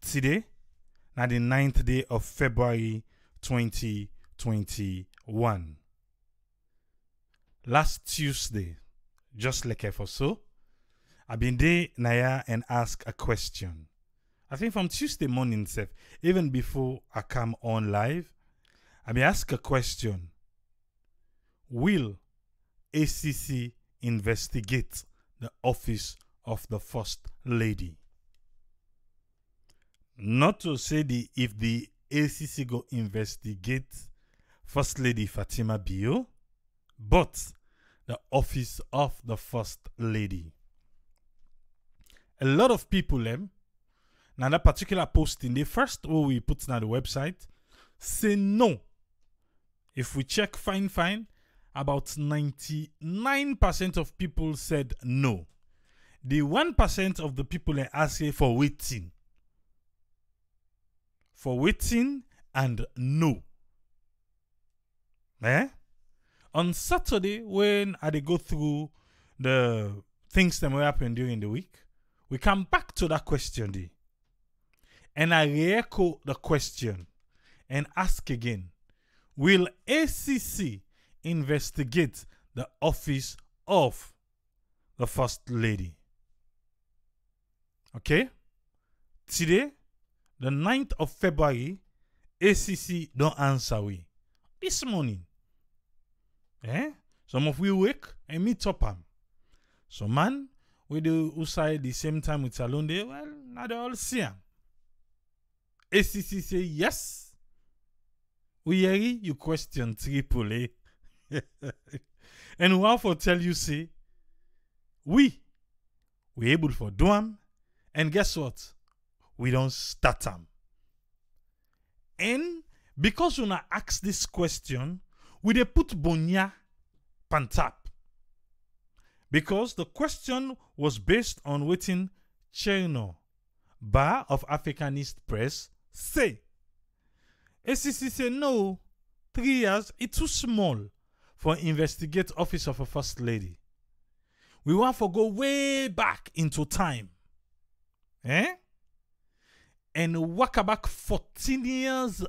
today, na the 9th day of February 2021. Last Tuesday, just like I so, I been there Naya and ask a question. I think from Tuesday morning, Seth, even before I come on live, I been ask a question. Will ACC investigate the office of the First Lady? Not to say if the ACC go investigate First Lady Fatima Bio, but the office of the First Lady. A lot of people, now that particular posting, the first one we put on the website, say no. If we check fine, about 99% of people said no. The 1% of the people are asking for waiting. For waiting and no. On Saturday, when I go through the things that will happen during the week, we come back to that question day. And I re-echo the question and ask again, will ACC investigate the office of the First Lady? Okay? Today, the 9th of February, ACC don't answer we. This morning. Some of we wake and meet up them. So man, we do outside the same time with Salonde, well, now they all see him. ACC say yes. We hear you question triple A. And we have to tell you, say, we able for do them. And guess what? We don't start them. And because we not ask this question, we dey put Bonya pantap. Because the question was based on waiting Cherno, Bar of Africanist Press, say. ACC say no, 3 years, it's too small for investigate office of a First Lady. We want to go way back into time. And walk back 14 years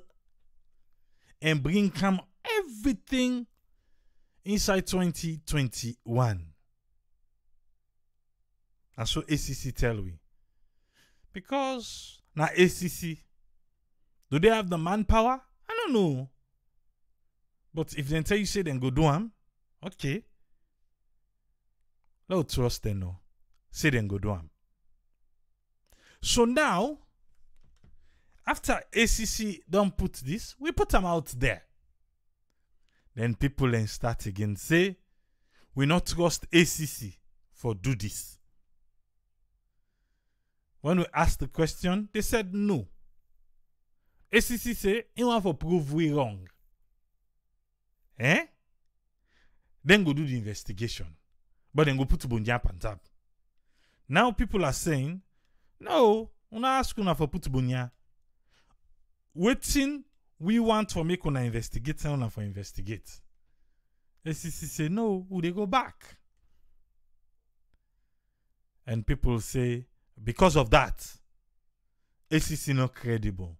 and bring come everything inside 2021. And so ACC tell we. Because now ACC, do they have the manpower? I don't know. But if they tell you say then go do them, okay. Let's trust them no. Say then go do them. So now, after ACC don't put this, we put them out there. Then people then start again say, we not trust ACC for do this. When we asked the question, they said no. ACC say, you want to prove we wrong. Then go do the investigation. But then go put Bunjap on top. Now people are saying, no, we not ask una for put Bunya. Waiting, we want for make una investigate and una for investigate. ACC say, no, would they go back? And people say, because of that, ACC not credible.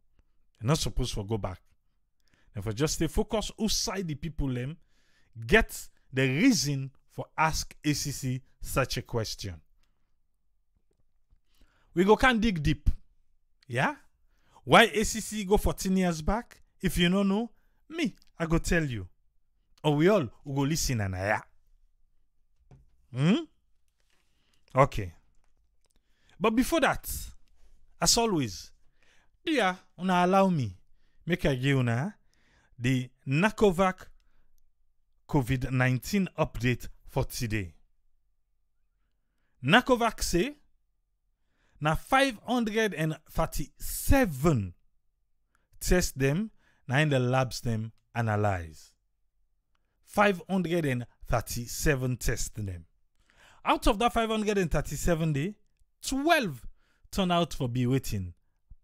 They're not supposed to go back. And for just stay focused outside the people them, get the reason for ask ACC such a question. We go can dig deep. Yeah? Why ACC go 14 years back? If you don't know, me, I go tell you. Or we all go listen and Okay. But before that, as always, dear, una allow me make I give una the NACOVAC COVID-19 update for today. NACOVAC say na 537 test them, na in the labs them analyze. 537 test them. Out of that 537 day, 12 turn out for be waiting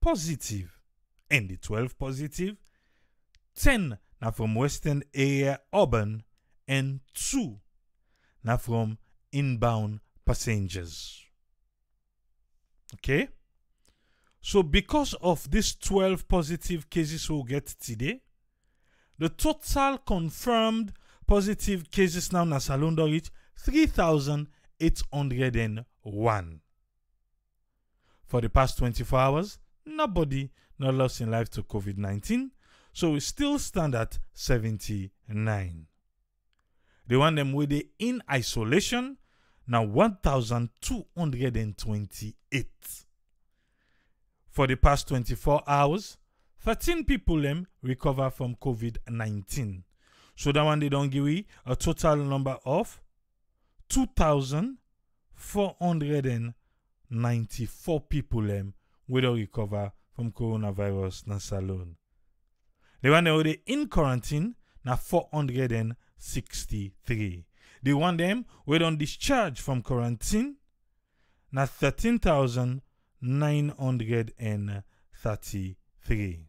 positive. And the 12 positive, 10 na from Western area urban and 2 na from inbound passengers. Okay? So because of these 12 positive cases we'll get today, the total confirmed positive cases now in Salone don reach 3,801. For the past 24 hours, nobody not lost in life to COVID-19, so we still stand at 79. The one them with the in isolation, now 1,228. For the past 24 hours, 13 people them recover from COVID-19. So that one they don't give we a total number of 2,494 people them will recover from coronavirus na Salone. The one them in quarantine na 463. The one them we don't discharge from quarantine na 13,933.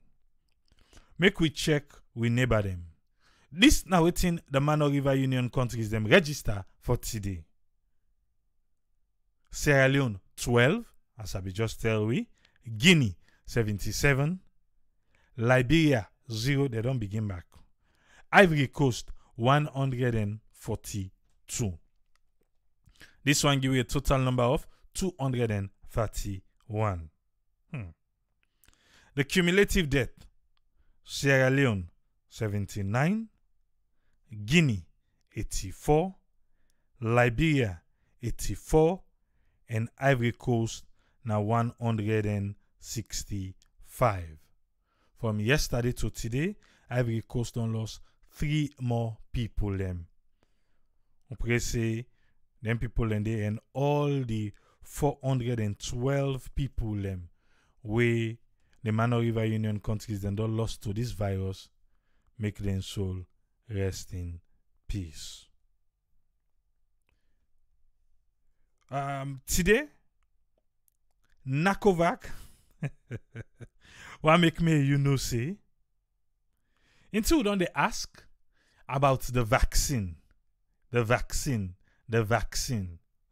Make we check we neighbor them. This now within the Mano River Union countries them register for today. Sierra Leone 12, as I be just tell we. Guinea 77. Liberia 0, they don't begin back. Ivory Coast 142. This one give you a total number of 231. The cumulative death: Sierra Leone 79, Guinea 84, Liberia 84, and Ivory Coast now 165. From yesterday to today, Ivory Coast don't lost 3 more people them. We say them people and they and all the 412 people them we the Mano River Union countries then don't lost to this virus, make them soul rest in peace. Today, Nakovac, what make me say? Until don't they ask about the vaccine. The vaccine.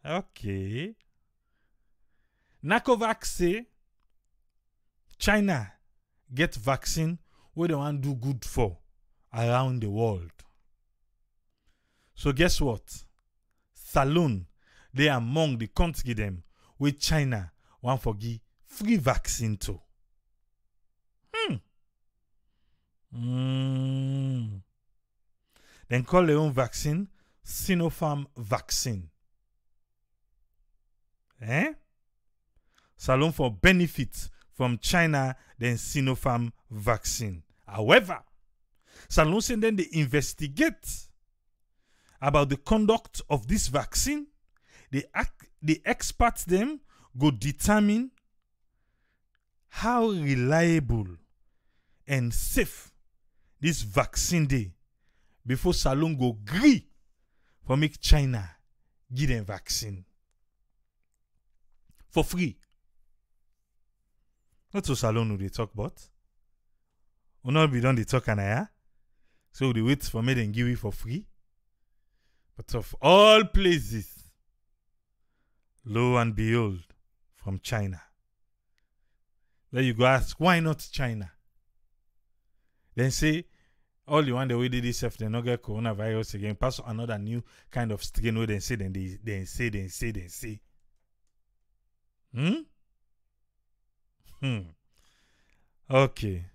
Okay. Nakovac say China get vaccine where they want to do good for around the world. So guess what? Salone, they are among the countries them with China want for give free vaccine to. Then call their own vaccine Sinopharm vaccine. Salone for benefits from China than Sinopharm vaccine. However, Salone said then they investigate about the conduct of this vaccine. The experts them go determine how reliable and safe this vaccine day before Salone go agree for make China give them vaccine for free. Not to Salone who they talk about. We not be done they talk and so they wait for me then give it for free. But of all places, lo and behold, from China. Then you go ask, why not China? Then say, all you want the way they self, they not get coronavirus again, pass another new kind of strain where they say, then say. Okay.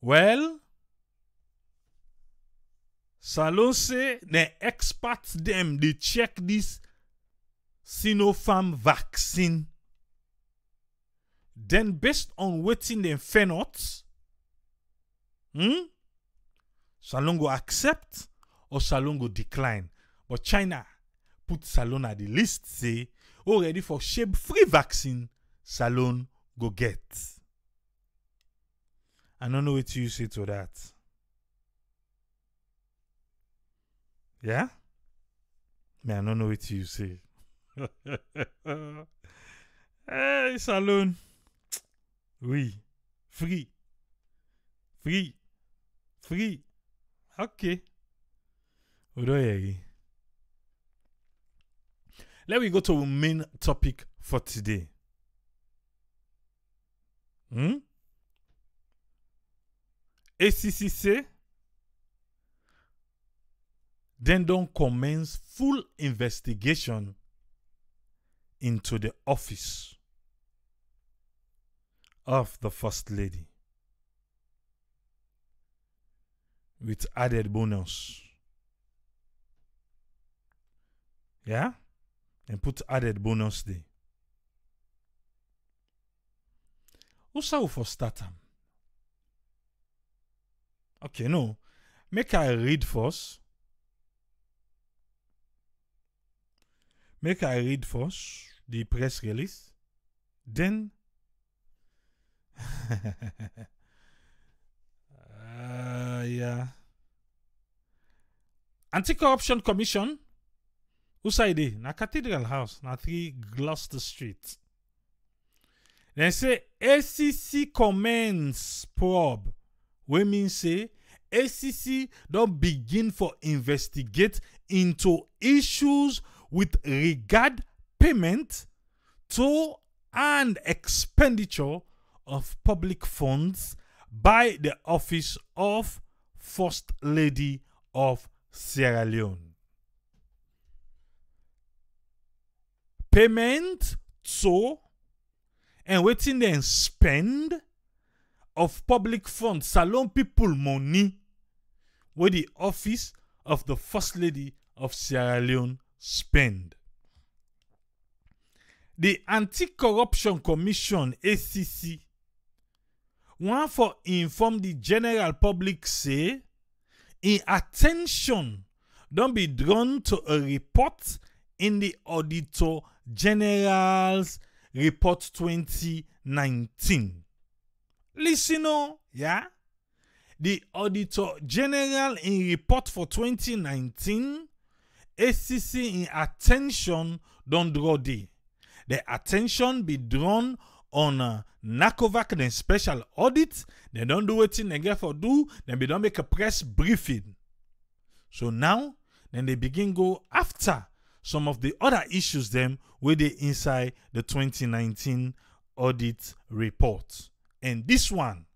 Well, Salone say the experts them they check this Sinopharm vaccine. Then based on waiting them fair not, Salone go accept or Salone go decline. But China put Salone at the list, say already for shape free vaccine, Salone go get. I don't know what you say to that. Yeah? Man, I don't know what you say. Hey, Salone. Oui. Free. Okay. Let me go to our main topic for today. ACC say, then don't commence full investigation into the office of the First Lady with added bonus. Yeah? And put added bonus there. Who saw for starter? Okay, no. Make I read first. Make I read first the press release. Then yeah. Anti-Corruption Commission. Who side they? Na Cathedral House, na 3 Gloucester Street. Then say ACC commence probe. We mean say ACC don't begin for investigate into issues with regard payment to and expenditure of public funds by the office of First Lady of Sierra Leone. Payment to and waiting then spend of public funds, salon people money, where the office of the First Lady of Sierra Leone spend. The Anti-Corruption Commission, ACC, want for inform the general public say, in attention don't be drawn to a report in the Auditor General's Report 2019. Listen, yeah? The Auditor General in report for 2019, ACC in attention don't draw the attention be drawn on NACOVAC then special audit. They don't do what they get for do. Then they don't make a press briefing. So now, then they begin go after some of the other issues them where they inside the 2019 audit report. And this one,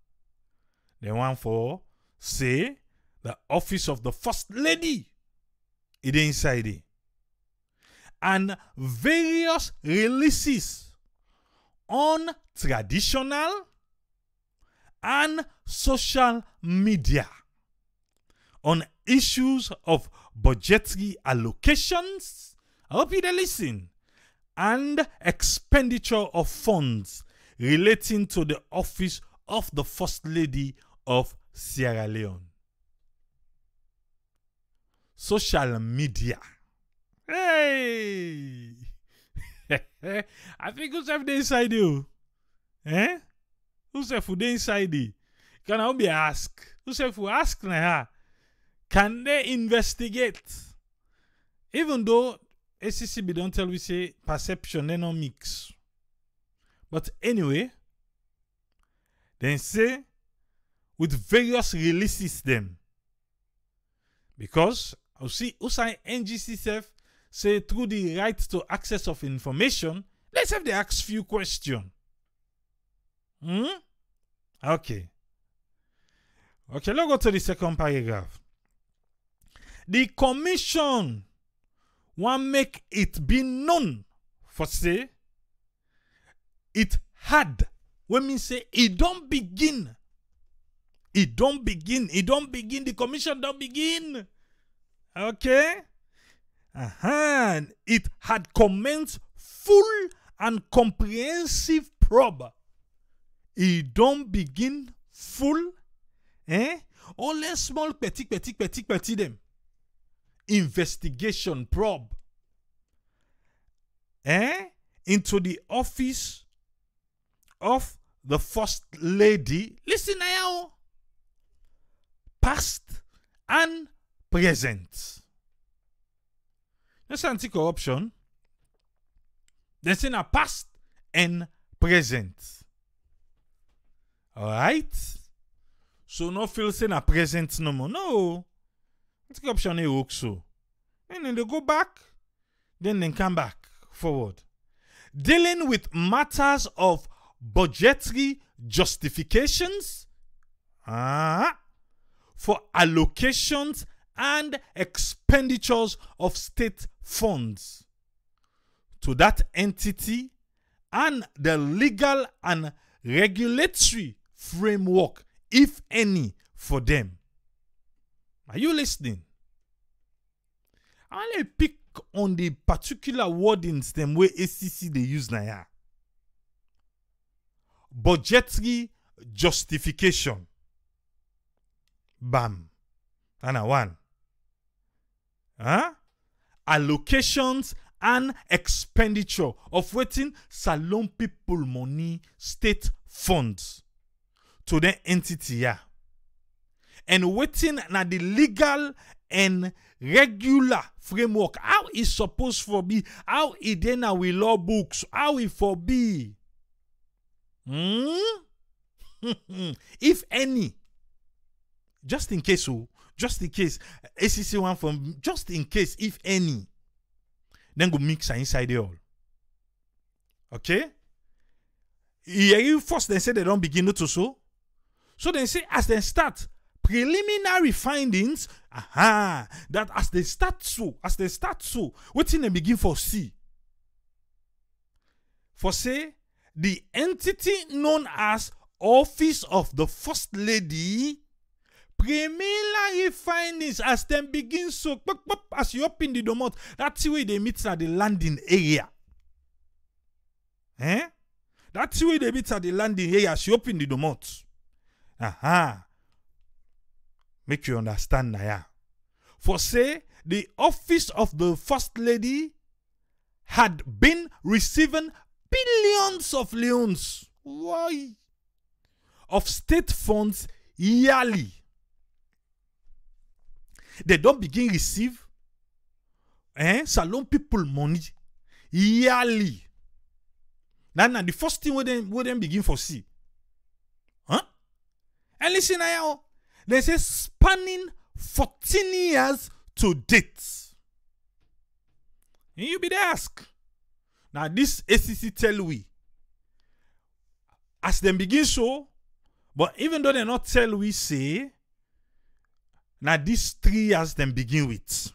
the one for say the office of the First Lady, it inside it. And various releases on traditional and social media on issues of budgetary allocations, I hope you listen, and expenditure of funds relating to the office of the First Lady of Sierra Leone. Social media. Hey! I think who's have the inside you? Eh? Who's have the inside you? Can I be ask? Who's have to ask now? Can they investigate? Even though ACC be don't tell we say perception, they no mix. But anyway, then say with various releases them. Because you see, Usai NGC say through the right to access of information, let's have the ask few questions. Okay. Okay, let's go to the second paragraph. The commission want make it be known for say it had. When me say it don't begin. It don't begin. It don't begin. The commission don't begin. Okay? It had commenced full and comprehensive probe. It don't begin full. Only small petit them. Investigation probe. Into the office of the First Lady. Listen now. Past and present. That's anti-corruption. They say na past and present. Alright? So no feel say na present no more. No. Anti-corruption is work so. And then they go back. Then they come back forward. Dealing with matters of budgetary justifications for allocations and expenditures of state funds to that entity and the legal and regulatory framework, if any, for them. Are you listening? I want to pick on the particular wordings them way ACC they use now. Budgetary justification. Bam. And one. Allocations and expenditure of waiting salon people money state funds to the entity. Yeah. And waiting na the legal and regular framework. How it supposed for be? How it then we law books? How it for be? If any, just in case, ACC one from just in case, if any, then go mix inside the all. Okay? Here first they say they don't begin to so. So they say as they start preliminary findings, that as they start so, what thing they begin for C? For say, the entity known as Office of the First Lady, preliminary findings as them begin so, as you open the domot, that's the way they meet at the landing area. That's the way they meet at the landing area as you open the domot. Make you understand now. For say, the office of the First Lady had been receiving billions of leones. Why? Of state funds yearly. They don't begin receive salon people money yearly. Now the first thing we then begin for see. And listen now. They say spanning 14 years to date. And you be there ask. Now this ACC tell we. As them begin so, but even though they not tell we say, now these 3 years them begin with.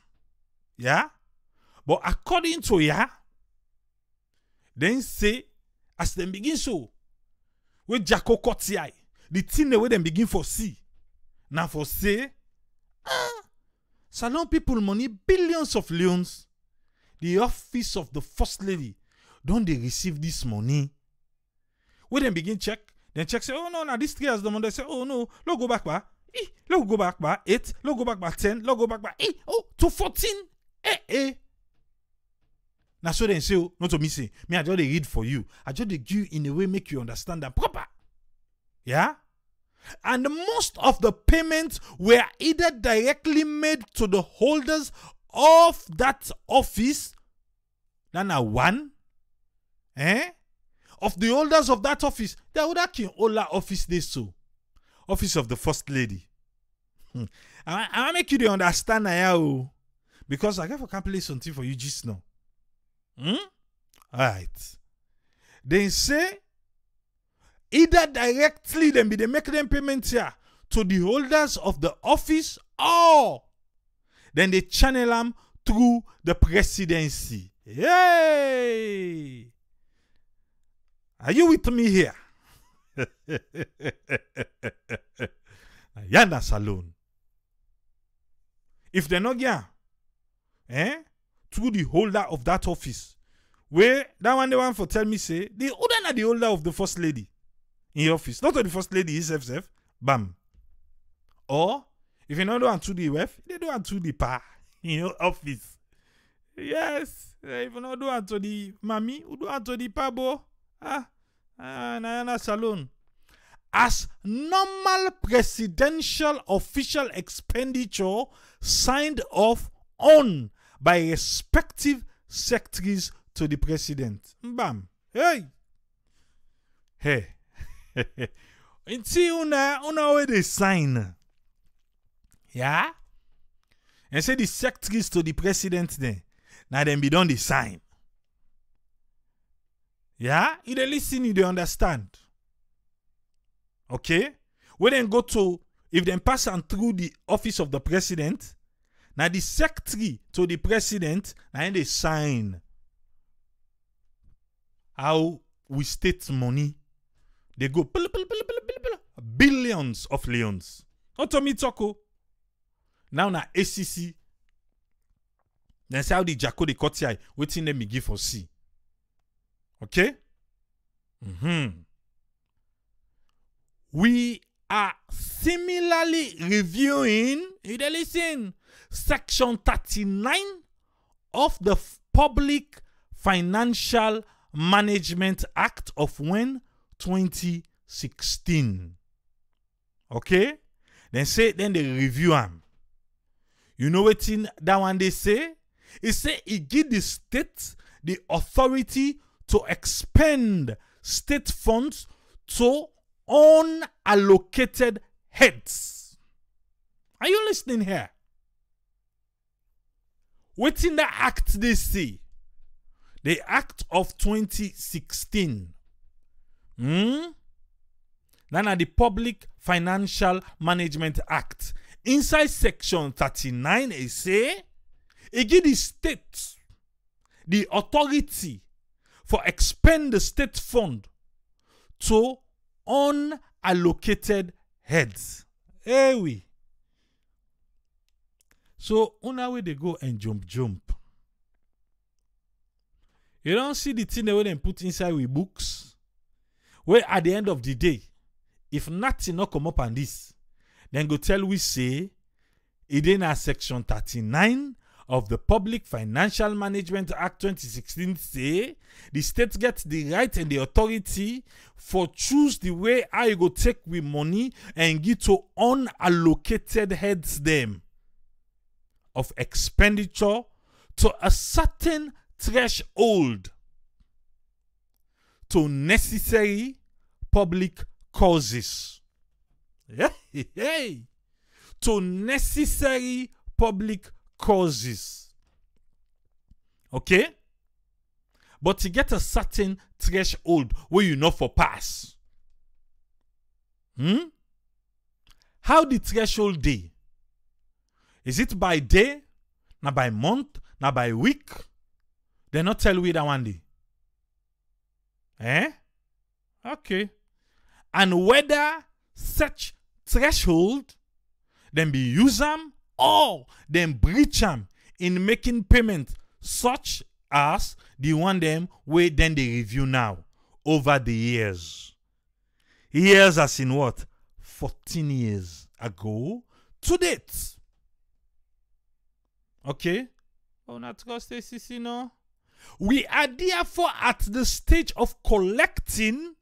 Yeah? But according to then say, as them begin so, with Jacko Kotiai, the thing the way them begin for see. Now for say, salon people money, billions of leons. The office of the First Lady, don't they receive this money? When they begin check, then check say, oh no, now this 3 years the money. They say, oh no, let's go back by 8, let's go back by 10, let's go back by to 14. Now so they say, oh, not to me say, me I just read for you. I just give you in a way make you understand that proper. Yeah? And most of the payments were either directly made to the holders of that office, then a one, of the holders of that office. They would have office this so, office of the First Lady. I make you understand now, because I can't play something for you just now. Alright. They say either directly then they make them payments here to the holders of the office, or then they channel them through the presidency. Yay! Are you with me here? Yana Salon. If they're not here, through the holder of that office, where that one the one for tell me say the other not the holder of the First Lady in your office, not the First Lady is self, bam. Or if you not do to the WEF, they do to the pa in your office. Yes, if you not do to the mommy, you do to the pabo. Na salon. As normal presidential official expenditure signed off on by respective secretaries to the president. Bam. Hey. See una where they sign. Yeah? And say the secretaries to the president then. Now them be done the sign. Yeah? You dey listen, you dey understand. Okay? When then go to, if then pass on through the office of the president, now the secretary to the president, and they sign how we state money. They go billions of leons. Otomi Toko. Now na ACC. Then say how the Jacko the cut here, waiting them me give for C. Okay? We are similarly reviewing, you dey listen, Section 39 of the Public Financial Management Act of when? 2016. Okay? Then they review them. You know what in that one they say? It say it give the state the authority to expend state funds to unallocated heads. Are you listening here? What in the act they say? The Act of 2016. Then at the Public Financial Management Act. Inside Section 39, it say, it give the state the authority for expend the state fund to unallocated heads. Hey we. So, una way they go and jump. You don't see the thing that they put inside with books. Where at the end of the day, if nothing not come up on this, then go tell we say, it in a Section 39 of the Public Financial Management Act 2016 say, the state gets the right and the authority for choose the way how you go take with money and give to unallocated heads them of expenditure to a certain threshold to necessary public causes. To necessary public causes. Okay? But to get a certain threshold where you know for pass. How the threshold day? Is it by day? Not by month? Not by week? They not tell we that one day. Okay. And whether such threshold then be use them or then breach them in making payment such as the one them where then they review now over the years. Years as in what? 14 years ago to date. Okay? Oh, not trust ACC, no? We are therefore at the stage of collecting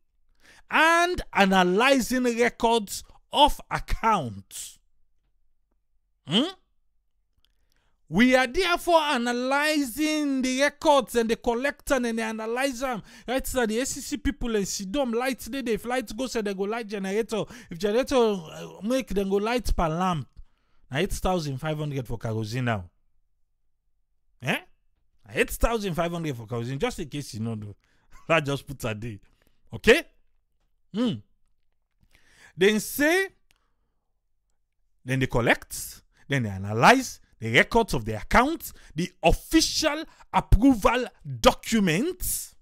and analyzing records of accounts. We are therefore analyzing the records and the collector and they analyze them. Right, so the ACC people and Sidom light today. If light goes, they go light generator. If generator make, then go light per lamp. Now 8,500 for kerosene now. 8,500 for kerosene, just in case you know. I just put a day. Okay? Then say, then they collect, then they analyze the records of the accounts, the official approval documents.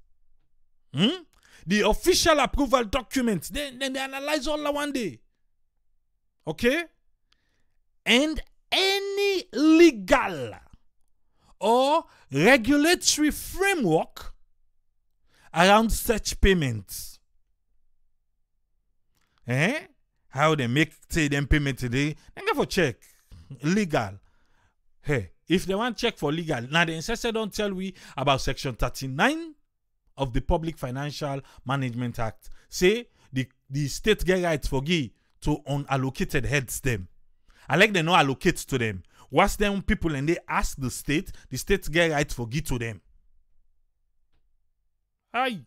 The official approval documents. Then they analyze all that one day. Okay? And any legal or regulatory framework around such payments. How they make say them payment today? Then go for check. Legal. Hey, if they want check for legal, now the ancestor don't tell we about Section 39 of the Public Financial Management Act. Say the state get rights for give to unallocated heads them. I like they not allocate to them. What's them people and they ask the state get rights for give to them. Aye.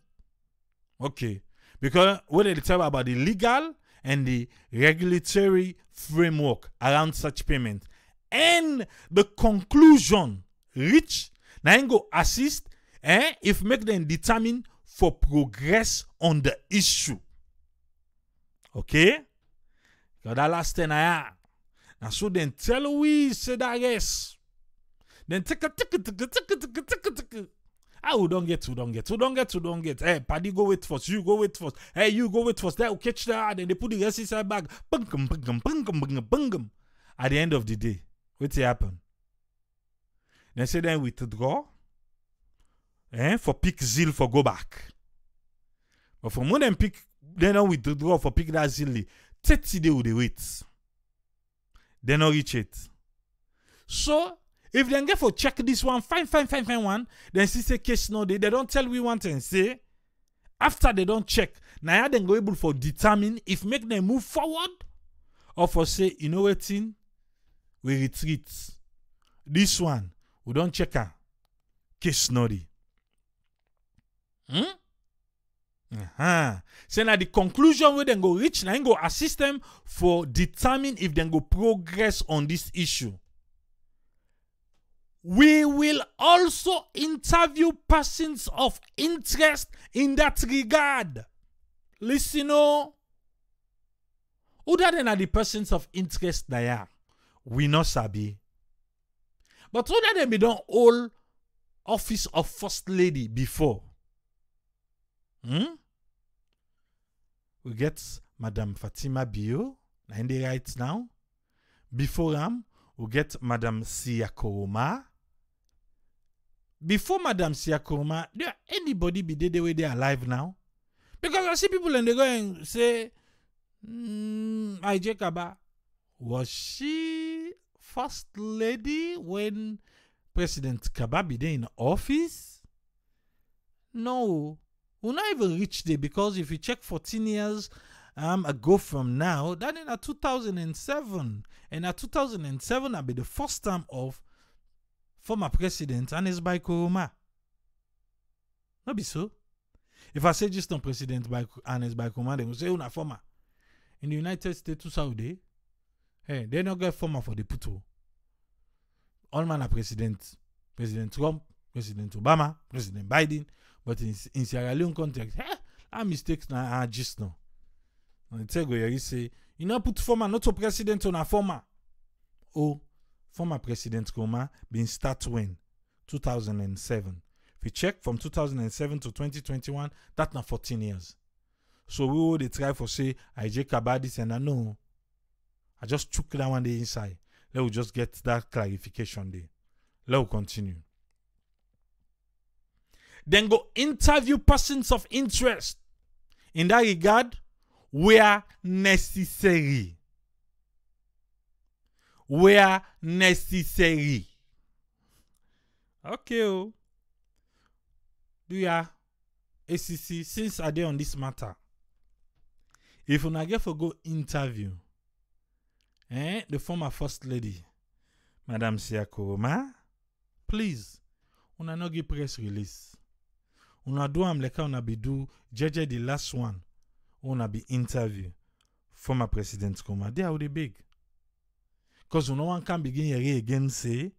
Okay. Because what they tell about the legal and the regulatory framework around such payment. And the conclusion reach, now go assist if make them determine for progress on the issue. Okay? Because that last 10 I and so then tell we say that yes. Then tick. We don't get. Hey, Paddy, go wait first. You go wait first. Hey, you go wait first. They will catch that. Then they put the rest inside bag. Bungum. At the end of the day, what happen? Then say then withdraw. For pick zeal for go back. But for more than pick, then don't withdraw for pick that zeal. 30 days they wait. They not reach it. So if they get for check this one, fine one, then see say case no they don't tell we want and say after they don't check, now they go able for determine if make them move forward or for say you know what thing we retreat. This one we don't check her. Case no dey. So now the conclusion where they go reach, now go assist them for determine if they go progress on this issue. We will also interview persons of interest in that regard. Listen, who that are the persons of interest there? We not sabi. But who that be done all office of first lady before? We get Madam Presidentbio, in the right now. Before we get Madam Siyakoroma. Before Madam Siyakoroma, there anybody be there the way they are alive now? Because I see people and they go and say, IJ Kaba, was she first lady when President Kaba be there in office? No. We'll not even reach there because if you check 14 years ago from now, that in 2007. And 2007 will be the first time of former president Anes Baikoroma. Not be so. If I say just on President Anes Baikoroma, they will say una former. In the United States, to Saudi, hey, they don't get former for the puto. All man are President Trump, President Obama, President Biden. But in Sierra Leone context, our mistakes are just no. And the tell you say, you know, put former not a president on a former. Oh, former President Koma been start when? 2007. If you check from 2007 to 2021, that's not 14 years. So we will try for say, IJ Kabadis and I know. I just took that one day inside. Let us just get that clarification there. Let us continue. Then go interview persons of interest in that regard where necessary. Where necessary. Okay. Do ya ACC since I dey on this matter? If you get for go interview the former first lady, Madam Siyakoroma, please, una no give press release. Una do am like una be do jeje the last one. Una be interview former President Koma. They are the big. Because no one can begin here again say,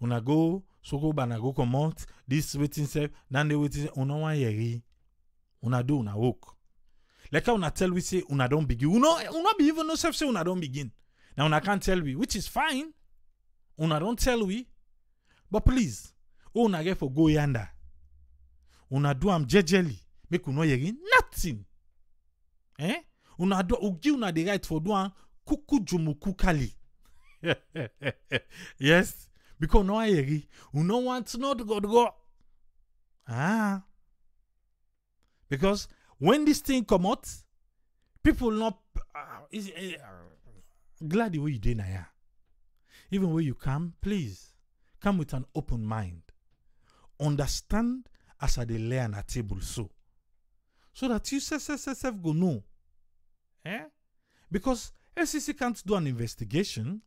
una go so go bana go come out this waiting say then they waiting una one here. Una do una work. Like una tell we say una don't begin. Una be even no self say una don't begin. Now una can't tell we, which is fine. Una don't tell we. But please, una get for go yanda. Una do am jejely. Make una hear nothing. Una do ugi una the right for do am kuku jumu kukali. Yes, because no hear una want not go. Because when this thing come out, people not glad the way you did now. Even when you come, please come with an open mind. Understand as I dey lay on a table so that you self go know. Because ACC can't do an investigation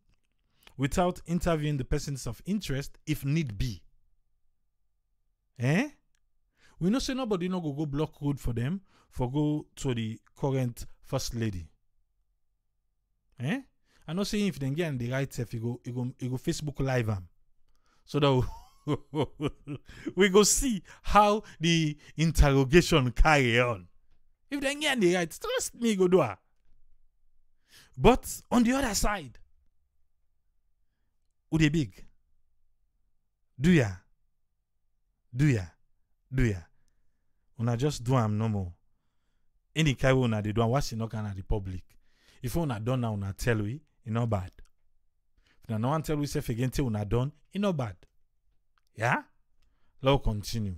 without interviewing the persons of interest if need be. We know say nobody no go block road for them for go to the current first lady. I know saying if they get on the right self, you go Facebook live am. So that we go see how the interrogation carry on. If they get the right, trust me, go do it. But on the other side, who they big? Do ya? Una just do am no more. Any kind una they do am, what's not kind of the public. If una done now, una tell we, it not bad. If no one tell we self again till una done, it not bad. Yeah? Let's continue.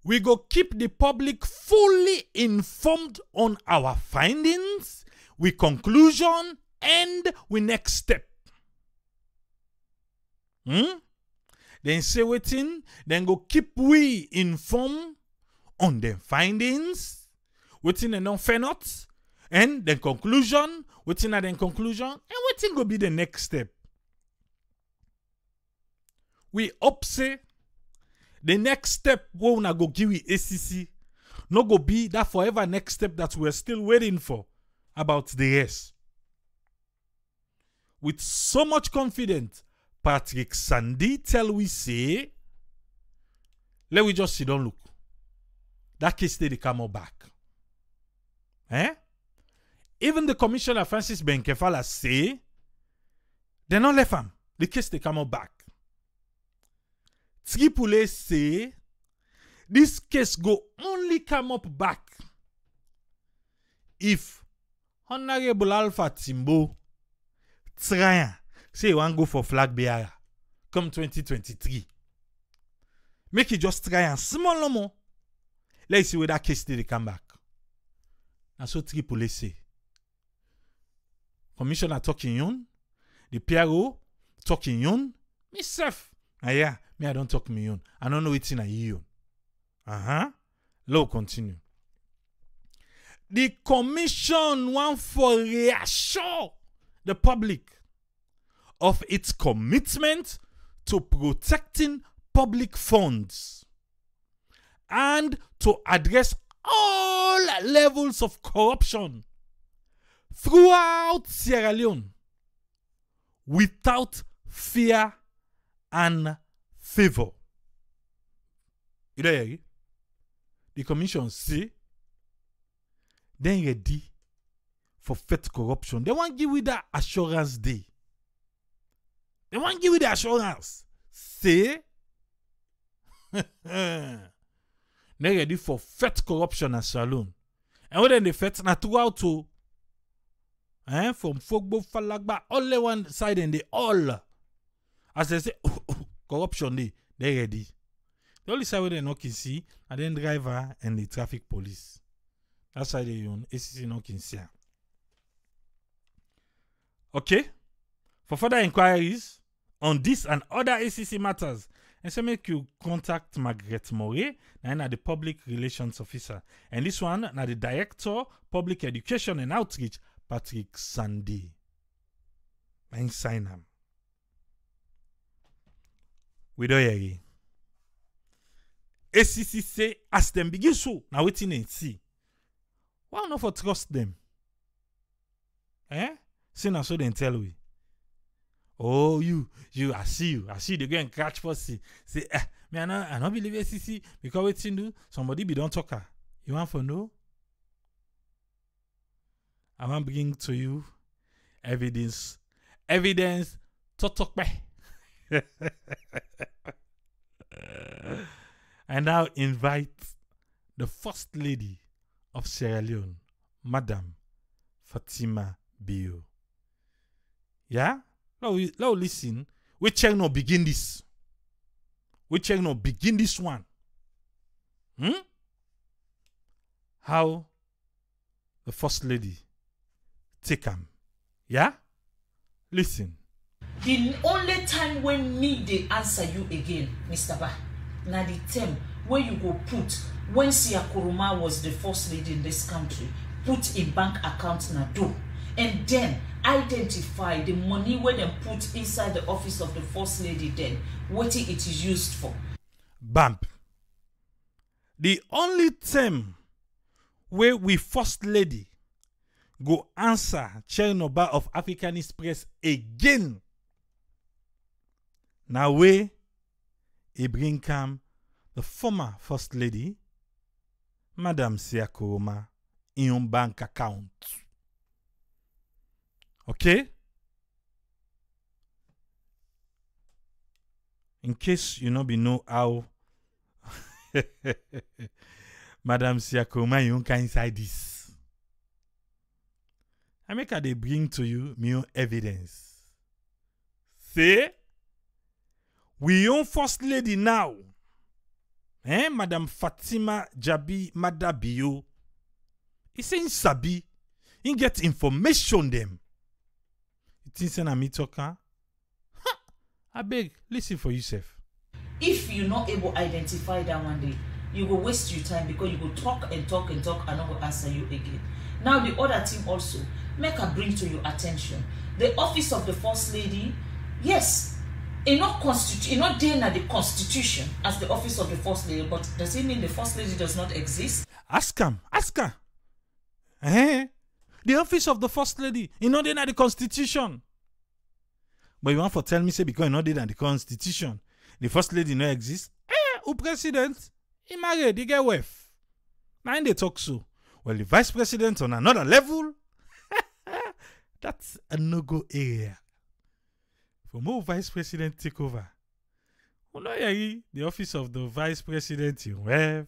We go keep the public fully informed on our findings, with conclusion, and with next step. Then say waiting, then go keep we informed on the findings, waiting and non not, and then conclusion, waiting and then conclusion, and waiting go be the next step. We hope say the next step we na go give we ACC no go be that forever next step that we're still waiting for about the yes. With so much confidence, Patrick Sandy tell we say, let we just sit down look. That case they come back. Even the commissioner Francis Benkefala say, they not left him. The case they come back. Tripole say, this case go only come up back if Honorable Alpha Timbo try say he want go for flag bearer come 2023. Make it just try and small no more. Let's see where that case they come back. And so Tripole say. Commissioner talking yon, the PRO talking yon, myself. Yeah, me I don't talk me yon. I don't know it's in a yon. Low continue. The commission want for reassure the public of its commitment to protecting public funds and to address all levels of corruption throughout Sierra Leone without fear and favor. You know, the commission say they ready for fight corruption. They want to give you that assurance day. They want to give you the assurance. Say they ready for fight corruption at Saloon. And when they fight, na throughout to from Fogbo Falagba, only one side and they all. As they say, corruption they ready. The only side where they not can see, and then driver and the traffic police. That's why they own ACC not can see. Okay? For further inquiries on this and other ACC matters, and so make you contact Margaret Moray, and the public relations officer. And this one, now the director, public education and outreach, Patrick Sandy. And sign him. We don't hear ACC say, as them begin so, now waiting and see. Why not for trust them? See now so then tell we. Oh, you, I see they go and catch for see. Say, me I not believe ACC because waiting do somebody be don't talker. You want for no? I want to bring to you evidence to talk by. I now invite the First Lady of Sierra Leone, Madam Fatima Bio. Yeah? Now listen. We check now begin this. One. How the First Lady take him. Yeah? Listen. The only time when me they answer you again, Mr. Ba, na the term where you go put when Sia Kuruma was the First Lady in this country, put a bank account na do, and then identify the money where they put inside the office of the First Lady. Then what it is used for. Bamp. The only term where we First Lady go answer Chernobyl of African Express again. Now we bring come the former First Lady, Madam Siakoroma, in your bank account. Okay? In case you not be know how Madam Siakoroma you can inside this. I make they bring to you my own evidence. Say, we own First Lady now. Madam Fatima Jabi Madabio. He say in sabi, he get information them. You think say na me talk, huh? I beg, listen for yourself. If you're not able to identify that one day, you will waste your time because you will talk and talk and talk and not go answer you again. Now the other team also, make her bring to your attention. The office of the First Lady, yes, it's not there in the Constitution as the office of the First Lady, but does it mean the First Lady does not exist? Ask her. The office of the First Lady, it's not there in the Constitution. But you want to tell me, say, because it's not there in the Constitution, the First Lady no exist? Who president? He married, he get wife. Now they talk so. Well, the vice president on another level? That's a no-go area. For more vice president take over. The office of the vice president in wife.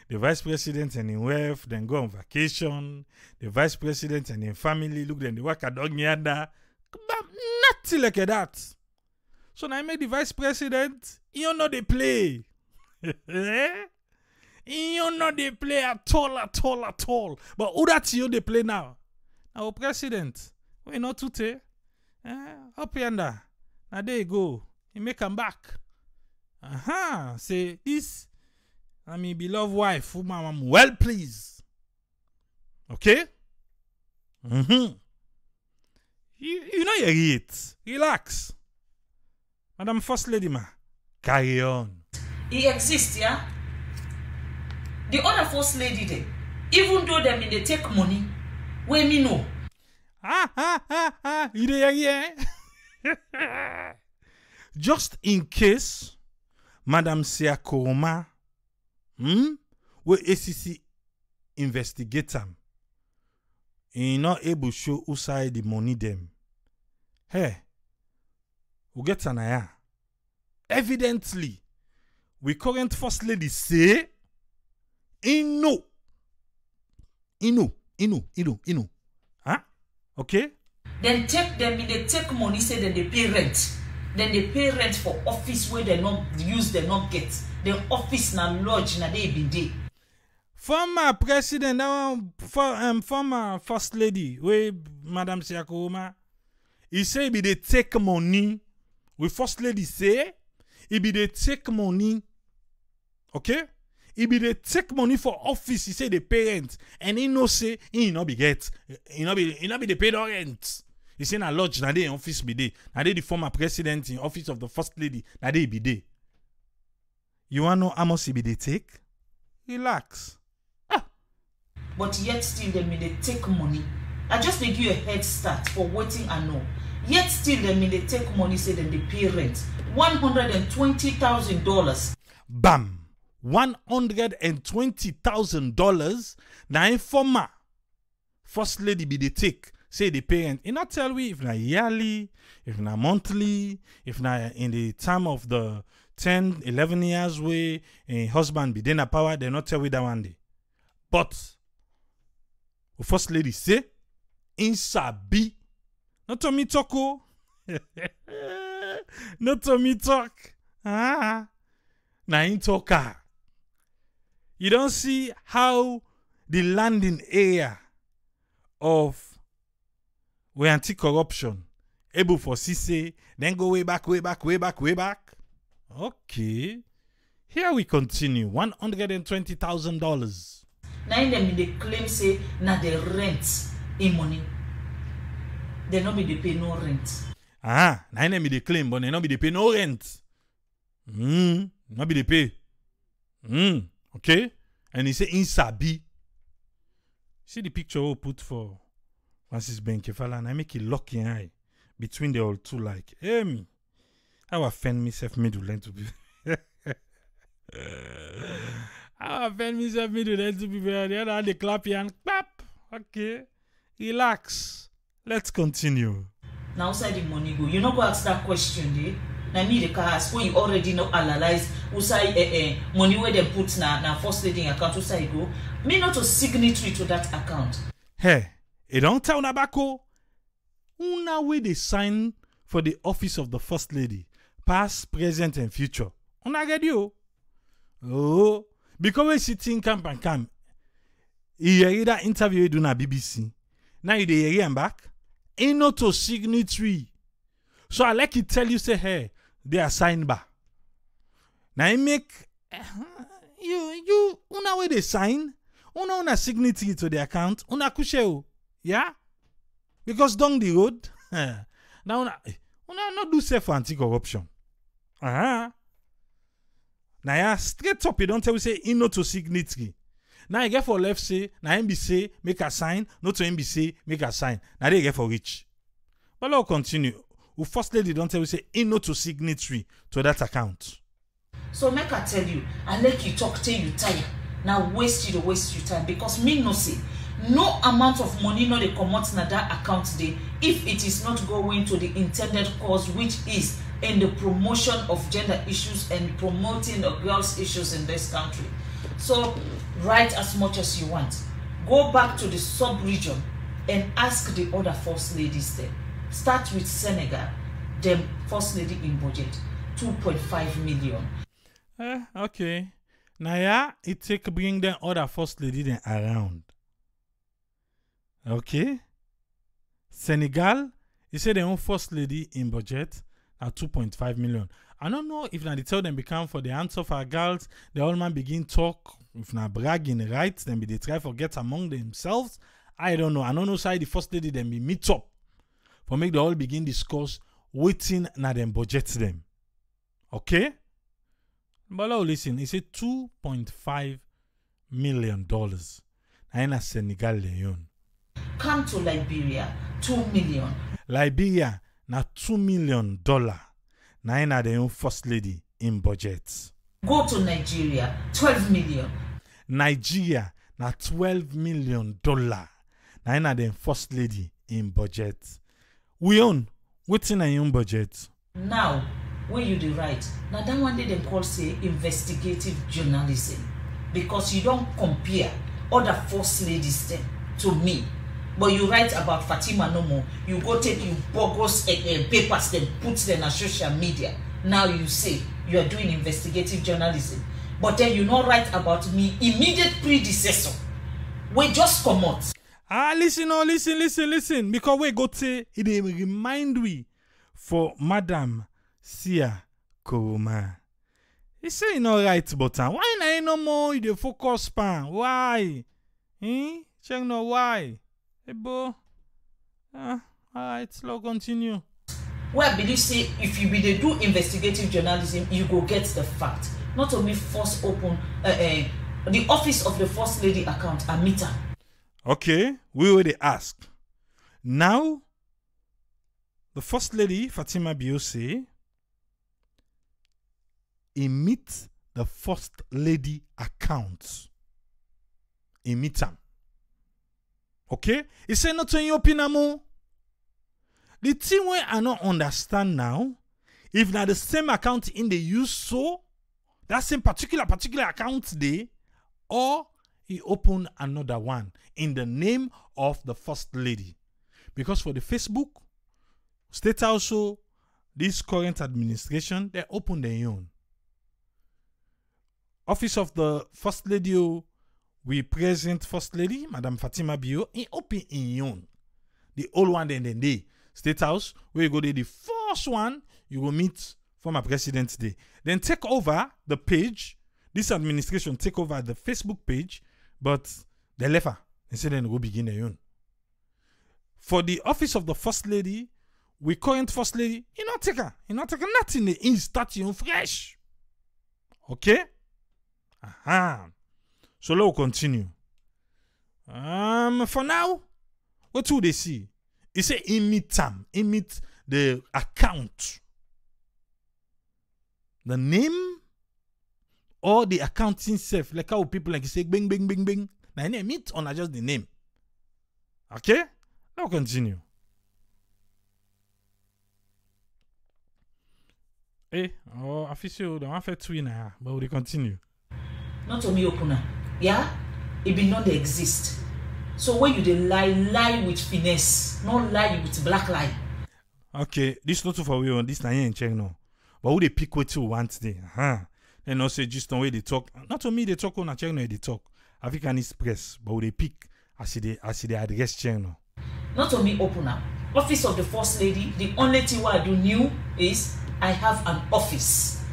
The vice president and in wife, then go on vacation. The vice president and in family, look, then they work at dog yada. Nothing like that. So now I make the vice president, you know they play. You know they play at all. But who that you they play now? Our president. We not today. Up yonder. Now there you go. He may come back. Say this. I mean beloved wife, whom I'm well pleased. Okay? You know you eat. Relax. Madam First Lady, ma. Carry on. He exists, yeah? The other First Lady there, even though they take money, where me know. You there, Just in case, Madam Siakoroma, where ACC investigate them, and not able to show who side the money them. Hey, we get an eye. Evidently, we current First Lady say, he know. Huh? Okay? Then take them, they take money, say that they pay rent. Then they pay rent for office where they not use, they not get. The office na lodge na they been there. Former president, former First Lady, where Madam Siakoroma, he say be they take money. We First Lady say, he be they take money. Okay? He be they take money for office. He say they pay rent, and he no say he not be get. He not be they pay no rent. He say na lodge na they in office be there. Na they the former president in office of the First Lady. Na they be there. You wanna know how much he be they take? Relax. But yet still they take money. I just give you a head start for waiting and know. Yet still they take money, say then they pay rent. $120,000. Bam. $120,000. Now in former First Lady be they take. Say the parent. It not tell we if na yearly, if na monthly, if na in the time of the 10, 11 years way husband be then a power, they not tell we that one day. But First Lady say, in sabi. Not to me talk, oh. Not to me talk. Na in talker. You don't see how the landing area of we anti-corruption able for CC, then go way back. Okay. Here we continue. $120,000. Now them they claim say na the rent in money. They not be they pay no rent. Now them they claim, but they not be they pay no rent. Not be they pay. Okay. And he say in sabi. See the picture we put for Francis Benkefala, and I make it lock in eye between the all two like, hey me. I will offend myself me to learn to be. I offend myself me to the two people on the other hand, they clap and clap. Okay. Relax. Let's continue. Now outside the money go, you not go ask that question, eh? Now me the car ask when you already know analyze outside money where they put na first lady account outside go. Me not a signatory to that account. Hey, it don't tell Nabako. Una way they sign for the office of the first lady, past, present, and future. Una get you. Oh, because we sitting camp and camp. You hear that interview you do na BBC. Now you dey hear him back. Ain't not a signatory. So I like it tell you say hey, they are signed back. Now I make you una way they sign. Una signatory to the account. Una kushe. Yeah? Because down the road, now una not do safe for anti-corruption. Now yeah, straight up, you don't tell me say in not to signatory. Now you get for left say, now MB say make a sign, not to MB say make a sign. Now they get for rich. But let's continue. Who first lady don't tell you say in not to signatory to that account. So make I tell you, I let you talk till you tire. Now waste your time because me no say no amount of money no they come out na that account day if it is not going to the intended cause, which is in the promotion of gender issues and promoting the girls' issues in this country. So write as much as you want. Go back to the sub-region and ask the other first ladies there. Start with Senegal, them first lady in budget 2.5 million. Okay. Now yeah, it take bring them other first lady then around. Okay. Senegal, you say their own first lady in budget at 2.5 million. I don't know if now they tell them become for the answer for our girls, the old man begin talk, if now bragging right, then they try forget among themselves. I don't know. I don't know side the first lady then be meet up for make the all begin discuss waiting na them budget them. Okay? But now listen, it's a $2.5 million. Now in a Senegal Leone. Come to Liberia, 2 million. Liberia na $2 million. Now in the own first lady in budget. Go to Nigeria, 12 million. Nigeria na $12 million. Now in the first lady in budget. We own what's in our own budget. Now, when you do right, now that one day they call say investigative journalism, because you don't compare other first ladies then to me. But you write about Fatima no more. You go take you bogus papers, then put them on social media. Now you say you are doing investigative journalism, but then you not write about me immediate predecessor. We just come out. Listen. Because we go say it remind we for Madam Sia Koroma. He say no right button. Why na no more the focus pan? Why? Check no why. Hey bo. Alright, slow continue. Well, I believe say if you be they do investigative journalism, you go get the fact. Not only force open the office of the first lady account a meter. Okay, we already ask. Now, the first lady Fatima Bio say, emit the first lady account. Emit them. Okay? He say not in your opinion. The thing where I don't understand now, if now the same account in the use so, that same particular account there, or he open another one in the name of the first lady. Because for the Facebook, state also, this current administration, they open their own. Office of the first lady, we present first lady, Madam Fatima Bio, in open in own. The old one then they State House, where you go there, the first one, you will meet former President Day. Then take over the page. This administration take over the Facebook page, but they left her. They said then go begin their own. For the office of the first lady, we current first lady, you not take her. You not take her nothing. In start your own fresh. Okay? Aha. So let's continue. For now, what do they see? It say emit the account. The name or the accounting self, like how people like say bing bing bing bing. Now name it or not just the name. Okay? Now continue. I feel so don't have to now, but we continue. Not to me opener. Yeah? It be not they exist. So when you dey lie with finesse, not lie with black lie. Okay, this not too far away on this na check now. But who they pick what you want today? Then also just the way they talk. Not to me they talk on a check now they talk. African Express, but who they pick as they address check now. Not to me opener. Office of the First Lady, the only thing what I do new is I have an office.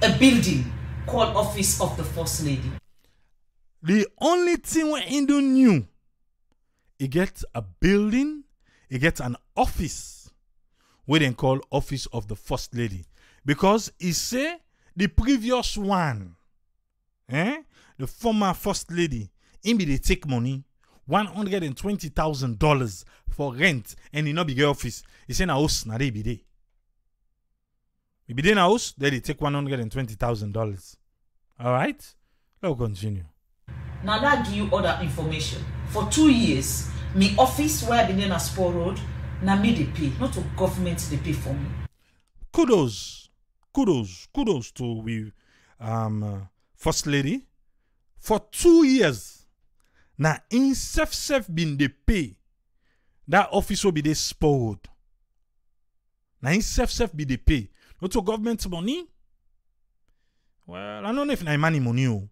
A building called Office of the First Lady. The only thing we ain't do new, it gets a building, it gets an office, we then call Office of the First Lady. Because it say the previous one, the former First Lady, in be they take money, $120,000 for rent, and in no big office. He say na house, na they be there. If be there na house, then they take $120,000. All right, let's continue. Now that give you other information. For 2 years, my office where I been in a Spur Road, na me they pay, not to government they pay for me. Kudos to we First Lady. For 2 years, na in self been they pay. That office will be they spoiled. Na in self be they pay. Not to government money. Well, I don't know if na money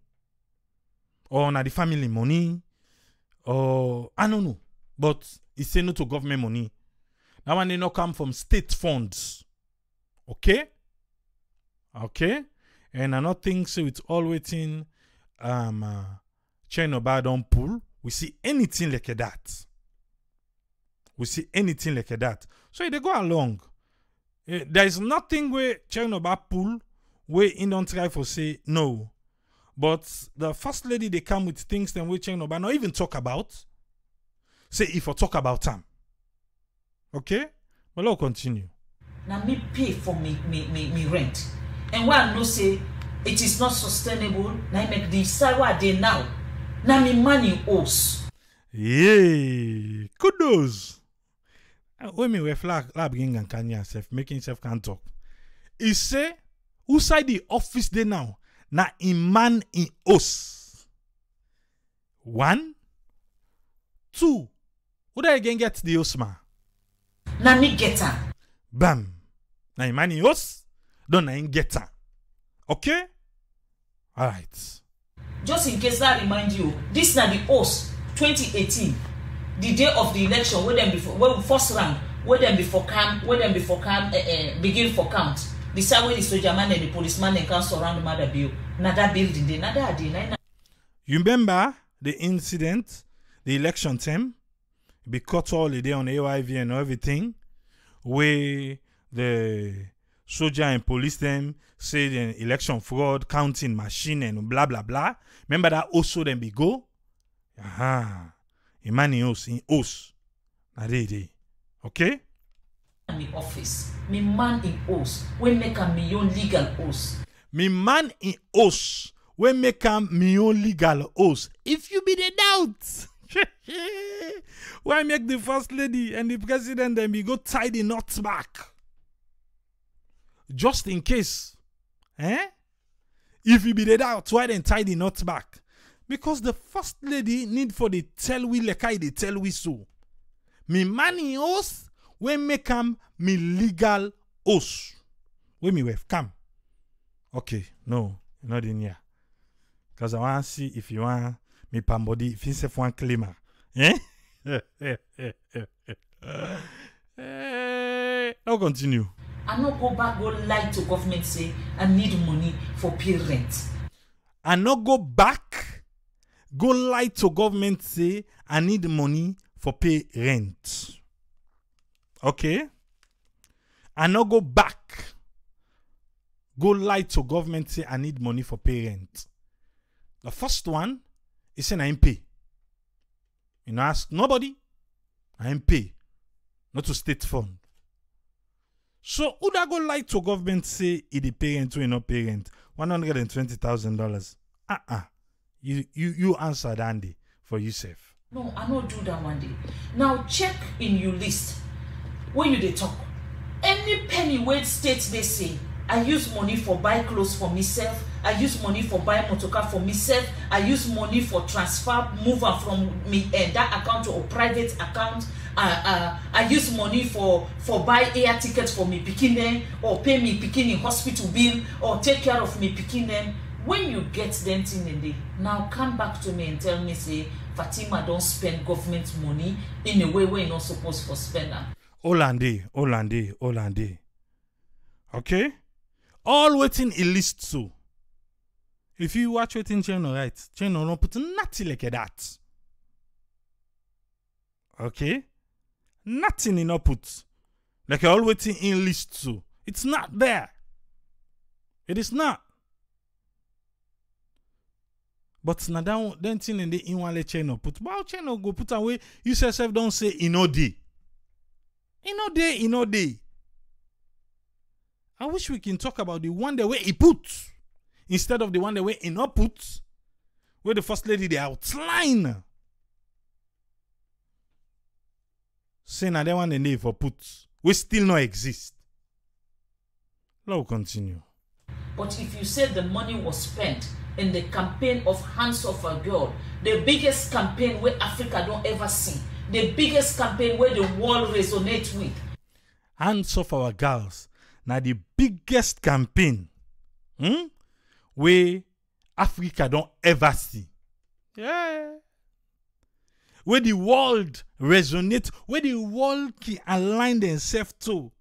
or na the family money, or I don't know. But it's say no to government money. That one they not come from state funds. Okay? And another thing, so it's all waiting China don't pull. We see anything like that. So they go along. There is nothing where China pull where in don't try for say no. But the First Lady, they come with things that we China not even talk about. Say if I talk about them. Okay? But let's continue. Now me pay for me rent. And when I know say it is not sustainable, now I make the decide what they now. Now me money owes. Yay! Kudos. When me we flag bring and can yourself, making self can talk. He say, who side the office they now? Na in man in us. 1, 2. Who da again get the osma? Na me get her. Bam. Na in man in us. Don't na in get her. Okay? Alright. Just in case that remind you, this na the host 2018. The day of the election, where them before first round, where them before begin for count. The same way the soldier man and the policeman and can surround the mother bill. Nada building day, nada day. You remember the incident, the election time? Be cut all the day on AYV and everything, where the soldier and police them say the election fraud, counting machine and blah blah blah. Remember that also then be go? Aha. A man in house. Na day. Okay? Me office. Me man in house. We make a me own legal house. Me man in house. We make a me own legal house. If you be the doubt. Why make the First Lady and the President then we go tie the knots back? Just in case. If you be the doubt, why then tie the knots back? Because the First Lady need for the tell we like I they tell we so. Me man in house, we make am me legal house. When me wave come. Okay, no, not in here. Because I want to see if you want me pambody, if you say one claimer. I'll continue. I not go back, go lie to government say I need money for pay rent. I not go back, go lie to government say I need money for pay rent. Okay? I not go back, go lie to government say I need money for pay rent. The first one is saying I ain't pay. You know, ask nobody, I ain't pay. Not to state fund. So who that go lie to government say it the parent or not parent $120,000? You answer Andy for yourself. No, I don't do that one day. Now check in your list when you they talk. Any penny where states they say I use money for buy clothes for myself. I use money for buy motorcar for myself. I use money for transfer, move her from me that account to a private account. I use money for buy air tickets for me picking them, or pay me picking in hospital bill, or take care of me picking them. When you get them thing in the now come back to me and tell me say Fatima don't spend government money in a way where you're not supposed to spend them. Olande. Okay? All waiting a list so. If you watch waiting channel right, channel don't put nothing like that. Okay? Nothing in output. Like all waiting in list so. It's not there. It is not. But now then thing in the in one channel put. But channel go put away. You yourself don't say inode. Inode. I wish we can talk about the one the way he put instead of the one the way he not put. Where the first lady they outline. Say now that one the name for put. We still not exist. Let's continue. But if you said the money was spent in the campaign of Hands of a Girl, the biggest campaign where Africa don't ever see, the biggest campaign where the world resonates with. Hands of Our Girls. Now the biggest campaign where Africa don't ever see. Yeah. Where the world resonate, where the world can align themselves to.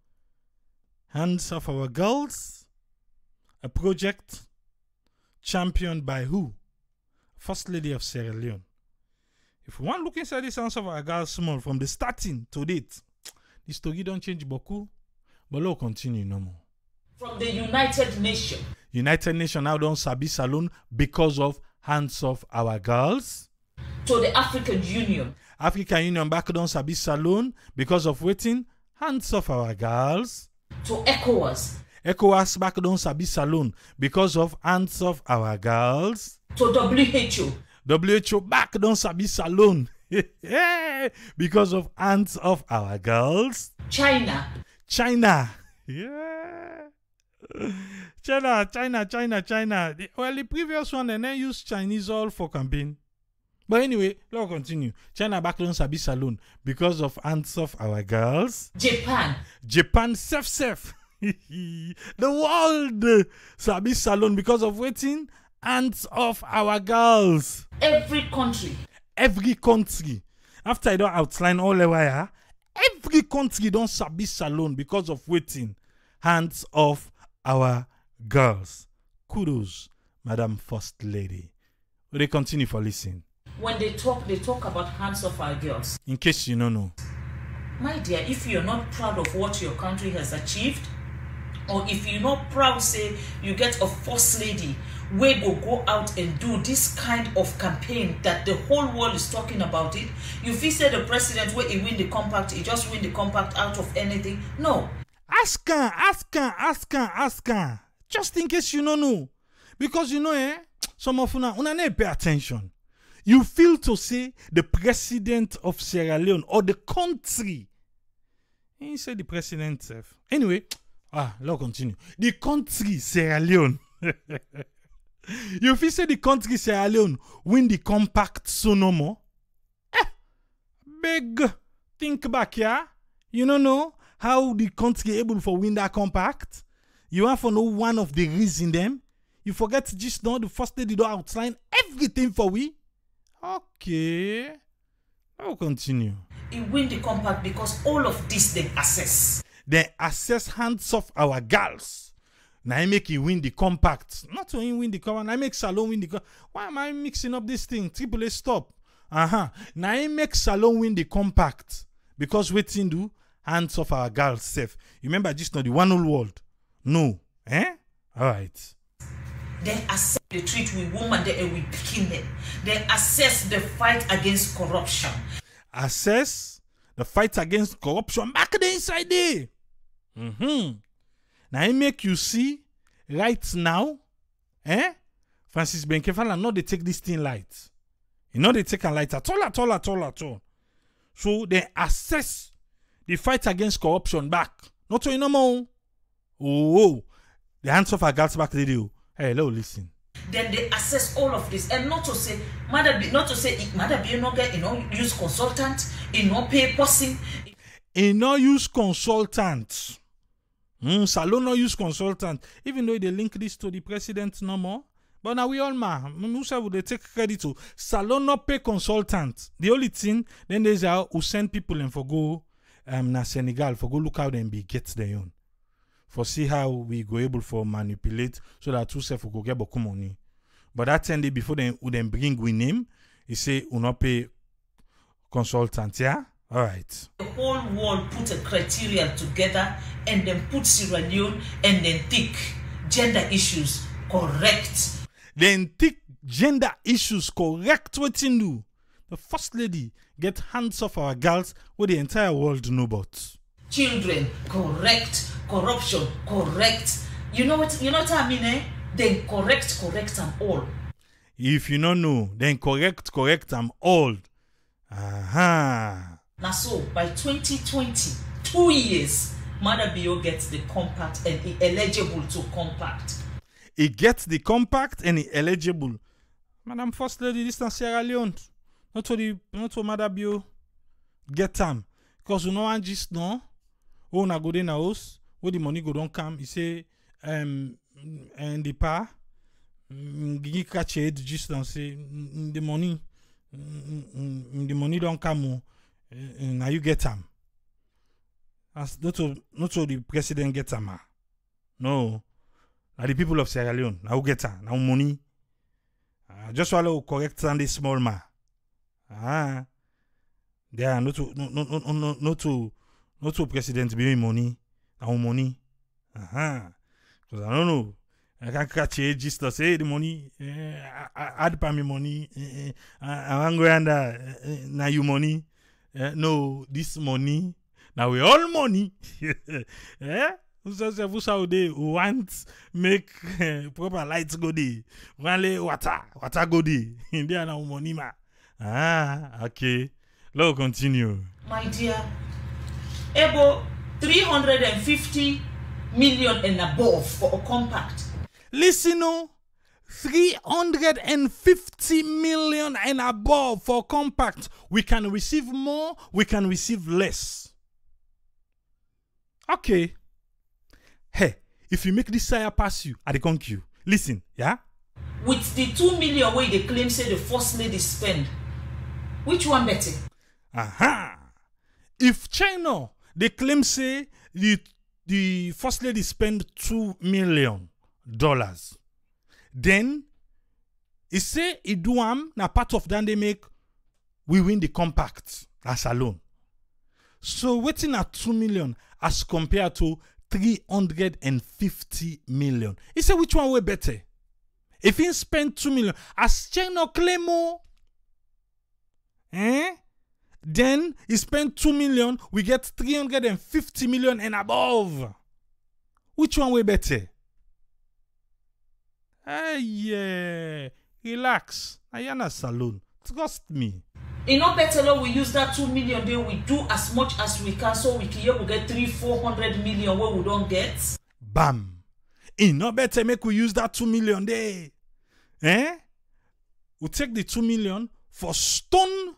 Hands of Our Girls, a project championed by who? First Lady of Sierra Leone. If you want to look inside this Hands of Our Girls small from the starting to date, this story don't change beaucoup, but let's continue no more. From the United Nations. United Nations now don't sabi salon because of Hands of Our Girls. To the African Union. African Union back don't sabi salon because of waiting Hands of Our Girls. To ECOWAS. ECOWAS back don't sabi salon because of Hands of Our Girls. To WHO. WHO back don't sabi salon because of Hands of Our Girls. China. Yeah. China. Well, the previous one and then used Chinese all for campaign. But anyway, let's continue. China back don't sabi salon because of Hands of Our Girls. Japan self. The world sabi salon because of waiting Hands of Our Girls. Every country. After I don't outline all the way, every country don't sabi salon because of waiting Hands of Our Girls. Kudos, Madam First Lady. Will they continue for listening? When they talk about Hands of Our Girls. In case you don't know. My dear, if you're not proud of what your country has achieved, or if you're not proud, say, you get a first lady, we go out and do this kind of campaign that the whole world is talking about it. You feel say the president where he win the compact, he just win the compact out of anything. No. Ask her. Just in case you don't know. Because you know, some of una need pay attention. You feel to say the president of Sierra Leone or the country. He said the president self. Anyway, let's continue. The country Sierra Leone. You feel say the country Sierra Leone win the compact so no more? Big think back, yeah? You don't know how the country able for win that compact? You want to know one of the reason them? You forget just now the first lady do outline everything for we? Okay. I'll continue. He win the compact because all of this they assess. They assess Hands of Our Girls. Now I make you win the compact. Not to win the compact. I make Salon win the compact. Why am I mixing up this thing? Triple A stop. Now I make Salon win the compact. Because waiting do Hands of Our Girls safe. You remember just not the one whole world. No. Alright. They assess the treat with women that we picking them. They assess the fight against corruption. Assess the fight against corruption back there inside there. Now I make you see right now, Francis Benkefala, not they take this thing light. You know they take a light at all. So they assess the fight against corruption back. Not so no more. Oh, the hands of our girls back radio. Hey, hello, listen. Then they assess all of this, and not to say mother be not get use consultant, pay person. No use consultant. Salon no use consultant. Even though they link this to the president no more. But now we all would they take credit to Salon no pay consultant. The only thing then there's who send people and for go na Senegal for go look how them be get their own. For see how we go able for manipulate so that two self go get boku money. But that 10 day before them would then bring we name, he say we not pay consultant, yeah? Alright. The whole world put a criteria together and then put Sierra Leone and then think gender issues correct. Then think gender issues correct what you do. The first lady get hands off our girls what the entire world know about. Children correct, corruption correct. You know what I mean, eh? Then correct and all. If you don't know, then correct and all. Now so by 2020, 2 years, Mother Bio gets the compact and is eligible to compact. He gets the compact and he eligible. Madam First Lady, this is Sierra Leone. Not to Mother Bio get them. Because you know and just no. Oh, na go dey na house. Where the money go don't come. He say and the pa gigi catch it just don't say the money don't come. Now you get them. As not to the president get them. No. Now the people of Sierra Leone now get them. Now money. Just follow correct Sunday small ma. There not to presidentbio money. Now money. Because I don't know. I can't catch it just to say the money. Add pa me money. I want go under now you money. No, this money. Now we all money. Who Saudi want make proper lights go there. Wale water go there. There now money ma. Okay. Let's continue. My dear, able 350 million and above for a compact. Listen, 350 million and above for compact. We can receive more, we can receive less. Okay. Hey, if you make this sire pass you, I conquer you. Listen, yeah? With the 2 million way they claim say the first lady spend, which one better? If China, they claim say the first lady spend $2 million, then he say he do na part of that they make we win the compact as alone. So waiting at 2 million as compared to 350 million. He said which one way better? If he spend 2 million as China claim more, then he spent 2 million, we get 350 million and above. Which one way better? Yeah. Relax. I am a saloon. Trust me. You know better now we use that 2 million there, we do as much as we can so we can get 300-400 million where we don't get. Bam. You know better make we use that 2 million there. We take the 2 million for stone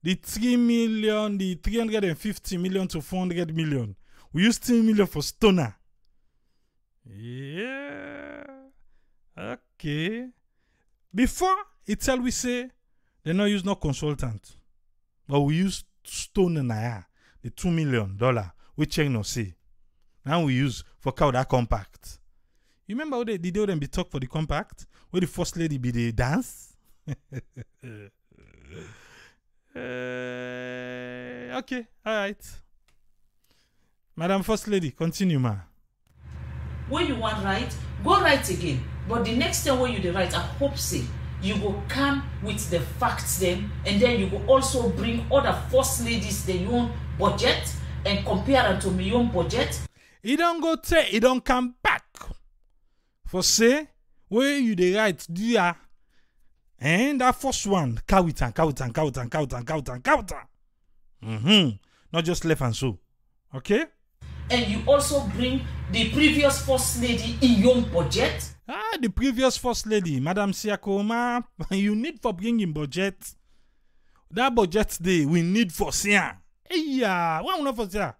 the 3 million, the 350 million to 400 million. We use 3 million for stoner. Yeah. Okay. Before it tell we say they not use no consultant. But we use stone na the $2 million we check no see. Now we use for cow that compact. You remember how they did them be talk for the compact? Where the first lady be the dance? Okay, all right. Madam First Lady, continue, ma. When you want right, go right again. But the next time when you write, I hope say you will come with the facts then, and then you will also bring other first ladies their own budget and compare them to my own budget. He don't go take, he don't come back. For say, where you the right, do ya? And that first one, cow it. Not just left and so. Okay? And you also bring the previous first lady in your budget? The previous first lady, Madam Siakoma, you need for bringing budget. That budget day, we need for Sia. Why not for Sia?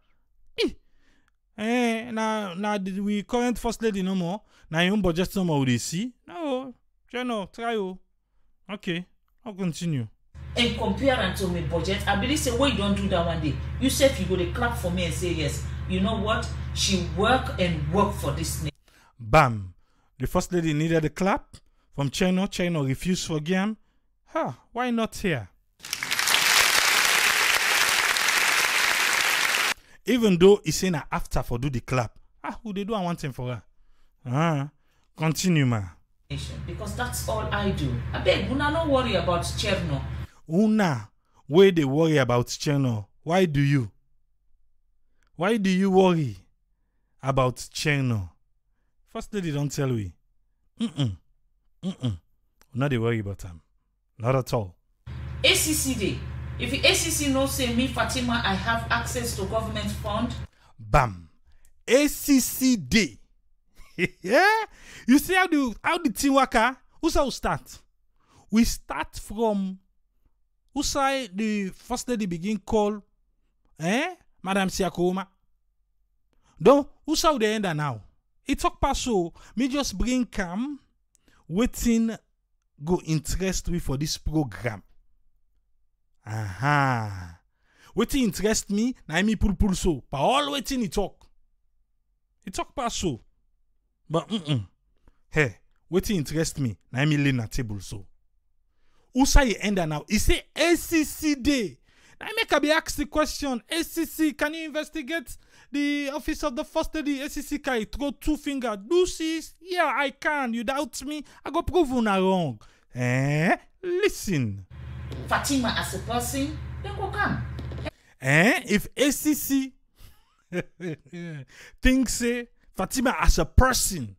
Now we current first lady no more. Now your own budget no more we see. No, try you. Okay, I'll continue. And compare to my budget, I believe say why you don't do that one day. You said you go to clap for me and say yes. You know what? She work for this name. Bam. The first lady needed a clap from Chino. Chino refused for game. Why not here? Even though he's saying after for do the clap. Who they do I want him for her? Continue, ma. Because that's all I do. I beg, Una, don't worry about Cherno. Una, where they worry about Cherno? Why do you? Why do you worry about Cherno? First lady don't tell we. Not they worry about him. Not at all. ACC day. If the ACC no say me, Fatima, I have access to government fund. Bam. ACC day. Yeah? You see how the team work? Who's how we start? We start from who's the first lady begin call Madam Siakoma. Don't who's how they end now? It talk past so me just bring calm waiting go interest we for this program. Waiting interest me, na me pull so. But all waiting he talk. He talk past so. But hey, waiting interest me, na me lay na table so. Who say he end now? He say ACC day. Now I make be ask the question, ACC, can you investigate the office of the first lady? ACC can throw two fingers. Do this? Yeah, I can. You doubt me? I go prove you wrong. Listen. Fatima as a person, then go come. If ACC thinks say Fatima as a person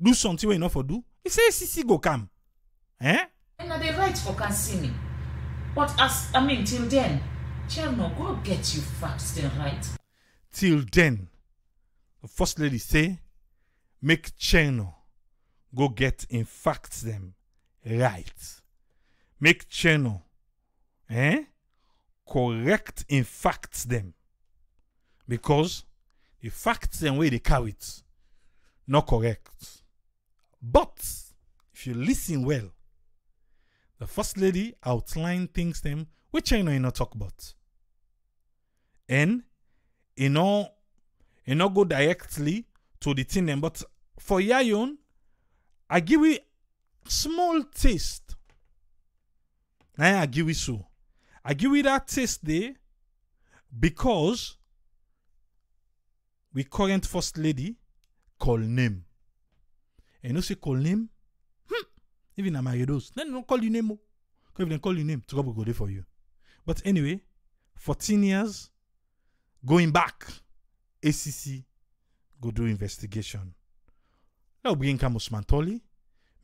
do something we enough for do, he say ACC go come. And are they right for cancelling? But till then, Cherno, go get you facts then right. Till then, the first lady say, make Cherno go get in facts them right. Make Cherno correct in facts them. Because the facts them way they carry it, not correct. But if you listen well, the first lady outlined things them which I know you not talk about. And you know go directly to the thing them. But for Yayon, I give you small taste. Now I give you so. I give you that taste there because we current first lady call name. And you know say call name? Even a married then don't call you name. Because if they call you name, trouble go there for you. But anyway, 14 years, going back, ACC go do investigation. Now bring come Usman Tolly,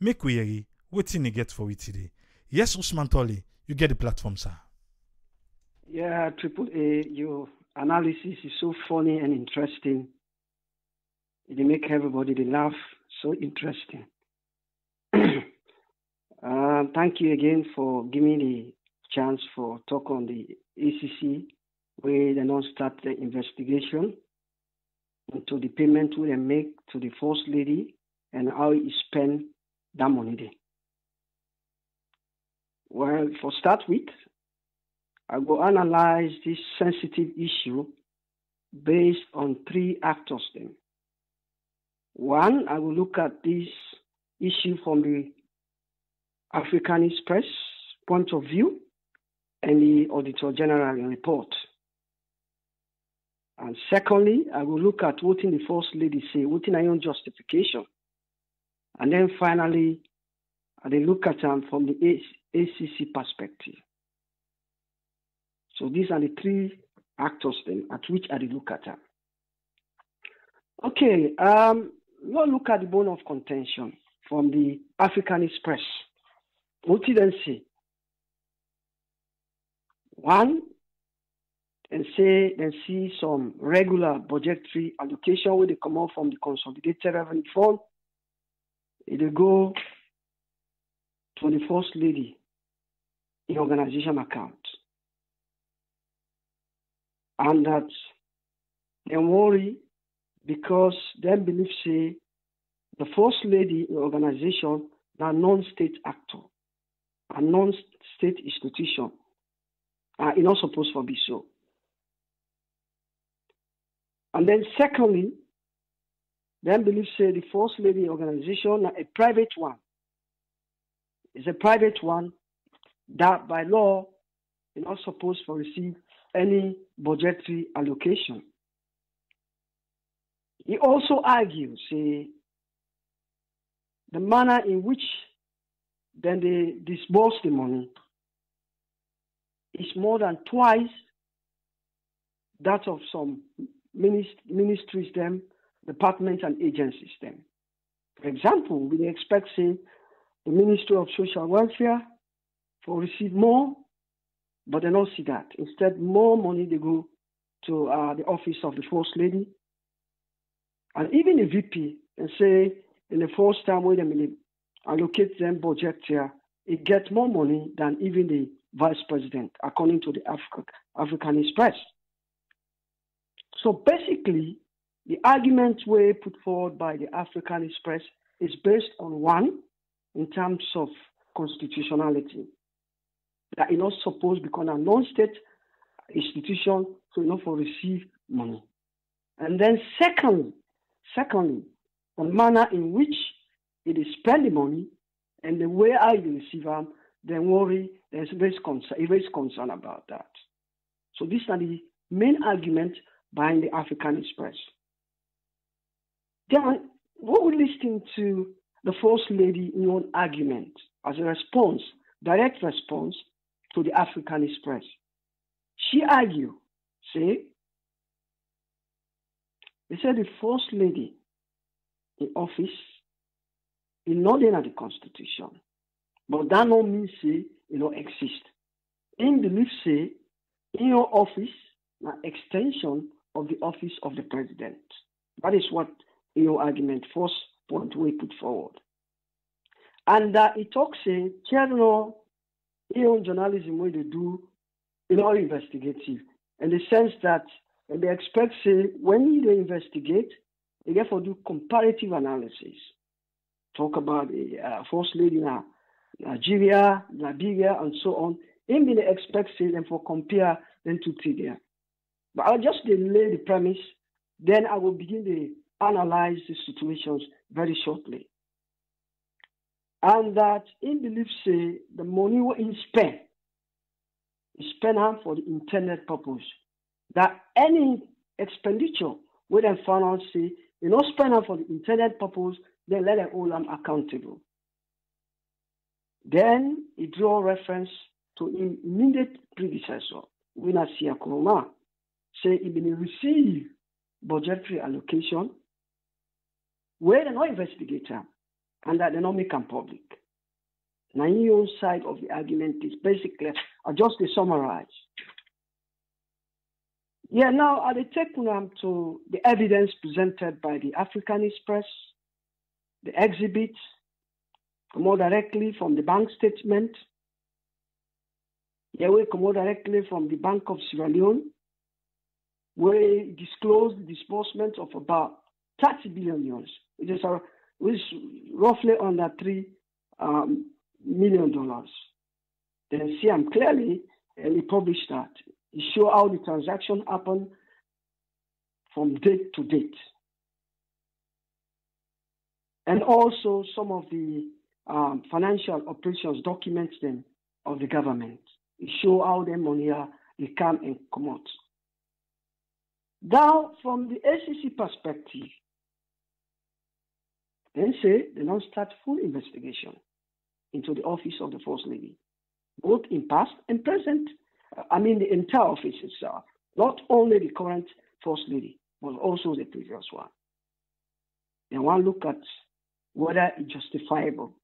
make we hear waiting to get for it today. Yes, Usman Tolly, you get the platform, sir. Yeah, Triple A, your analysis is so funny and interesting. It make everybody laugh. So interesting. Thank you again for giving me the chance for talk on the ACC, where they don't start the investigation into the payment we make to the first lady and how he spend that money there. Well, for start with, I will analyze this sensitive issue based on three actors then. One, I will look at this issue from the Africanist press point of view and the Auditor General report. And secondly, I will look at what in the First Lady say, what in her own justification. And then finally, I will look at them from the ACC perspective. So these are the three actors then at which I will look at them. Okay, we'll look at the bone of contention from the Africanist press. What did they say? One, and see some regular budgetary allocation where they come out from the consolidated revenue fund. They go to the First Lady in organization account. And that they worry because they believe say the First Lady in organization are non-state actor, a non-state institution. It's not supposed to be so. And then secondly, they believe say the First Lady organization a private one. It's a private one that by law is not supposed to receive any budgetary allocation. He also argues say the manner in which then they disburse the money is more than twice that of some ministries, them, departments and agencies, them. For example, we expect, say, the Ministry of Social Welfare to receive more, but they don't see that. Instead, more money they go to the office of the First Lady. And even the VP, and say, in the first time when they allocate them budget here, it gets more money than even the Vice President, according to the Africanist press. So basically, the arguments were put forward by the Africanist press is based on one, in terms of constitutionality, that it not supposed to become a non-state institution to not for receive money. And then secondly, the manner in which it is spend the money and the way I receive them, then worry, there's raised concern about that. So these are the main arguments behind the Africanist press. Then, what we listen to the First Lady in own argument as a response, direct response to the Africanist press. She argued, they said the First Lady in office is not in the Constitution, but that don't mean say it don't exist. In belief say in your office an extension of the office of the president. That is what in your argument first point we put forward. And it talks say general journalism where they do investigative in the sense that they expect say when they investigate, they therefore do comparative analysis. Talk about the First Lady in Nigeria, Liberia, and so on. And they expect say them for compare them to there. But I'll just lay the premise, then I will begin to analyze the situations very shortly. And that in belief say the money we spend is spent for the intended purpose. That any expenditure we then found say you not spend for the intended purpose, then let them hold them accountable. Then he draw reference to his immediate predecessor, Winner Kuruma, say he been receive budgetary allocation where they not investigate them and that they not make them public. Now, your own side of the argument is basically, I'll just summarize. Yeah, now I take to the evidence presented by the Africanist press, the exhibits, more directly from the bank statement. Yeah, we come more directly from the Bank of Sierra Leone, where it disclosed the disbursement of about 30 billion euros, which is roughly under $3 million. Then see, I'm clearly, and he published that. It show how the transaction happened from date to date. And also some of the financial operations documents then of the government. It show how the money they come and come out. Now, from the ACC perspective, then say they don't start full investigation into the office of the First Lady, both in past and present. The entire office itself, not only the current First Lady, but also the previous one. They want to look at whether it's justifiable.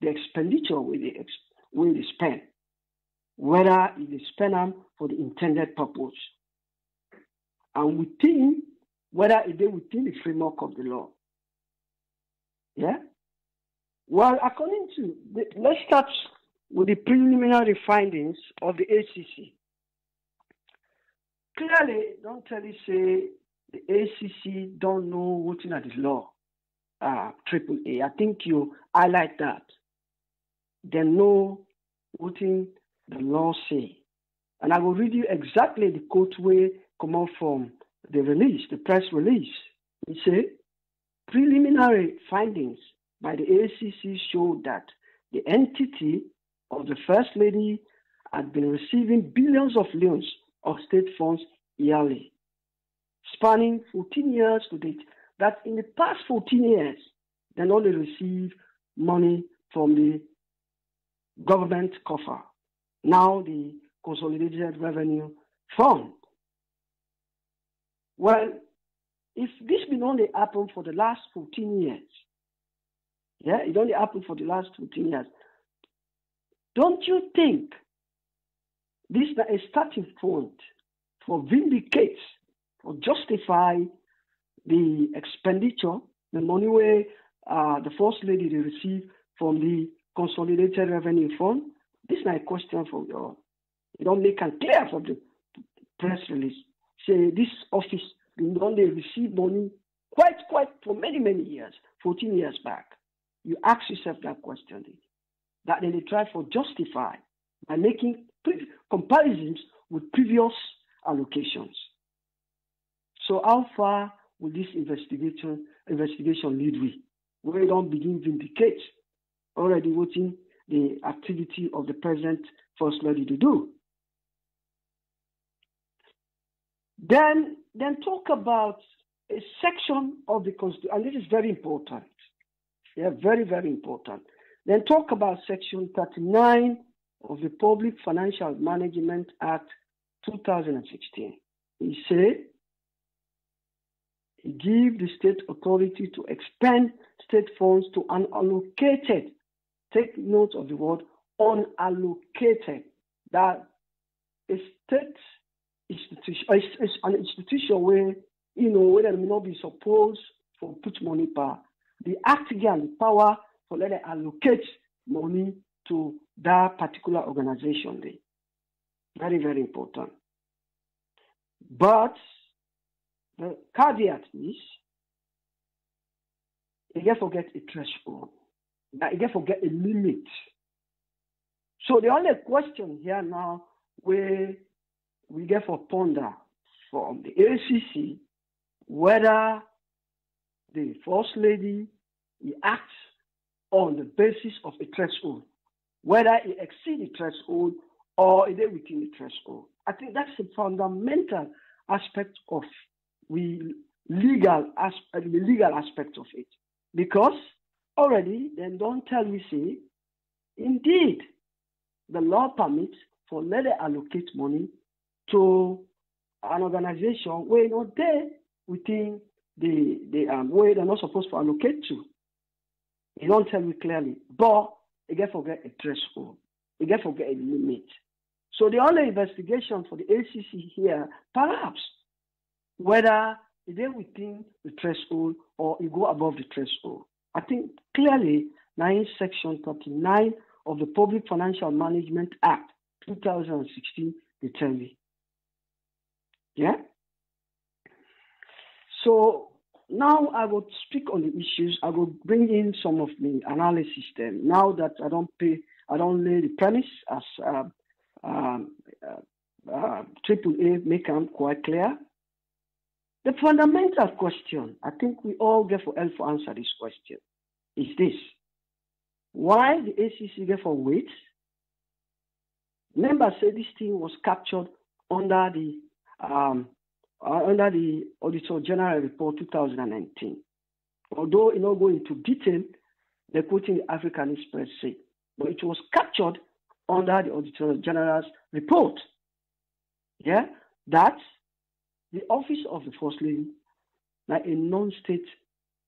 The expenditure will they spend, whether they spend them for the intended purpose, and within whether it is within the framework of the law. Yeah? Well, according to, let's start with the preliminary findings of the ACC. Clearly, don't tell you say the ACC don't know what's in the law. AAA. I think you highlight that. They know what in the law say. And I will read you exactly the quote where come out from the release, the press release. It says, preliminary findings by the ACC show that the entity of the First Lady had been receiving billions of loans of state funds yearly, spanning 14 years to date. That in the past 14 years, they only received money from the government coffer, now the Consolidated Revenue Fund. Well, if this been only happened for the last 14 years, yeah, it only happened for the last 14 years, don't you think this is a starting point for vindicate, for justify the expenditure, the money where the First Lady they receive from the Consolidated Revenue Fund? This is my question for you all. You don't make it clear from the press release. Say this office been only receive money quite for many years, 14 years back. You ask yourself that question. That then they try to justify by making comparisons with previous allocations. So how far will this investigation lead we? We don't begin vindicate already watching the activity of the present First Lady to do. Then talk about a section of the Constitution, and this is very important. Yeah, very, very important. Then talk about Section 39 of the Public Financial Management Act 2016. He said, he gives the state authority to expend state funds to unallocated. Take note of the word unallocated. That a state institution is an institution where, where they may not be supposed to put money per. The act again, the power for let them allocate money to that particular organization. Very, very important. But the caveat is, you get forget a threshold. You get forget a limit. So the only question here now where we get for ponder from the ACC whether the First Lady he acts on the basis of a threshold, whether he exceeds the threshold or is it within the threshold. I think that's a fundamental aspect of the legal aspect of it, because already they don't tell me say, indeed, the law permits for let them allocate money to an organization where not there within the where they're not supposed to allocate to. You don't tell me clearly, but you get forget a threshold, you get forget a limit. So the only investigation for the ACC here, perhaps, whether it is within the threshold or it go above the threshold. I think clearly, Section 39 of the Public Financial Management Act 2016, they tell me. Yeah? So now I will speak on the issues. I will bring in some of the analysis then. Now that I don't lay the premise as AAA make them quite clear. The fundamental question, I think we all get for help to answer this question, is this. Why the ACC get for wait? Members say this thing was captured under the Auditor General Report 2019. Although it not go into detail, they're quoting the African Express say, but it was captured under the Auditor General's report. Yeah, that the office of the First Lady, like a non-state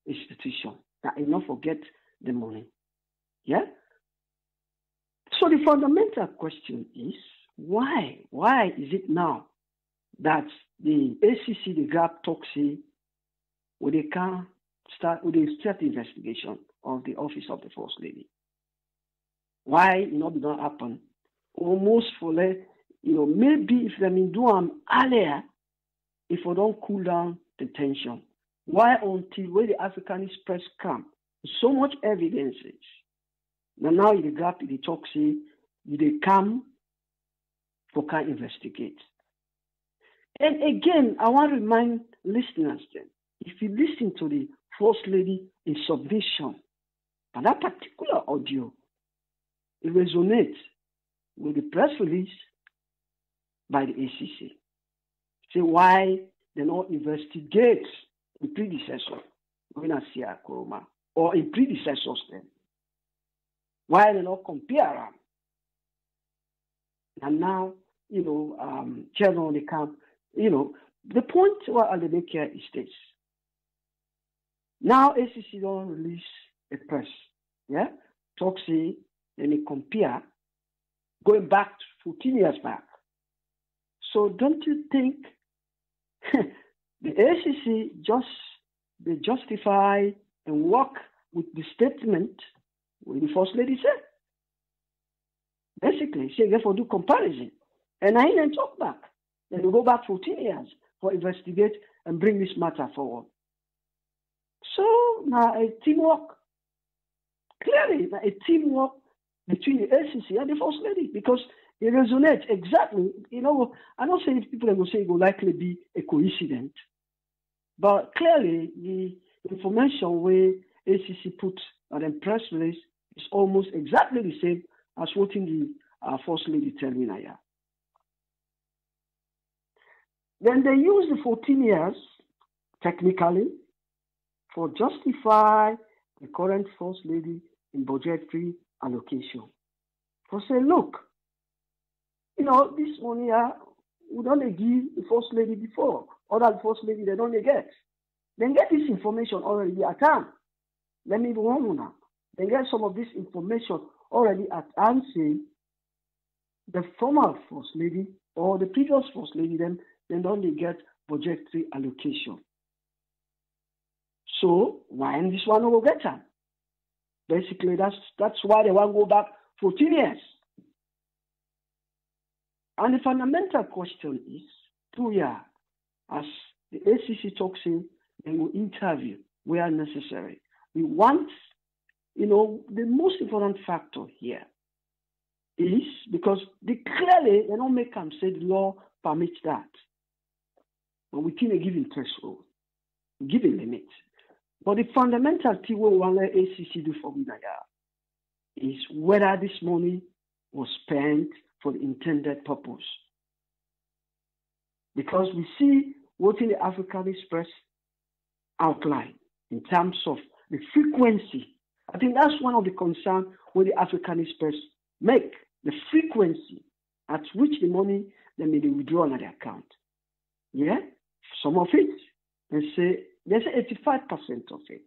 institution that will not forget the money. Yeah? So the fundamental question is, why? Why is it now that the ACC, the GAP, Toxi, when they can start the investigation of the office of the First Lady? Why it not be going happen? Almost for maybe if they do them earlier, if we don't cool down the tension. Why until when the Africanist press come? So much evidences. Now the GAP, the Toxi, they come for can investigate. And again, I want to remind listeners then, if you listen to the First Lady in submission, and that particular audio, it resonates with the press release by the ACC. Say why they not investigate the predecessor, when I see Kuruma, or in predecessors then. Why they not compare them? And now, Chairman of the camp, the point what I make here is this. Now ACC don't release a press, yeah? Toxi, let me compare, going back 14 years back. So don't you think the ACC they justify and work with the statement what the First Lady said? Basically, she therefore do comparison. And I didn't talk back. Then we go back 14 years for investigate and bring this matter forward. So now a teamwork, clearly a teamwork between the ACC and the First Lady, because it resonates exactly. I don't say people will say it will likely be a coincidence, but clearly the information where ACC put on the press release is almost exactly the same as what the First Lady tell me now. Then they use the 14 years, technically, for justify the current First Lady in budgetary allocation. For say, look, this money we don't give the First Lady before. Other First Lady, they don't get. They get this information already at hand. Let me go on now. They get some of this information already at hand, saying the former First Lady or the previous First Lady, then don't get budgetary allocation. So why in this one will get them? Basically, that's why they want to go back 14 years. And the fundamental question is, 2 years, as the ACC talks in, they will interview where necessary. We want, the most important factor here is because they don't make them say the law permits that. But we can't give a threshold, give a limit. But the fundamental thing we want the ACC do for Minaya is whether this money was spent for the intended purpose. Because we see what in the Africanist press outline in terms of the frequency. I think that's one of the concerns where the Africanist press make, the frequency at which the money then may be withdrawn at the account. Yeah? Some of it, they say 85% of it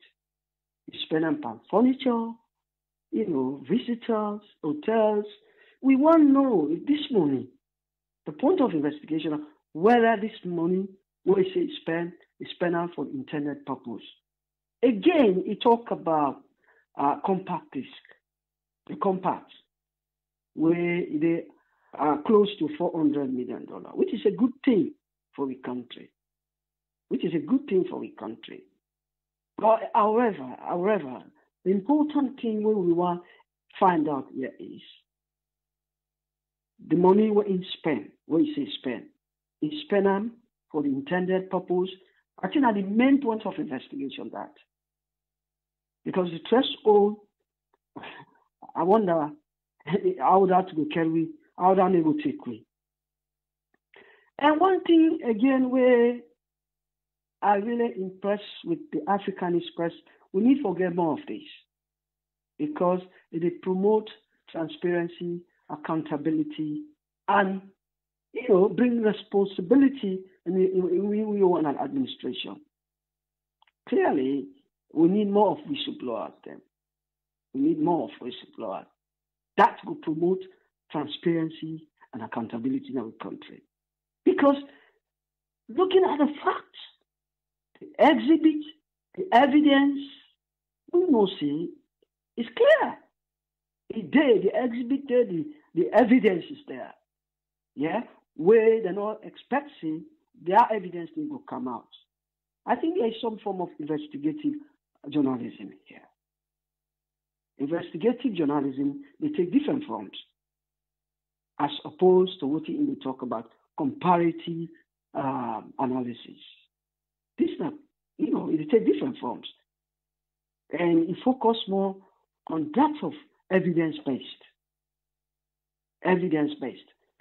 is spent on furniture, visitors, hotels. We want to know if this money, the point of investigation, whether this money, what is it spent, is spent on for intended purpose. Again, he talk about compact disc, the compact, where they are close to $400 million, which is a good thing for the country. But however, the important thing we want to find out here is the money we spend, what you say spend, is spent on for the intended purpose. I think are the main point of investigation that. Because the threshold, I wonder how that will carry, how that will take way. And one thing again where I really impressed with the Africanist press, we need to forget more of this. Because they promote transparency, accountability, and bring responsibility in an administration. Clearly, We need more of whistleblowers then. We need more of whistleblowers. That will promote transparency and accountability in our country. Because looking at the facts, the exhibit, the evidence, we must see it's clear. The exhibit there, the evidence is there. Yeah, where they're not expecting their evidence will come out. I think there is some form of investigative journalism here. Investigative journalism, they take different forms, as opposed to what we talk about comparative analysis. This not, it take different forms, and it focus more on that of evidence-based,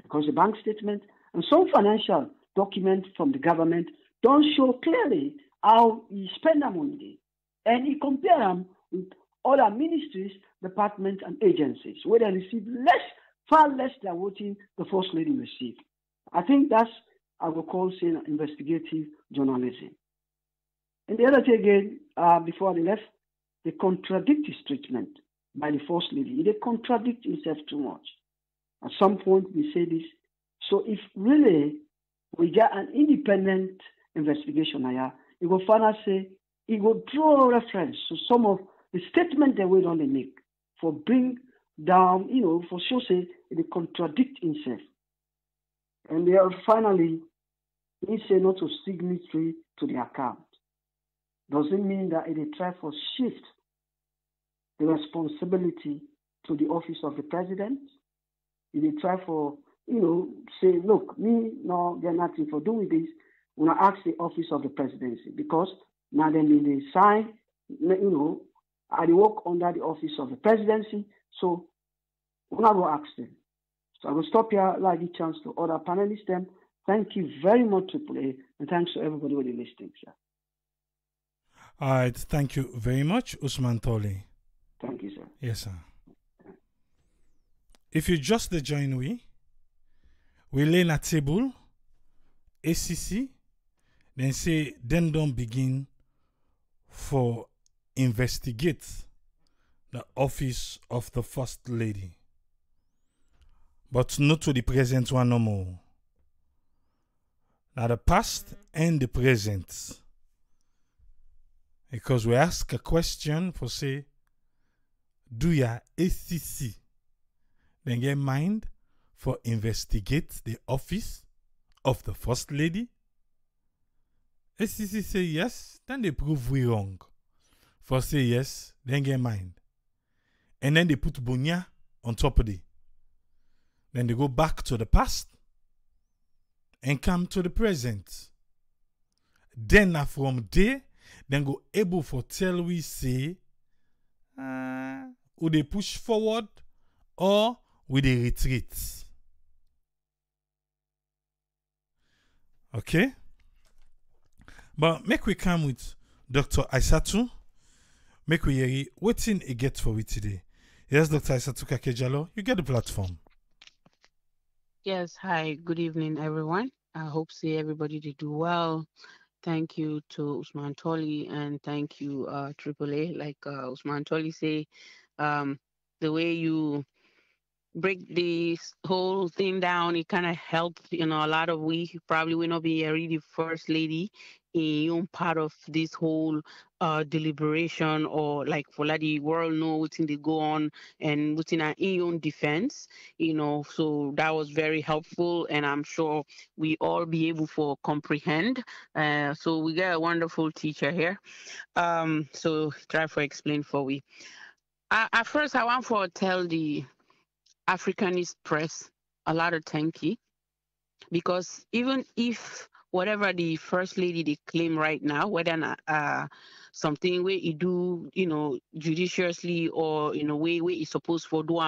because the bank statement and some financial documents from the government don't show clearly how he spend the money, and he compare them with other ministries, departments, and agencies where they receive far less than what the First Lady received. I think that's I would call saying investigative journalism. And the other thing again, before they left, they contradict his treatment by the First Lady. They contradict himself too much. At some point, we say this. So if really we get an independent investigation here, it will finally say, it will draw reference to some of the statements that we don't make for bring down, for sure say they contradict himself. And they are finally, he say not to signatory to the account. Doesn't mean that they try to shift the responsibility to the office of the president. If they try for, say, look, me, no, they're nothing for doing this. When I ask the office of the presidency, because now then they sign, I work under the office of the presidency, so when I will ask them. So I will stop here, like the chance to other panelists. Then thank you very much to play, and thanks to everybody who is listening. Sir. All right, thank you very much, Usman Tole. Thank you, sir. Yes, sir. If you just join we lay a table, ACC, then say, then don't begin for investigate the office of the First Lady. But not to the present one no more. Now the past and the present. Because we ask a question for say, do ya ACC then get mind for investigate the office of the First Lady? ACC say yes, then they prove we wrong. For say yes, then get mind. And then they put Bunya on top of it. Then they go back to the past and come to the present. Then from there, then go able for tell we say, would they push forward or will they retreat? Okay? But make we come with Dr. Aissatou. Make we hear what's in a get for we today. Yes, Dr. Aissatou Kakejalo, you get the platform. Yes, hi, good evening, everyone. I hope see everybody to do well. Thank you to Usman Tole and thank you, AAA. Like Usman Tole say, the way you break this whole thing down, it kind of helped, a lot of we probably will not be already first lady in part of this whole deliberation or like for let the world know what's in the go on and what's in our own defense, so that was very helpful and I'm sure we all be able to comprehend. So we got a wonderful teacher here. So try for explain for we. At first I want to tell the Africanist press a lot of thank you, because even if whatever the first lady they claim right now, whether not something where you do, judiciously or in a way where it's supposed for do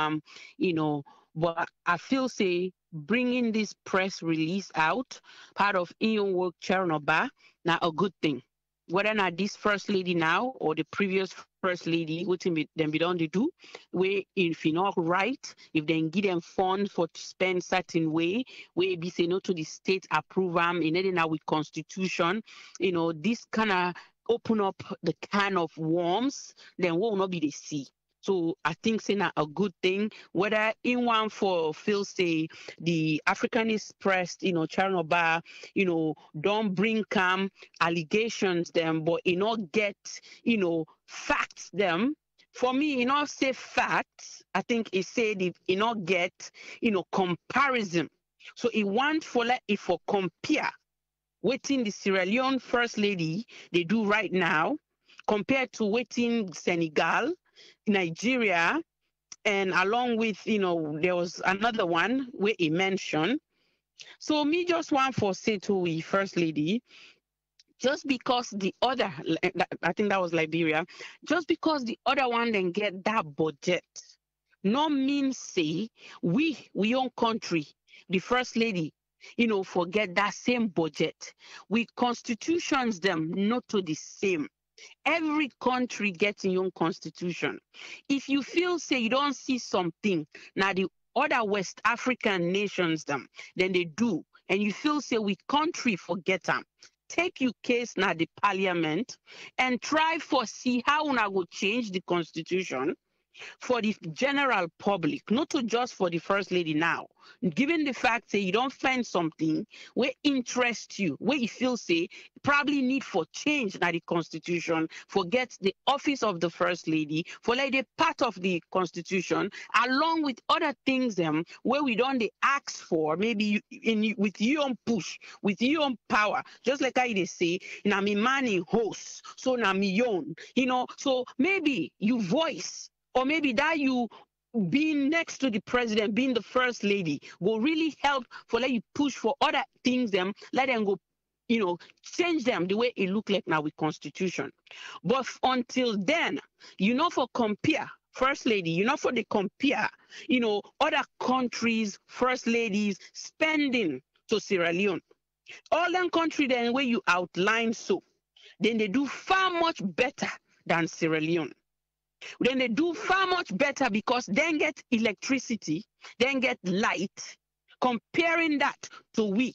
but I feel say bringing this press release out, part of in work Chernobyl, now a good thing. Whether not this first lady now or the previous first lady, what them be done to do, where if you not right, if they give them funds for to spend certain way, where be say no to the state approve them, in now with constitution, this kind of open up the can of worms, then we will not be the sea. So I think saying a good thing, whether in one for feel say the Africanist press, Charnoba, don't bring allegations them, but not get, facts them. For me, say facts, I think it said if not get, comparison. So it want for like if for compare waiting the Sierra Leone First Lady they do right now compared to waiting Senegal, Nigeria, and along with, there was another one where he mentioned. So me just want for say to we First Lady, just because the other, I think that was Liberia, just because the other one then get that budget, no means say we own country, the First Lady, forget that same budget. We constitutions them not to the same. Every country gets your own constitution. If you feel say you don't see something, now the other West African nations them, then they do, and you feel say we country forget them. Take your case now the parliament and try for see how una go change the constitution for the general public, not to just for the First Lady now. Given the fact that you don't find something where interest you, where you feel say probably need for change now the constitution, forget the office of the First Lady, for like the part of the constitution, along with other things where we don't they ask for, maybe with your own push, with your own power, just like I they say, na me money host, so na me own, so maybe you voice, or maybe that you being next to the president, being the First Lady, will really help for let you push for other things let them go, change them the way it look like now with constitution. But until then, for compare, First Lady, for the compare, other countries, First Ladies spending to Sierra Leone. All them country then where you outline so, then they do far much better than Sierra Leone. Then they do far much better because then get electricity, then get light, comparing that to we.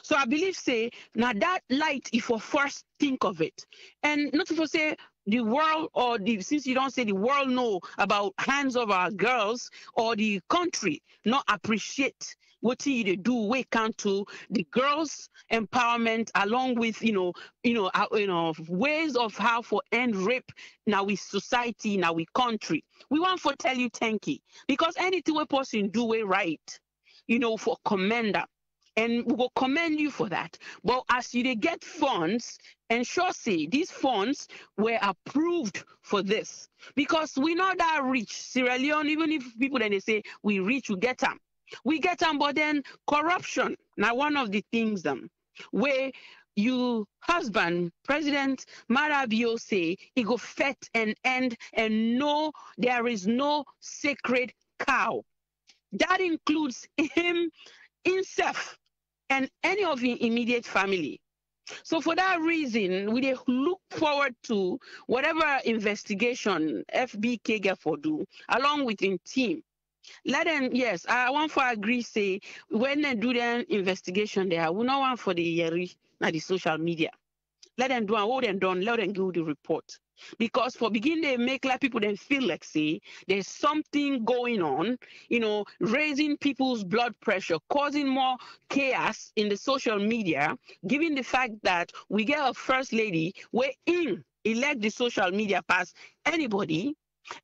So I believe say now that light if we first think of it, and not if we say the world or since you don't say the world know about hands of our girls or the country not appreciate what you do we can to the girls empowerment along with ways of how for end rape now with society now with country. We want to tell you thank you because anything we person do we right for commander. And we will commend you for that. But as you get funds, ensure say these funds were approved for this. Because we know that rich, Sierra Leone, even if people then they say we rich, we get them. We get them, but then corruption. Now one of the things where you husband, President Marabio say he go fet and end and no, there is no sacred cow. That includes him himself and any of his immediate family. So for that reason, we look forward to whatever investigation FBK get for do, along with his team. Let them, yes, I want for agree say, when they do their investigation there, we not want for the Yeri, not the social media. Let them do and what them done, let them give the report. Because for begin they make like people then feel like say there's something going on, raising people's blood pressure, causing more chaos in the social media, given the fact that we get a First Lady where elect the social media past anybody,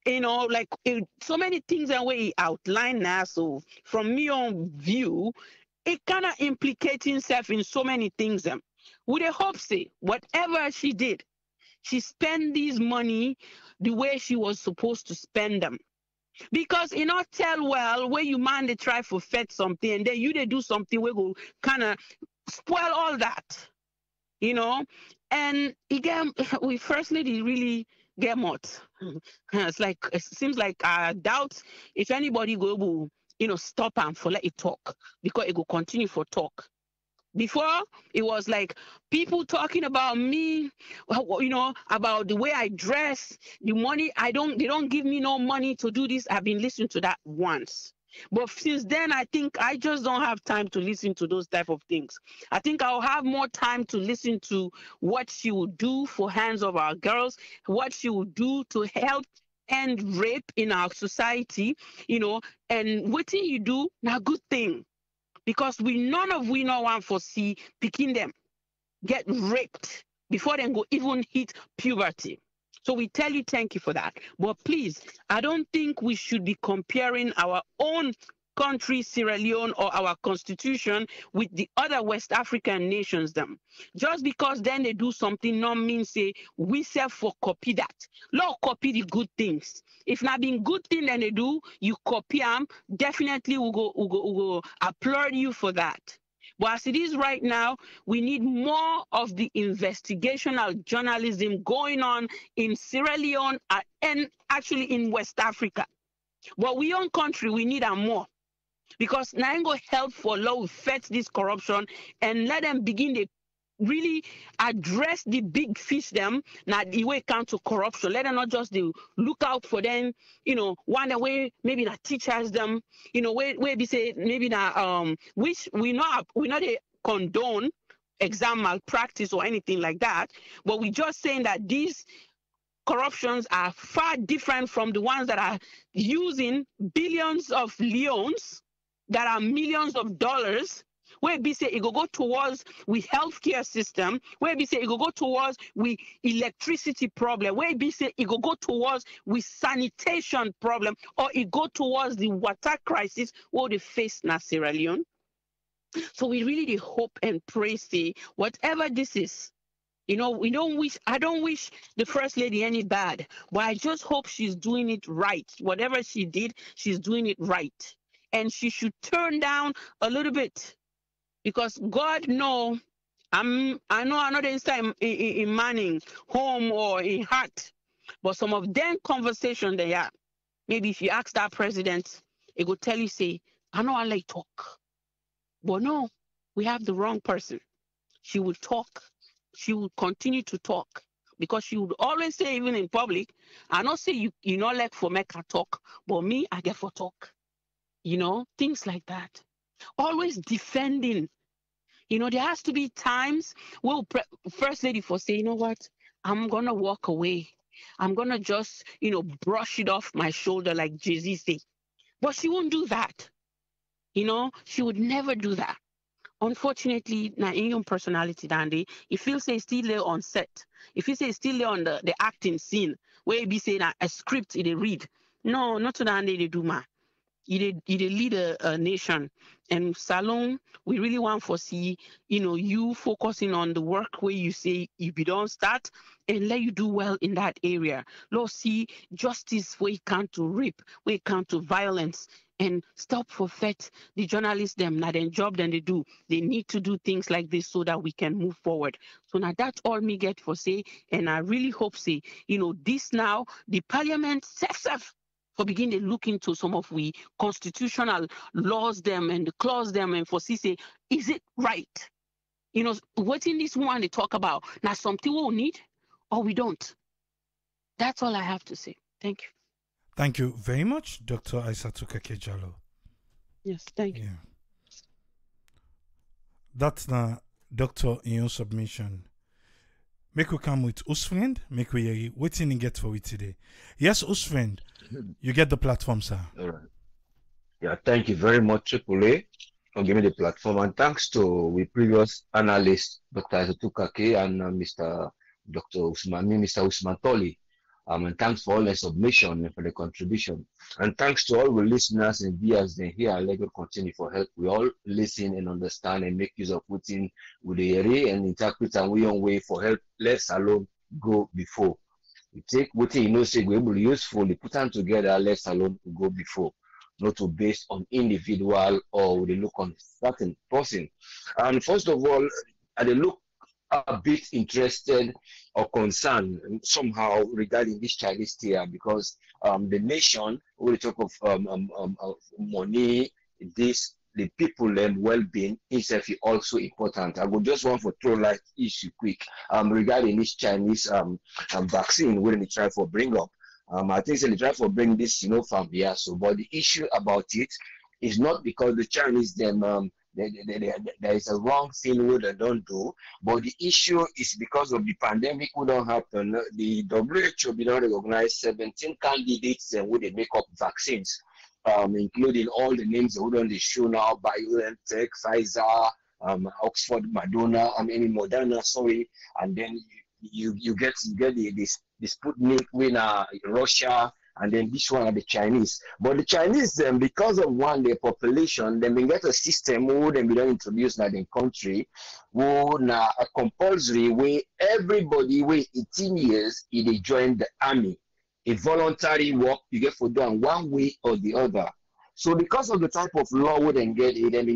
so many things and we outline now. So from me on view, it kind of implicates himself in so many things. Would I hope say whatever she did, she spent this money the way she was supposed to spend them. Because you not tell well where you man they try for fet something and then you they do something we go kind of spoil all that. And again we First Lady really get mot. It seems like I doubt if anybody go stop and for let it talk because it will continue for talk. Before, it was like people talking about me, about the way I dress, the money they don't give me no money to do this. I've been listening to that once. But since then, I think I just don't have time to listen to those type of things. I think I'll have more time to listen to what she will do for hands of our girls, what she will do to help end rape in our society, and what you do, now good thing. Because none of we know one foresee picking them get raped before they go even hit puberty. So we tell you thank you for that. But please, I don't think we should be comparing our own country, Sierra Leone, or our constitution with the other West African nations them. Just because then they do something not mean say we self for copy that. Lord copy the good things. If not been good thing then they do, you copy them, definitely we'll go applaud you for that. But as it is right now, we need more of the investigational journalism going on in Sierra Leone and actually in West Africa. But we own country, we need a more. Because now go help for law fight this corruption and let them begin to really address the big fish them now the way it comes to corruption. Let them not just look out for them, one way maybe not teachers them, where we say maybe not which we not condone exam malpractice or anything like that, but we just saying that these corruptions are far different from the ones that are using billions of leones that are millions of dollars, where we say it go towards we healthcare system, where we say it go towards we electricity problem, where we say it go towards we sanitation problem, or it go towards the water crisis or the face na Sierra Leone. So we really hope and pray, say whatever this is, I don't wish the First Lady any bad, but I just hope she's doing it right. Whatever she did, she's doing it right. And she should turn down a little bit, because God know, I know I'm not inside in Manning home or in heart, but some of them conversation they are, maybe if you ask that president, it will tell you, say, I know I like talk, but no, we have the wrong person. She will talk, she will continue to talk, because she would always say, even in public, I not say you not like for make her talk, but me, I get for talk. Things like that. Always defending. There has to be times where First Lady for say, you know what, I'm going to walk away. I'm going to just, brush it off my shoulder like Jay-Z say. But she won't do that. She would never do that. Unfortunately, na in personality, Dandy, if you say still there on set, if you say still there on the acting scene, where be say a script they read, no, not to Dandy they do ma. You lead a nation, and Salon, we really want to see, you focusing on the work where you say if you don't start, and let you do well in that area. Lord, see justice where it comes to rape, where it comes to violence, and stop for the journalists them, not their job than they do. They need to do things like this so that we can move forward. So now that's all me get for say, and I really hope say, this now, the parliament self for begin to look into some of we constitutional laws them and the clause them and for see say, is it right? What in this one they talk about, now something we'll need or we don't. That's all I have to say. Thank you. Thank you very much, Dr. Aissatou Kekejalo. Yes, thank you. That's the doctor in your submission. Make we come with Usfriend, make we hear waiting and get for it today. Yes, Usfriend, you get the platform, sir. All right. Yeah, thank you very much, AAA, for giving the platform. And thanks to the previous analyst, Dr. Aissatou Kake and Mr. Usman Toli. And thanks for all the submission and for the contribution. And thanks to all the listeners and viewers here. Let God continue for help. We all listen and understand and make use of putting with the area and interpret and we on way for help. Let's alone go before. We take what say we able to usefully put them together, let's alone go before. Not to based on individual or the look on certain person. And first of all, at the look a bit interested or concerned somehow regarding this Chinese tier because the nation, when we talk of money, the people and well-being is also important. I would just want to throw light issue quick regarding this Chinese vaccine when they try for bring up. I think they try for bring this from here. So, but the issue about it, It's not because the Chinese them there is a wrong thing we they don't do, but the issue is because of the pandemic who don't happen. The WHO did not recognize 17 candidates and would they make up vaccines, including all the names that we don't show now: BioNTech, Pfizer, Oxford, Moderna, sorry, and then you get the Sputnik winner, Russia, and then this one are the Chinese. But the Chinese, because of one, their population, they may get a system who they will introduce in the country, who now a compulsory way everybody wait 18 years if they join the army. A voluntary work you get for done one way or the other. So because of the type of law we then get it, and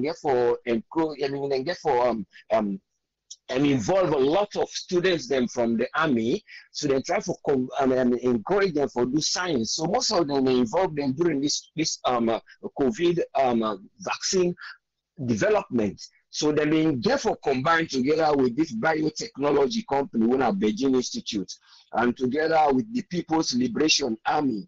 and involve a lot of students them from the army, so they try to encourage them for do science. So most of them involve them during this COVID vaccine development. So they being therefore combined together with this biotechnology company, one at Beijing Institute, and together with the People's Liberation Army,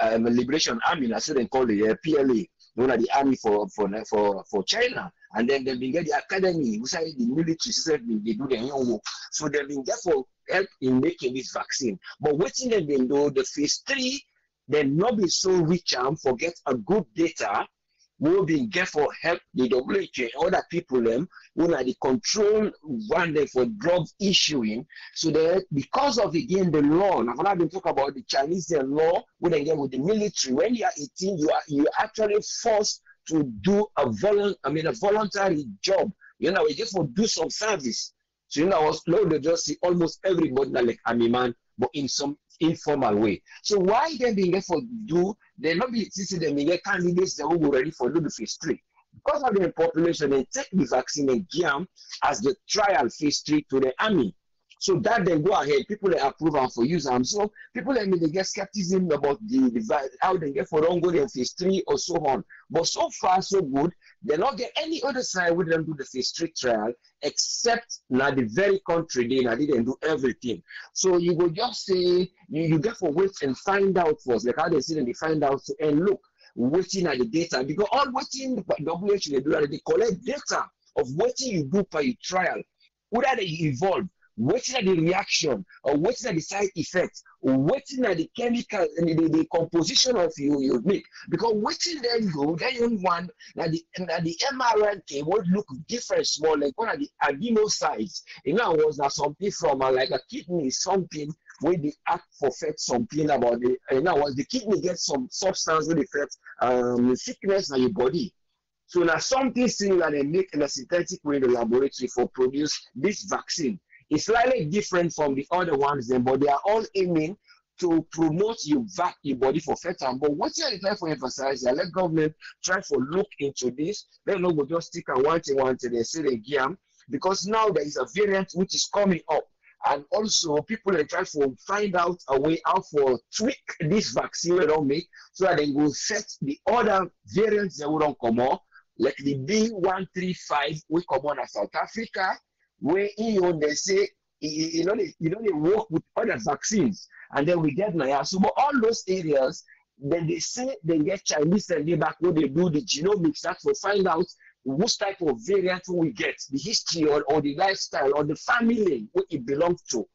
Liberation Army, that's what they call it, PLA, one of the army for China. And then they've been get the academy, who say the military system, they do their own work. So they've been therefore help in making this vaccine. But what they've been doing, the phase 3, they not be so rich and forget a good data, will be get for help the WHO and other people them who are the control one day for drug issuing. So that because of again the law, now I've been talking about the Chinese law, when they get with the military, when you are 18, you are actually forced to do a voluntary job. You know, just for do some service. So you know, I was told to just see almost everybody like army man, but in some informal way. So why they being able to do? They not be teaching them get candidates that will be ready for do the phase 3. Because of the population, they take the vaccine and give them as the trial phase 3 to the army. So that then go ahead, people that approve them for use them. So people that they get skepticism about the how they get for don't go in phase 3 or so on. But so far so good, they not get any other side with them do the phase 3 trial except now the very country they didn't do everything. So you will just say you get for wait and find out first, like how they say they find out and look, waiting at the data because all waiting the WHO they do they collect data of what you do per your trial, whether they evolve. Waiting at the reaction, or waiting at the side effects, or waiting at the chemical and the composition of you make. Because waiting then go, then you want that the mRNA would look different, small, like one of the adenocytes. You know, was now something from like a kidney, something where they act for fat something about the was the kidney gets some substance that affects sickness in your body. So now something similar they make in a synthetic way in the laboratory for produce this vaccine. It's slightly different from the other ones, but they are all aiming to promote your body for fertile. But what you try for emphasize, let government try to look into this. They don't go just stick and one thing, they say they give because now there is a variant which is coming up. And also people are trying to find out a way how to tweak this vaccine we don't make so that they will set the other variants that will don't come out, like the B135 we come on as South Africa. Where they say they work with other vaccines, and then we get now. So but all those areas, then they say they get Chinese and they back where they do the genomics that will find out which type of variant we get, the history or the lifestyle or the family what it belongs to.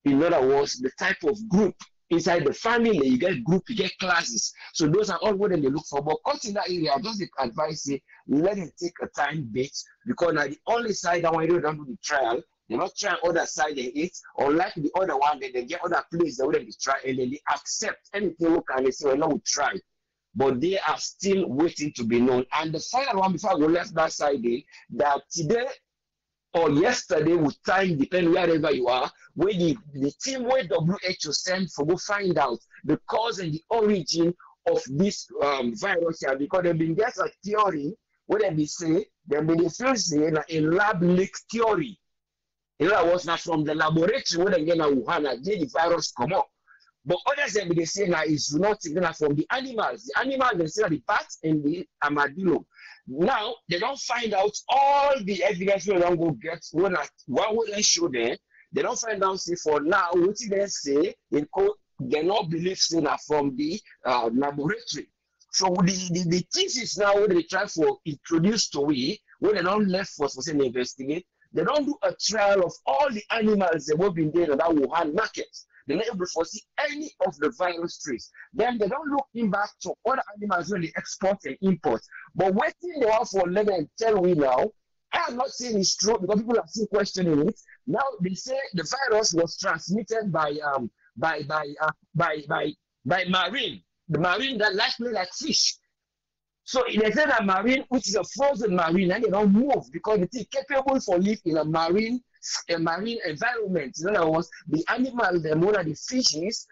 In other words, the type of group inside the family, you get group, you get classes. So those are all what they look for. But cut in that area, I just advise you, let it take a time bit because now the only side that when you don't do the trial, they're not trying other side they eat, or like the other one, then they get other place that wouldn't be try and then they accept anything look and they say, well, no, we try. But they are still waiting to be known. And the final one before I go left that side that today or yesterday with time, depending wherever you are, where the team where WHO sent for go find out the cause and the origin of this virus here, because they've been get a theory where they be say, they've been first saying a lab leak theory. In other words, not from the laboratory where they get a Wuhan, the virus come up. But others they say now is not from the animals. The animals they say the bats and the armadillo. Now they don't find out all the evidence we don't go get. What would they show them? They don't find out. Say for now, what did they say? They not believe say from the laboratory. So the thesis now when they try for introduce to we, when they don't left for say investigate, they don't do a trial of all the animals that have been there in that Wuhan market. They're not able to foresee any of the virus trace. Then they don't look in back to other animals when they export and import. But waiting they want for 11 and tell we now, I am not saying it's true because people are still questioning it. Now they say the virus was transmitted by marine. The marine that likely like fish. So they say that marine, which is a frozen marine, and they don't move because it is capable for live in a marine environment. In other words, the animal, the more the fishes,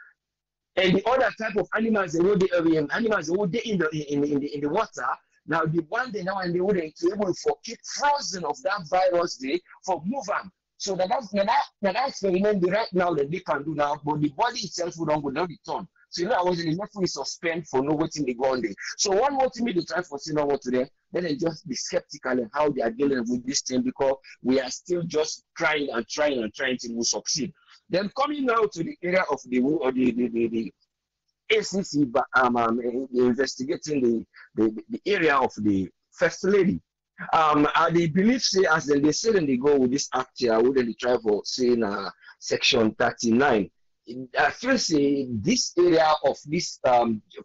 and the other type of animals, they will be animals they will be in the water. Now the one day now and they wouldn't be able to keep frozen of that virus day for move on. So that's experiment right now that they can do now, but the body itself will not return. So I was in enough we suspend for no waiting they go on there. So one more thing they try for see now what today, then they just be skeptical in how they are dealing with this thing because we are still just trying till we succeed. Then coming now to the area of the ACC investigating the area of the First Lady. They believe say as they say then they go with this act here, wouldn't they try for saying section 39. I feel say this area of this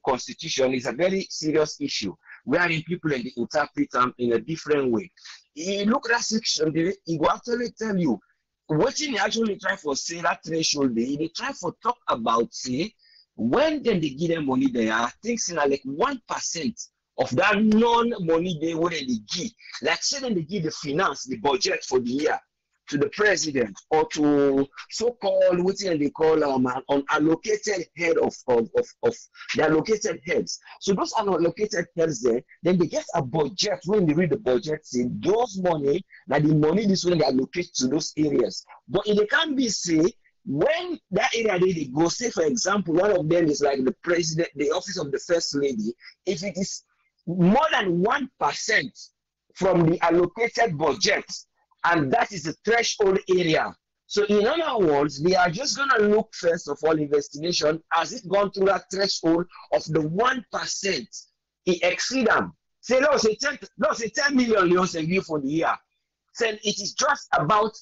constitution is a very serious issue wherein people interpret them in a different way. You look at that section, it will actually tell you what you actually try for say that threshold they try for talk about say when then they give them money there are things in like 1% of that non-money they wouldn't give. Like say then they give the finance, the budget for the year to the president or to so-called what they call unallocated head of the allocated heads. So those unallocated heads there, then they get a budget. When they read the budget, say those money, that the money this when they allocate to those areas. But it can be say when that area they go, say for example, one of them is like the president, the office of the first lady. If it is more than 1% from the allocated budget, and that is the threshold area. So in other words, they are just going to look first of all investigation has it gone through that threshold of the 1%. It exceed them. Say no, say 10 million you give for the year. Say it is just about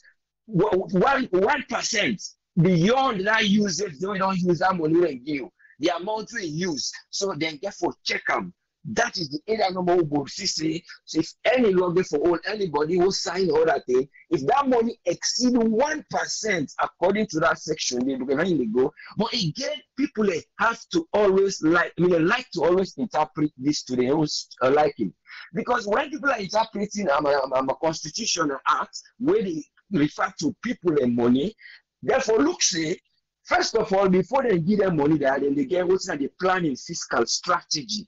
1% beyond that usage. They don't use that money and give the amount we use. So then therefore check them. That is the area number one say. So if any longer for all anybody who sign all that thing, if that money exceed 1% according to that section, they go. But again, people have to always like to always interpret this to their own liking. Because when people are interpreting a constitutional act where they refer to people and money, therefore look say, first of all, before they give them money, then they get what's the planning fiscal strategy.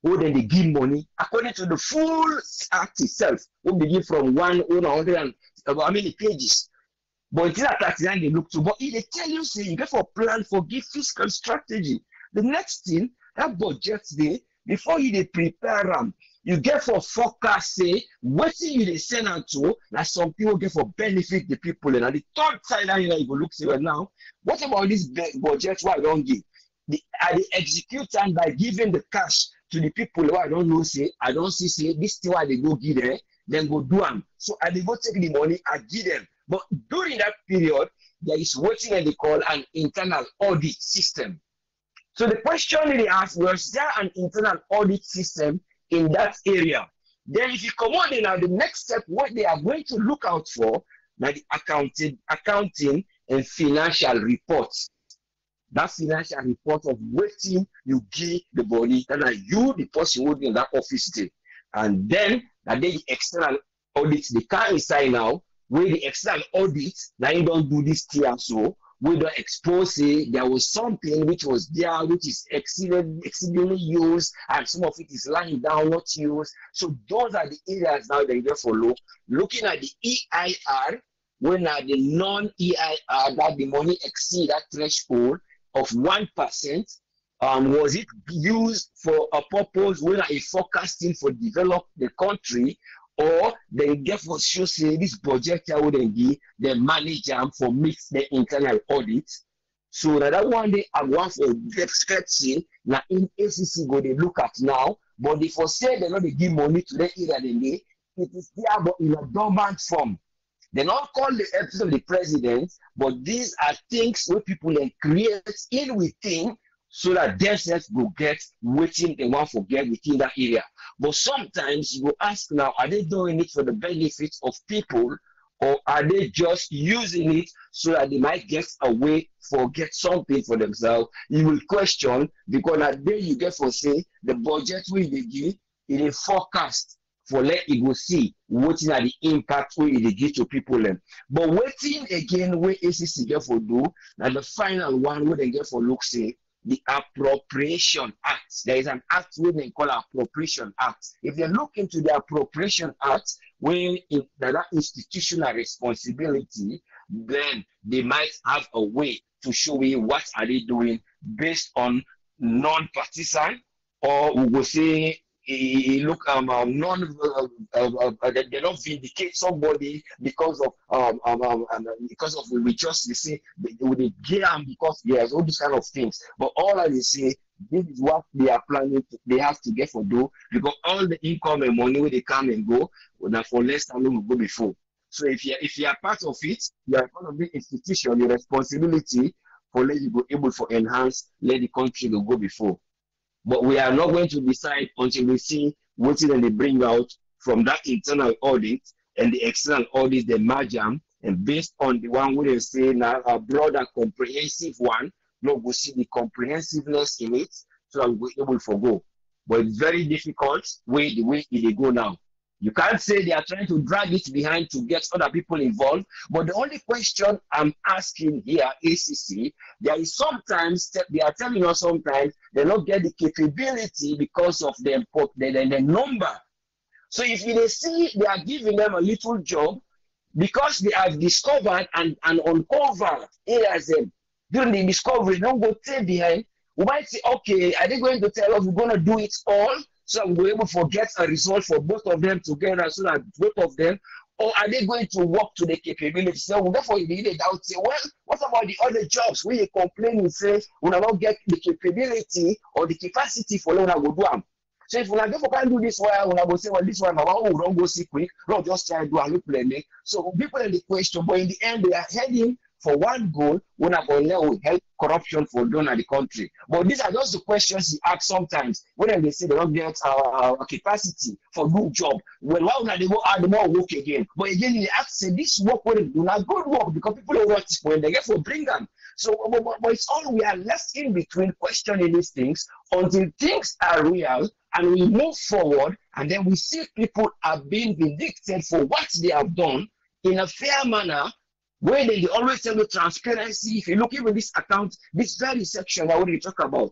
Who then they give money according to the full act itself. Who they give from 100 and how many pages. But it's not that they look to. But if they tell you, say you get for plan for give fiscal strategy. The next thing, that budget day, before you they prepare them, you get for forecast, say, what you they send out to, that some people get for benefit the people. And the third side, you go look see right now. What about this budget? Why don't give? They execute and by giving the cash to the people who I don't know, say, I don't see, say, this thing why they go give them, then go do them. So I they go take the money, I give them. But during that period, there is what they call an internal audit system. So the question they asked was there an internal audit system in that area? Then if you come on in now, the next step, what they are going to look out for, now the accounting and financial reports. That financial report of waiting you give the body, that are you, the person holding in that office day. And then that the external audit, they can't inside now, where the external audit, now you don't do this tier so, we don't expose it, there was something which was there, which is exceedingly used, and some of it is lying down, not used. So those are the areas now that you follow. Looking at the EIR, when are the non-EIR, that the money exceed that threshold of 1%, was it used for a purpose when a forecasting for develop the country, or they get for sure say this budget wouldn't give the manage them for mix the internal audit. So that one day I want for expecting now in ACC go they look at now, but they for say they not they give money to the area they lay. It is there but in a dormant form. They not call the episode of the president, but these are things where people can create in within so that themselves will get waiting they want to get within that area. But sometimes you will ask now, are they doing it for the benefit of people, or are they just using it so that they might get away for get something for themselves? You will question, because that day you get for say the budget we they give in a forecast for let it go see waiting at the impact we they give to people them. But waiting again where ACC get for do, and the final one where they get for look say the Appropriation Act. There is an act where they call Appropriation Act. If they look into the Appropriation Act, where that institutional responsibility, then they might have a way to show you what are they doing based on non-partisan, or we will say look they don't vindicate somebody because of we just they say they get them because there's all these kind of things. But all I say, this is what they are planning they have to get for do, because all the income and money where they come and go now for less time will go before. So if you are part of it, you are part of the institution, your responsibility for let you go able for enhance, let the country go before. But we are not going to decide until we see what they bring out from that internal audit and the external audit, they merge them, and based on the one we say now a broader comprehensive one, we'll see the comprehensiveness in it so that we're able to go. But it's very difficult the way they go now. You can't say they are trying to drag it behind to get other people involved. But the only question I'm asking here, ACC, there is sometimes, they are telling us sometimes they don't get the capability because of the number. So if they see they are giving them a little job, because they have discovered and uncovered areas during the discovery, don't go tell behind. We might say, okay, are they going to tell us we're going to do it all? So we're able to get a result for both of them together, so that both of them, or are they going to work to the capability? So therefore, you need a doubt. Say, well, what about the other jobs where you complain and say we not get the capability or the capacity for learn go do them? So if we can't do this well, we go say, well, this one, don't go see quick, don't just try to do and look learning. So people in the question, but in the end, they are heading for one goal, when I will help corruption for done at the country. But these are just the questions you ask sometimes when they say they don't get capacity for good job. Well, why would they go add more work again? But again, they ask, say this work will do not good work because people don't want it when they get for bring them. So, but it's all we are left in between questioning these things until things are real and we move forward, and then we see people are being vindicted for what they have done in a fair manner. Where they always tell you transparency. If you look even this account, this very section that when they talk about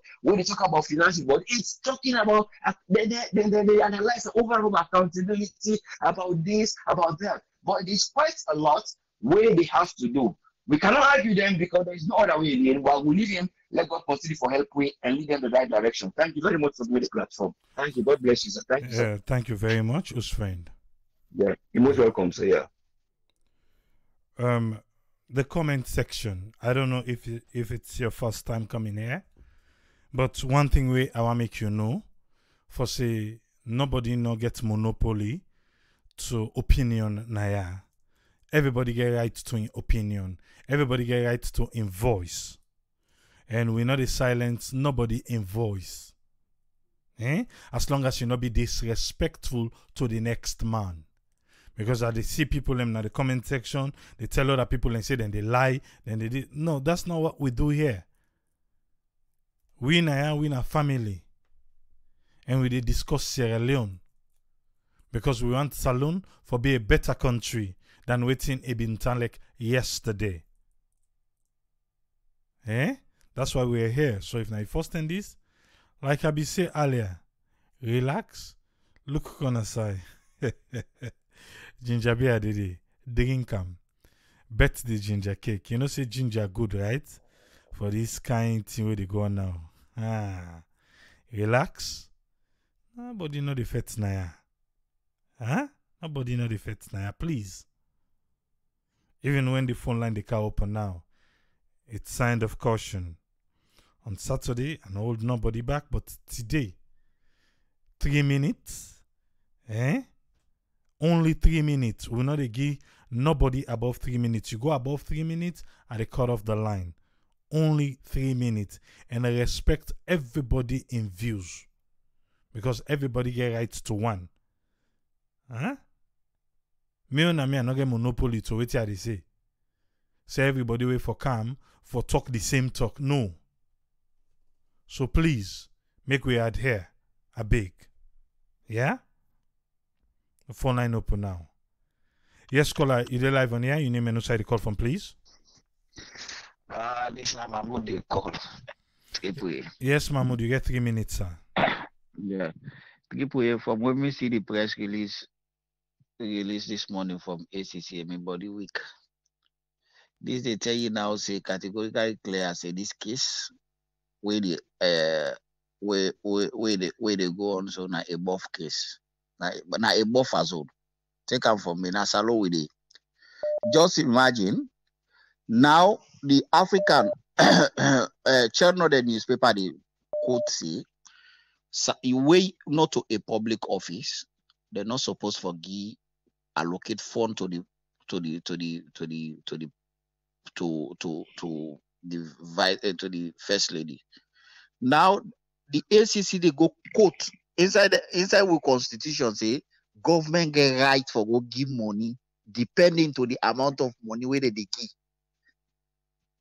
financing, but it's talking about they analyze the overall accountability about this, about that. But it's quite a lot where they have to do. We cannot argue them because there is no other way in. While we leave him, let God continue for help we and lead them in the right direction. Thank you very much for doing the platform. Thank you. God bless you, sir. Thank you, sir. Thank you very much, Usfriend. Yeah, you're most welcome, sir. Yeah. The comment section. I don't know if it's your first time coming here, but one thing I want to make you know, for say nobody no get monopoly to opinion naya. Everybody get right to opinion. Everybody get right to invoice, and we not silence nobody invoice. As long as you not be disrespectful to the next man. Because I see people in the comment section, they tell other people and say then they lie, then they did. No, that's not what we do here. We in a family. And we did discuss Sierra Leone. Because we want Salone for be a better country than waiting Ibn Talek yesterday. That's why we're here. So if I first in this, like I be say earlier, relax, look on the side. Ginger beer did drink bet the ginger cake. You know say ginger good, right? For this kind thing where they go on now. Relax. Nobody know the fete naya. Nobody know the fete naya, please. Even when the phone line they car open now, It signed of caution. On Saturday, and hold nobody back, but today, 3 minutes, only 3 minutes. We're not give nobody above 3 minutes. You go above 3 minutes, and they cut off the line. Only 3 minutes. And I respect everybody in views. Because everybody get rights to one. Me and me, I not get monopoly to what they say. Say everybody wait for calm, for talk the same talk. No. So please, make we adhere. I beg. Yeah? The phone line open now. Yes, caller, you dey live on here. You name and side the call from, please. This is Mahmoud they call. Yes, Mahmoud, you get 3 minutes, sir. Yeah. Triple from when we see the press release this morning from ACC, my body weak. This they tell you now, say categorically clear, say this case where the where they go on, so na above case. Na above as well. Take them from me, na salo with it. Just imagine now the African channel the newspaper they quote say way not to a public office, they're not supposed to allocate fund to the first lady. Now the ACC they go quote inside with constitution say government get right for go give money depending to the amount of money where they give.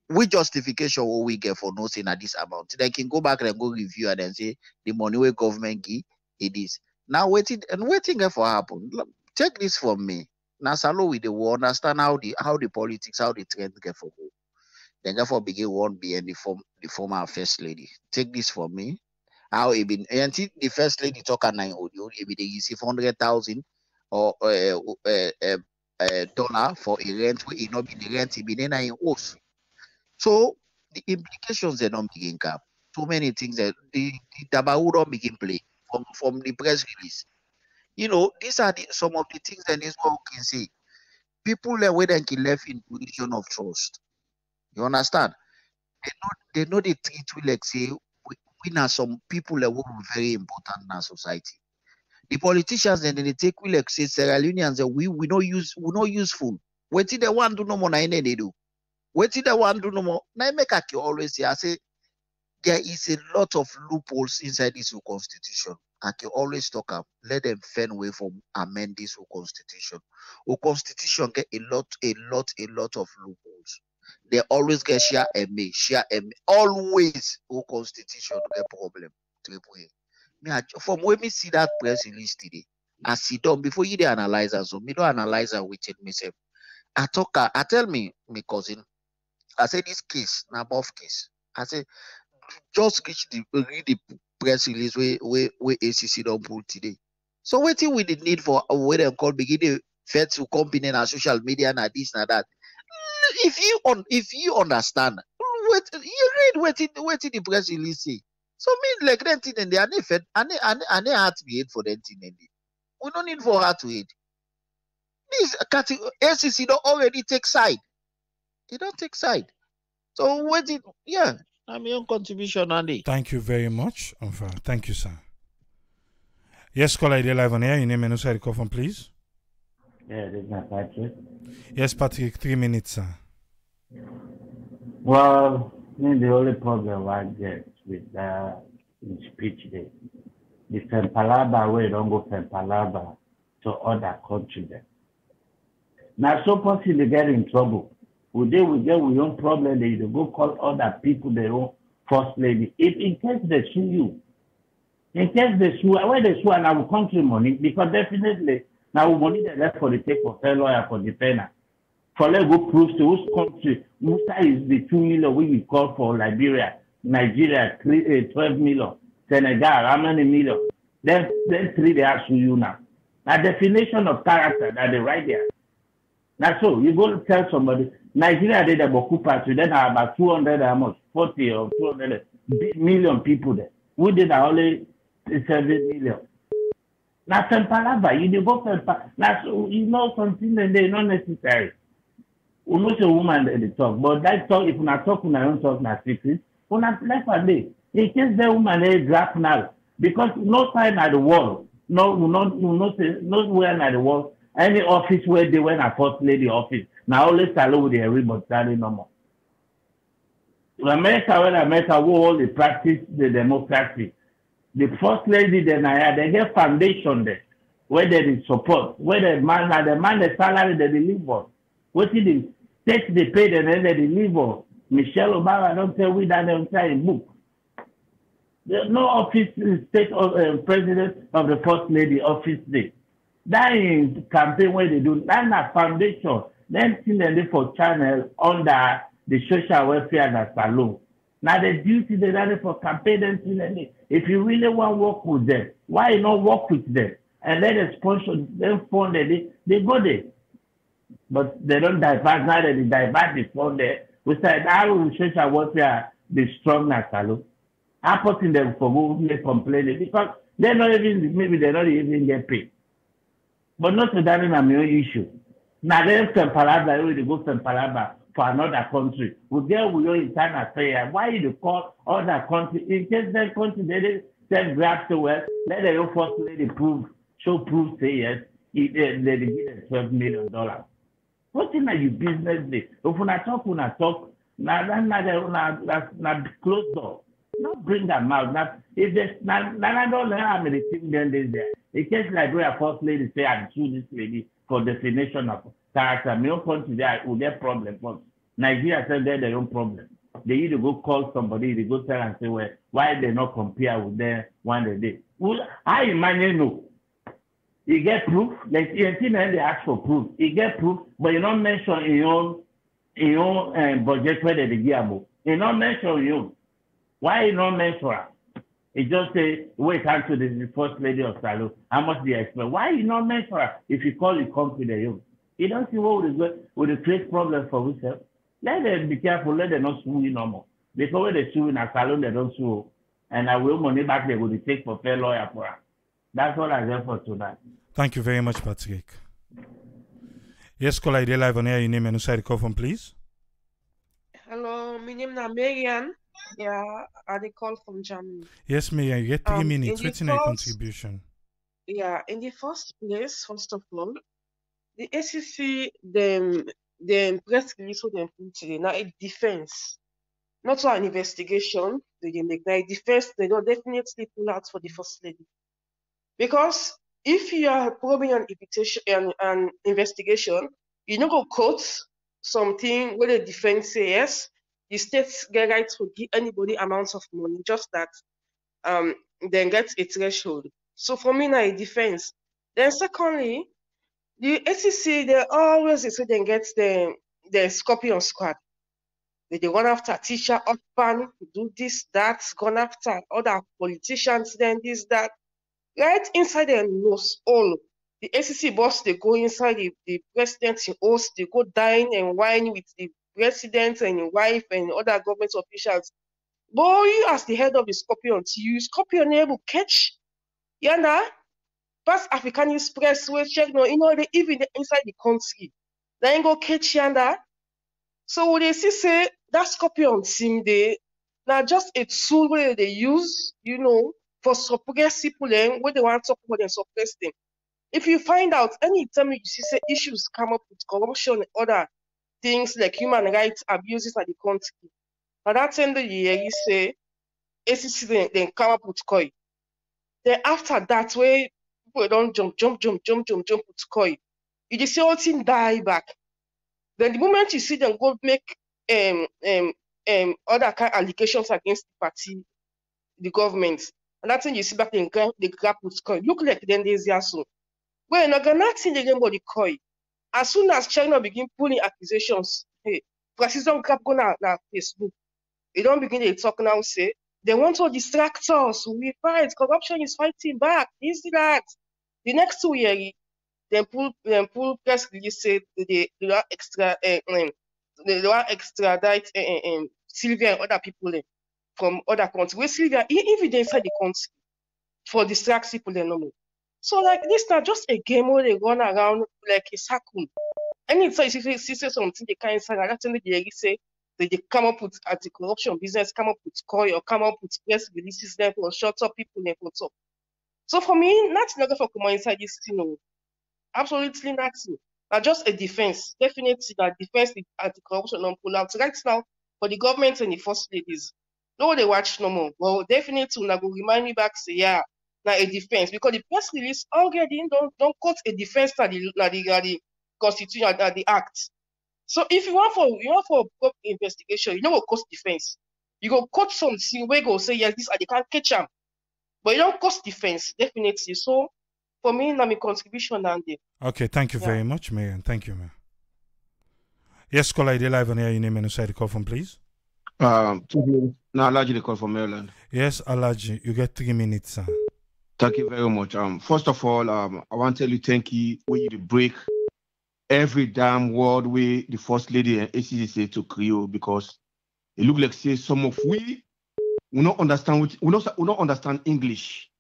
Which justification will we get for not saying at this amount? They can go back and go review and then say the money where government give it is. Now waiting for happen. Take this from me. Now Salo we will understand how the politics, how the trend get for go. Then therefore begin won't be any the former first lady. Take this from me. How it been until the first lady talk at 9 audio, it be they receive 100,000 or dollar for a rent where it not be the rent, it be in house. So the implications they don't begin cap. So many things that the Tabahu don't begin play from the press release. You know, these are some of the things that this one can say. People that where they can left in position of trust. You understand? They know they treat we like say we are some people that were very important in our society. The politicians and they take we like say Sierra Leoneans that we not useful. What did they want to know more than they do? What did they want to know more? Now make I always say I say there is a lot of loopholes inside this constitution. I can always talk up. Let them find way for amend this constitution. Our constitution get a lot of loopholes. They always get share and me. Always our constitution get problem. From when me see that press release today, I sit down before you the analyzer. So me don't analyze with it myself. I tell me cousin. I say this case, na above case. I say just read the press release where ACC don't pull today. So waiting with the need for where they call begin the fed to company and social media and this and that. If you understand, you read what the press release say. So me like that thing and they are not fed and they have to be hate for that thing and we don't need for her to hate. This ACC don't already take side. He don't take side. So what it I'm your contribution Andy. Thank you very much. Thank you, sir. Yes, caller, you're live on air. Your name and also the call from, please. Yeah, this is my Patrick. Yes, Patrick, 3 minutes, sir. Well, the only problem I get with the speech there, the Fempalaba way don't go Fempalaba to other countries. Now, so possible they get in trouble. We get with own problem, they go call other people their own first lady. If in case they sue you, in case they sue, where they sue and our country money, because definitely now money they left for the take for fair lawyer for defender. For let go prove to whose country, whose is the 2 million we call for Liberia, Nigeria, 12 million, Senegal, how many million? Then 3 they ask you now. Now definition of character that they write there. Now so you go tell somebody Nigeria did a Boku party, then about 200 how much 40 or 200 million people there. We did only 7 million. Now some palava, you go for now so you know something and they not necessary. We know the woman that they talk, but that talk, if una talk, una don't talk na secret, una left a day. In case the woman they draft now, because no time at the world, nowhere at the world, any office where they went a first lady office, now always allow with the everybody standing no more. America, when America will all the practice the democracy, the first lady then they get foundation there, where there is support, where the man the salary they deliver. What did the state they pay and then they deliver? Michelle Obama don't tell we that they don't try in book. There's no office state president of the first lady office day. That is campaign where they do that's a foundation. Then still they for channel under the social welfare and the salon. Now the duty they done for campaign them. If you really want to work with them, why you not work with them? And then the sponsor them fund they go there. But they don't divert now they divert the fund there. We said how will social welfare be strong as salon? I put in them for who they complain because they're not even maybe they're not even get paid. But not to that in a main issue. Now they can palabra we go from palabra for another country. We get we your internal affair. Why you call other country? In case that country they send grab to well, let the first lady prove say yes, they give them $12 million. What in are you business day? If we talk, now close door. Not bring them out. Not if there's not I don't know how many things then there. It case like where a first lady say I'm sue this lady for definition of character. My own country there will get problem first. Nigeria said they're their own problem. They either go call somebody, they go tell and say, well, why they not compare with them one day? Well, I imagine no. You get proof, like you see they ask for proof. You get proof, but you don't mention in your own budget where they give about. You don't mention you. Why you not mention her? You just say, wait until the first lady of Salon. How much do you expect? Why you not mention her if you call the company you? You don't see what would it create problems for yourself? Let them be careful, let them not sue you no more. Because when they sue in a salon, they don't sue. And I will money back they will take for fair lawyer for her. That's all I have for tonight. Thank you very much, Patrick. Yes, caller, ID live on air. Your name and who call from, please. Hello, my name is Marian. Yeah, I call from Germany. Yes, Marian, you get 3 minutes. What's your contribution? Yeah, in the first place, first of all, the ACC, the press release what they put today, now a defense, not so an investigation. They make now a defense. They don't definitely pull out for the first lady, because if you are probing an investigation, you not go quote something where the defense say yes. The states get rights to give anybody amounts of money, just that then get a threshold. So for me now a defense. Then secondly, the ACC they always say they get the Scorpion Squad. They run after teacher Otpan, do this, that, gone after other politicians, then this, that. Right inside the nose, all the ACC boss they go inside the president's house, they go dine and wine with the president and wife and other government officials. Boy, you as the head of the Scorpion, you Scorpion able catch, yanda, past African Expressway check no, you know they even inside the country, then go catch yanda. So they say that Scorpion seem they now just a tool where they use, you know, for suppress people when they want to talk about and suppress them. If you find out anytime you see say issues come up with corruption and other things like human rights abuses at the country, at that end of the year you say ACC then come up with COI. Then after that way people don't jump with COI. You just see all thing die back. Then the moment you see them go make other kind of allegations against the party, the government, and that's when you see back the grab with COI. Look like then there's so. Well, not gonna see the game body COI. As soon as China begin pulling accusations, hey, President grab go na Facebook. They don't begin to talk now, say they want to distract us. We fight, corruption is fighting back, this, that. The next 2 years, then pull press release say they want extradite Sylvia and other people from other countries. Where Sylvia even inside the country for distract people no more. So like this now just a game where they run around like a circle. Anytime you see something they can't say, that's when they say they come up with anti-corruption business, come up with COI, or come up with press releases there for shut up people there for top. So for me, nothing for come inside this thing. No. Absolutely nothing. Now just a defense. Definitely that defense is anti-corruption and pull out. Right now, for the government and the first ladies, no they watch no more. Well, definitely now go remind me back, say, yeah, now a defense. Because the press release already don't quote a defense to the constitution and the act. So if you want for investigation, you don't go cost defense. You go quote something where go say, yes, this they can't catch them. But you don't cost defense, definitely. So for me, now my contribution and the Okay, thank you very much, Marian. Thank you, man. Yes, caller, ID live on air. Your name and inside the call from, please. Now, Alaji, the call from Maryland. Yes, Alaji, you get 3 minutes, sir. Thank you very much. First of all, I want to tell you thank you when you break every damn word way the first lady and ACC say to Creole, because it look like say some of we not understand we not understand English.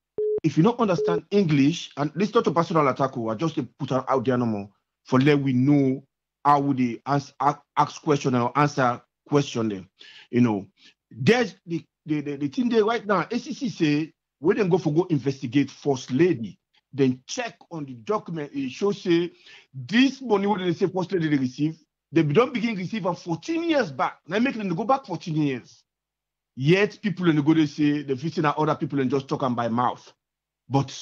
If you don't understand English, and this not a personal attack, I just put her out there no more for let we know how would they ask question or answer question them. You know, there's the thing there right now. ACC say we then go investigate first lady, then check on the document. It shows say this money what they say first lady they receive, they don't begin receiving 14 years back. Now make them go back 14 years. Yet people in the go they say the visiting other people and just talking by mouth. But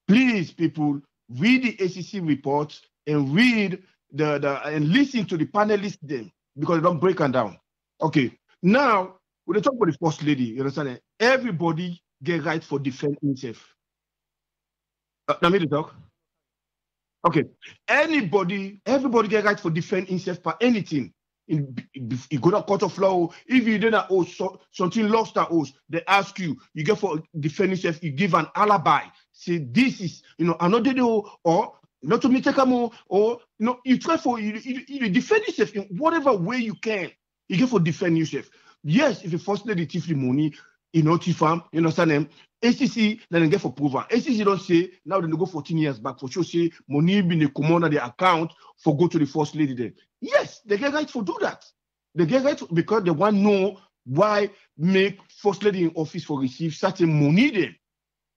please, people, read the ACC report and read and listen to the panelists then, because they don't break them down. Okay, now when they talk about the first lady, you understand? Everybody get right for defend himself. Now me to talk. Okay, everybody get right for defend himself for anything. You go to court of law, if you didn't something lost at host, they ask you get for defend yourself, you give an alibi. Say this is, another day, or not to me take a more, or you try for you defend yourself in whatever way you can. You get for defend yourself. Yes, if you first lady thief the money, thief them, you understand them. ACC, then they get for proven. ACC don't say, now they go 14 years back for sure, say, money been a command on the account for go to the first lady there. Yes, they get right for do that. They get right because they want to know why make first lady in office for receive certain money there.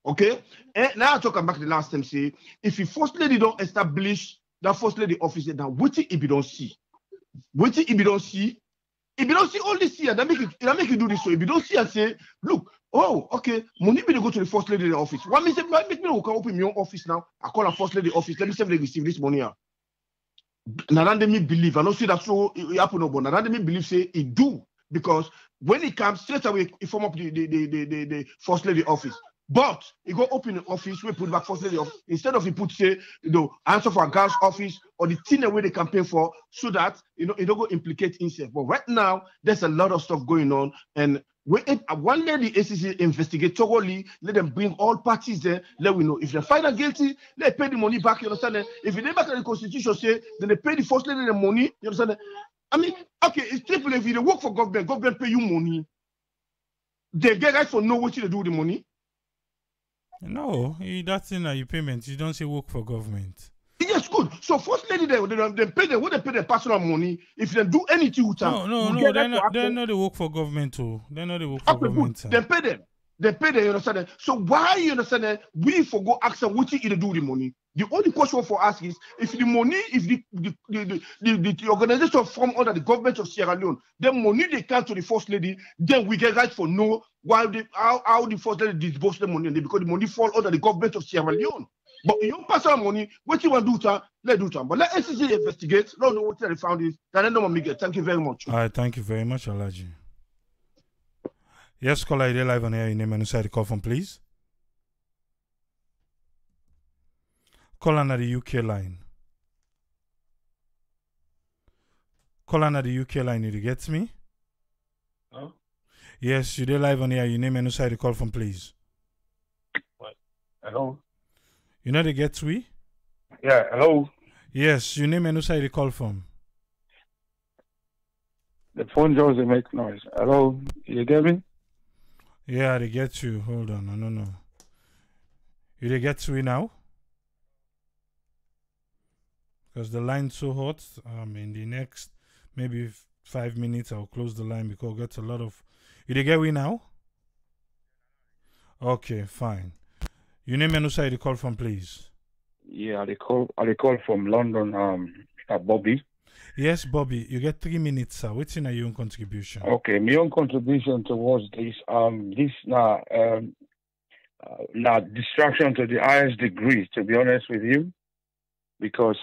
Okay? And now I talk about the last time, say, if the first lady don't establish that first lady office, now what if you don't see? What if you don't see? If you don't see all this here, that make you do this. So if you don't see and say, look, oh, okay, money be to go to the first lady office. What make me open my own office now? I call a first lady office. Let me see if they receive this money here. Now that me believe, I don't see that so it happen, but now that me believe say it do, because when it comes straight away, it form up the first lady office. But you go open the office, we put back first lady office instead of you put say answer for a girl's office or the thing away they campaign for, so that it don't go implicate himself. But right now there's a lot of stuff going on, and one day the ACC investigate thoroughly, let them bring all parties there, let we know if they find them guilty, they pay the money back. You understand? If they back at the constitution say, then they pay the first lady the money. You understand? I mean, okay, it's triple. If you work for government pay you money, they get right for know what you do with the money. No, that's in your payment. You don't say work for government. Yes, good. So first lady, they pay them when they pay their personal money. If they do anything with them, no, they're not the work for government too. They're not the work for government. They pay them. They pay them. You understand that? So why you understand that we forgo ask them what you do with the money? The only question for us is if the money, if the organization form under the government of Sierra Leone, the money they come to the first lady, then we get right for know why how the first lady disburse the money, because the money fall under the government of Sierra Leone. But you don't pass our money, what you want to do, let do it. But let SCC investigate. Don't know what they found is. Then no get. Thank you very much. All right, thank you very much, Alaji. Yes, caller, you're live on air. Your name and inside the call from, please. Call on the UK line. Call on the UK line. You get me? Hello? Yes, you're live on air. Your name and inside the call from, please. What? Hello? You know the get we? Yeah, hello? Yes, your name and inside the call from. The phone doesn't make noise. Hello? You get me? Yeah, they get you. Hold on. No. You they get we now? because the line's so hot. In the next maybe 5 minutes, I'll close the line because I get a lot of. You dey get we now? Okay, fine. Your name and who side you call from, please? Yeah, they call from London, Bobby. Yes, Bobby. You get 3 minutes, sir. What's in your own contribution? Okay, my own contribution towards this, now distraction to the highest degree, to be honest with you, because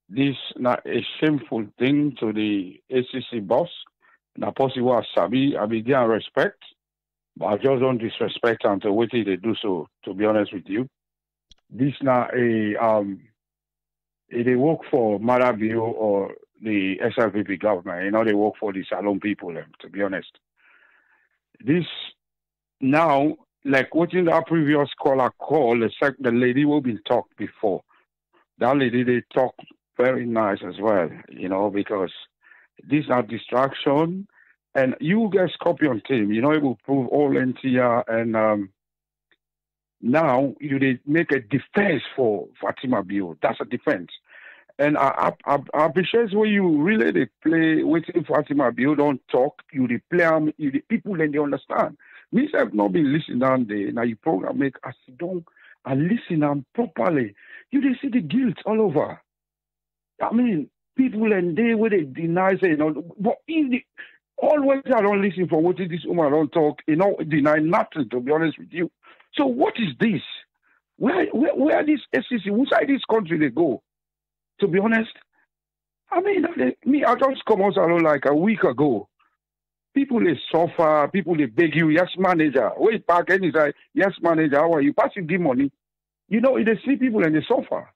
this not a shameful thing to the ACC boss. Now, possible as Sabi, I begin respect, but I just don't disrespect until what they do so. To be honest with you, this not they work for Marabio or the SRVP government. You know, they work for the Salon people. To be honest, this now, like what in our previous caller call, the lady will be talked before. That lady, they talk very nice as well, you know, because these are distraction. And you guys Scorpion team, you know, it will prove all NTR. And now they make a defense for Fatima Bio. That's a defense. And I appreciate when you really they play waiting Fatima Bio, don't talk, you they play them, you the people and they understand. Me have not been listening down there. Now you program make I sit down and listen them properly. You they see the guilt all over. I mean, people and they where they deny say, you know, but in the always I don't listen for what this woman don't talk, you know, deny nothing, to be honest with you. So what is this? Where this SEC, which side this country they go? To be honest, I mean, I just come out like a week ago. People they suffer, people they beg you, yes manager, wait back and say, yes manager, how are you? Pass you give money. You know, they see people and they suffer.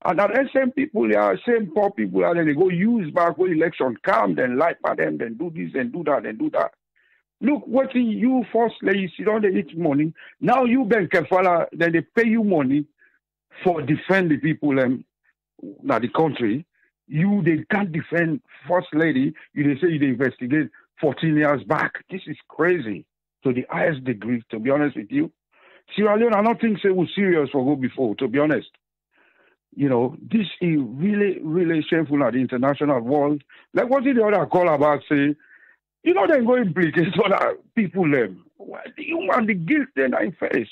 And that same people, they are same poor people, and then they go use back when election come, then lie for them, then do this and do that and do that. Look, what you first lady sit down, they eat money. Now you bank kefala, then they pay you money for defend the people now the country. They can't defend first lady. They say they investigate 14 years back. This is crazy to the highest degree, to be honest with you. Sierra Leone, I don't think they were serious for go before, to be honest. You know, this is really, really shameful at the international world. Like what did the other call about say, you know, they go implicate other people them. You want the guilt then I face.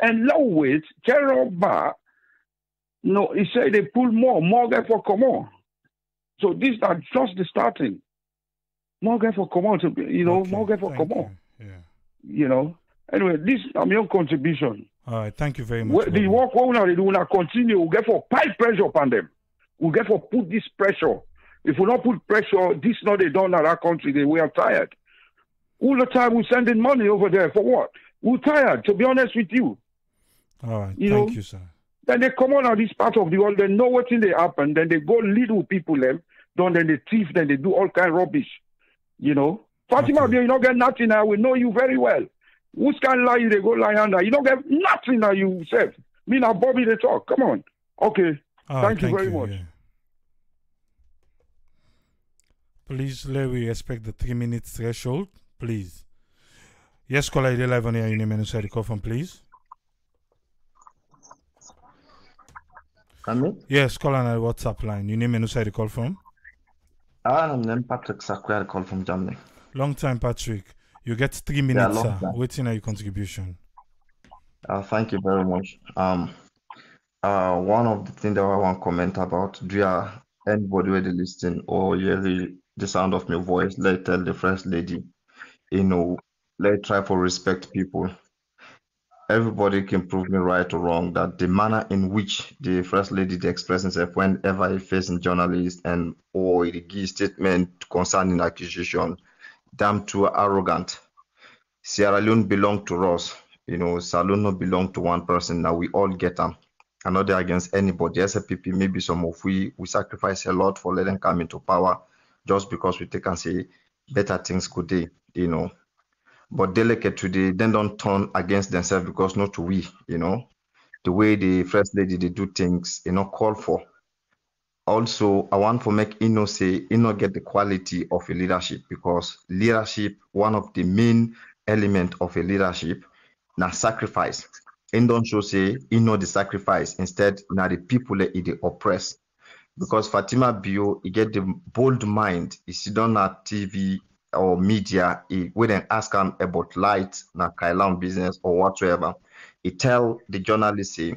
And low weight, General Bar, no, he said they pull more guy for come on. So this are just the starting. More guy for come on to be, you know, Okay, more guy for thank come you. on. Yeah. You know. Anyway, this is my own contribution. All right, thank you very much. The work we now they do now continue. We get for pipe pressure upon them. We get for put this pressure. If we not put pressure, this not they done in our country. We are tired. All the time we sending money over there for what? We're tired. To be honest with you. All right, thank you, sir. Then they come on this part of the world. They know what in they happen. Then they go lead with people them. Then they thief. Then they do all kind of rubbish. You know. Fatima, you don't get nothing now. We know you very well. Who's can lie? They go lie under. You don't get nothing now. You said. Me now, Bobby. They talk. Come on. Okay. Thank you very much. Yeah. Please let we respect the 3 minutes threshold, please. Yes, caller, you live on here. Your name and inside the call from, please. Me? Yes, call on our WhatsApp line. Your name and inside the call from. I'm named Patrick Sakwe. I call from Germany. Long time, Patrick. You get 3 minutes, sir. Waiting on your contribution. Thank you very much. One of the things that I want to comment about, do you anybody really listen or hear the sound of my voice? Let tell the first lady, you know, let try for respect people. Everybody can prove me right or wrong that the manner in which the first lady they express herself whenever he facing journalists and or he gives statement concerning accusation, damn too arrogant. Sierra Leone belong to us. You know, Salon not belong to one person. Now we all get them. I'm not there against anybody. SPP, maybe some of we sacrifice a lot for letting them come into power just because we take and say better things could they, you know. But delicate today, then don't turn against themselves because not we, you know. The way the first lady they do things, you know, call for. Also, I want to make Ino say Ino get the quality of a leadership because leadership, one of the main element of a leadership, now sacrifice. and don't show say he know the sacrifice. Instead, now the people that he oppress. Because Fatima Bio, he get the bold mind. He sit down at TV or media, he wouldn't ask him about light, na Kailan business or whatsoever. He tell the journalist say,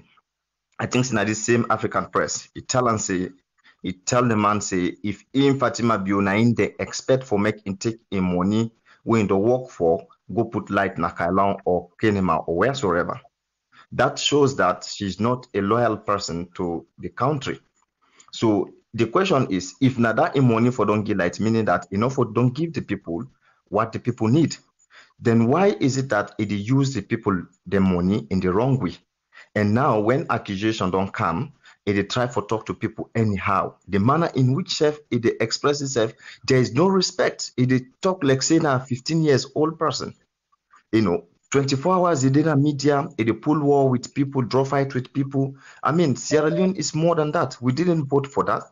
I think it's not the same African press. He tell the man say, if in Fatima Bio na in they expect for make him take him money when the work for go put light na Kailan or Kenema or wheresoever. That shows that she's not a loyal person to the country. So the question is, if na that money for don't give light, meaning that enough for don't give the people what the people need, then why is it that it use the people the money in the wrong way? And now when accusation don't come, it try for talk to people anyhow. The manner in which it express itself, there is no respect. It talk like say na 15 years old person. 24 hours a day in media, it pull war with people, draw fight with people. I mean, Sierra Leone is more than that. We didn't vote for that.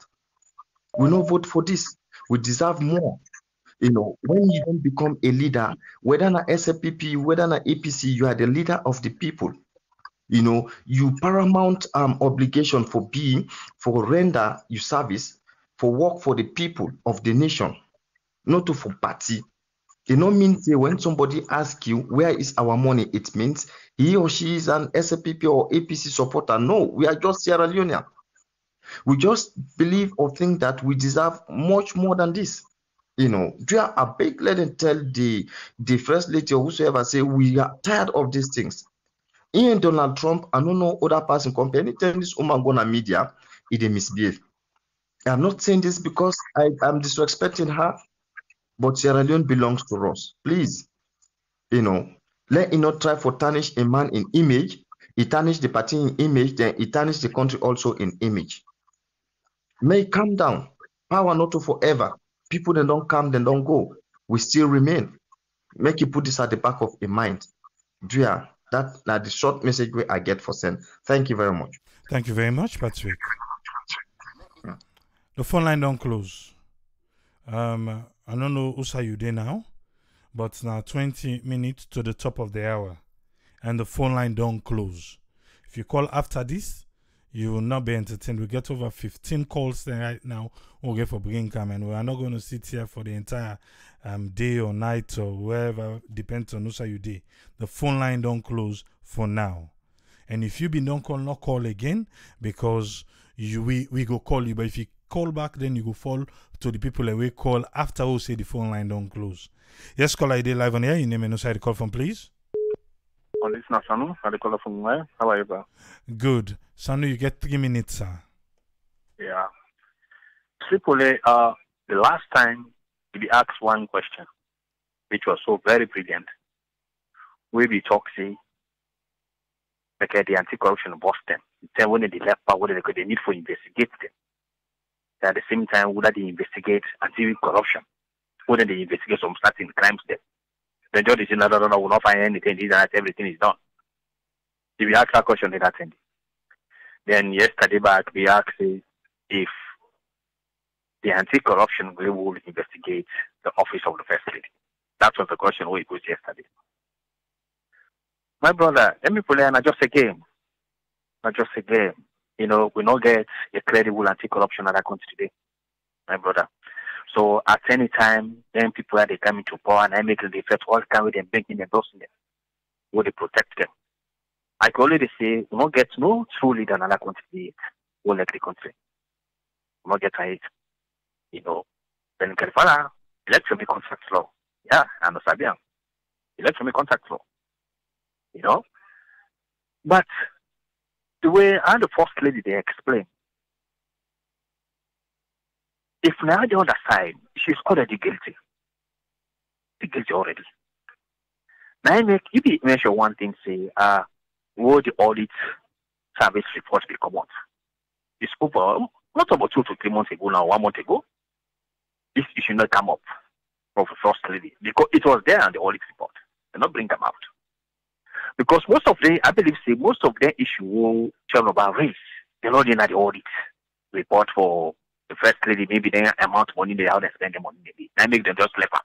We don't vote for this. We deserve more. When you don't become a leader, whether na SFPP, whether na APC, you are the leader of the people. You paramount obligation for render you service, for work for the people of the nation, not to for party. It don't mean say when somebody asks you where is our money, it means he or she is an SFPP or APC supporter. No, we are just Sierra Leonean. We just believe or think that we deserve much more than this. Do you have a big let and tell the first lady or whosoever say we are tired of these things. Even Donald Trump, I don't know other person compare. Anytime this woman go on media, it misbehave. I'm not saying this because I'm disrespecting her. But Sierra Leone belongs to us. Please, let it not try for tarnish a man in image. He tarnish the party in image, then he tarnish the country also in image. May calm down. Power not to forever. People that don't come, then don't go. We still remain. Make you put this at the back of your mind. Drea, that's the short message I get for send. Thank you very much. Thank you very much, Patrick. The phone line don't close. I don't know who's you there now, but now 20 minutes to the top of the hour, and the phone line don't close. If you call after this, you will not be entertained. We get over 15 calls there right now. We'll get for bringing come, and we are not going to sit here for the entire day or night or wherever, depends on who's you there. The phone line don't close for now. And if you be don't call, not call again, because we go call you, but if you call back, then you go fall to the people that we call after we say the phone line don't close. Yes, call ID live on air. Your name and who the call from, please. On this Sanu, I call from where? How are you, bro? Good. Sanu, you get 3 minutes, sir. Yeah. Tripoli, the last time we asked one question, which was so very brilliant, we be talking like the anti-corruption Boston. Then when they left power, what they need for investigate them. At the same time, would they investigate anti-corruption? Wouldn't they investigate some starting crimes there? The judge is no, will not find anything. Everything is done. If we ask that question, they attend. Then yesterday back, we asked if the anti-corruption will investigate the office of the First Lady. That was the question we posed yesterday. My brother, let me put it not just a game. Not just a game. We not get a credible anti-corruption in that country today, my brother. So at any time, then people are they come into power and I make the effect all come with them, banking and endorsing them. Will they protect them? I can already say we not get no true leader in that country, will like the country. We not get it. Then in California, election be contract law. Yeah, I know Sabian. Election be contract law. But the way the First Lady they explain, if now the other side, she's already guilty. She's guilty already. Now you be mention one thing, say, will the audit service report be come out? It's over not about 2 to 3 months ago now, 1 month ago. This issue not come up from the First Lady because it was there on the audit report. They not bring them out. Because most of the issue will tell about race. They're not in the audit report for the First Lady, maybe the amount of money they how they spend the money, maybe. That make them just left out.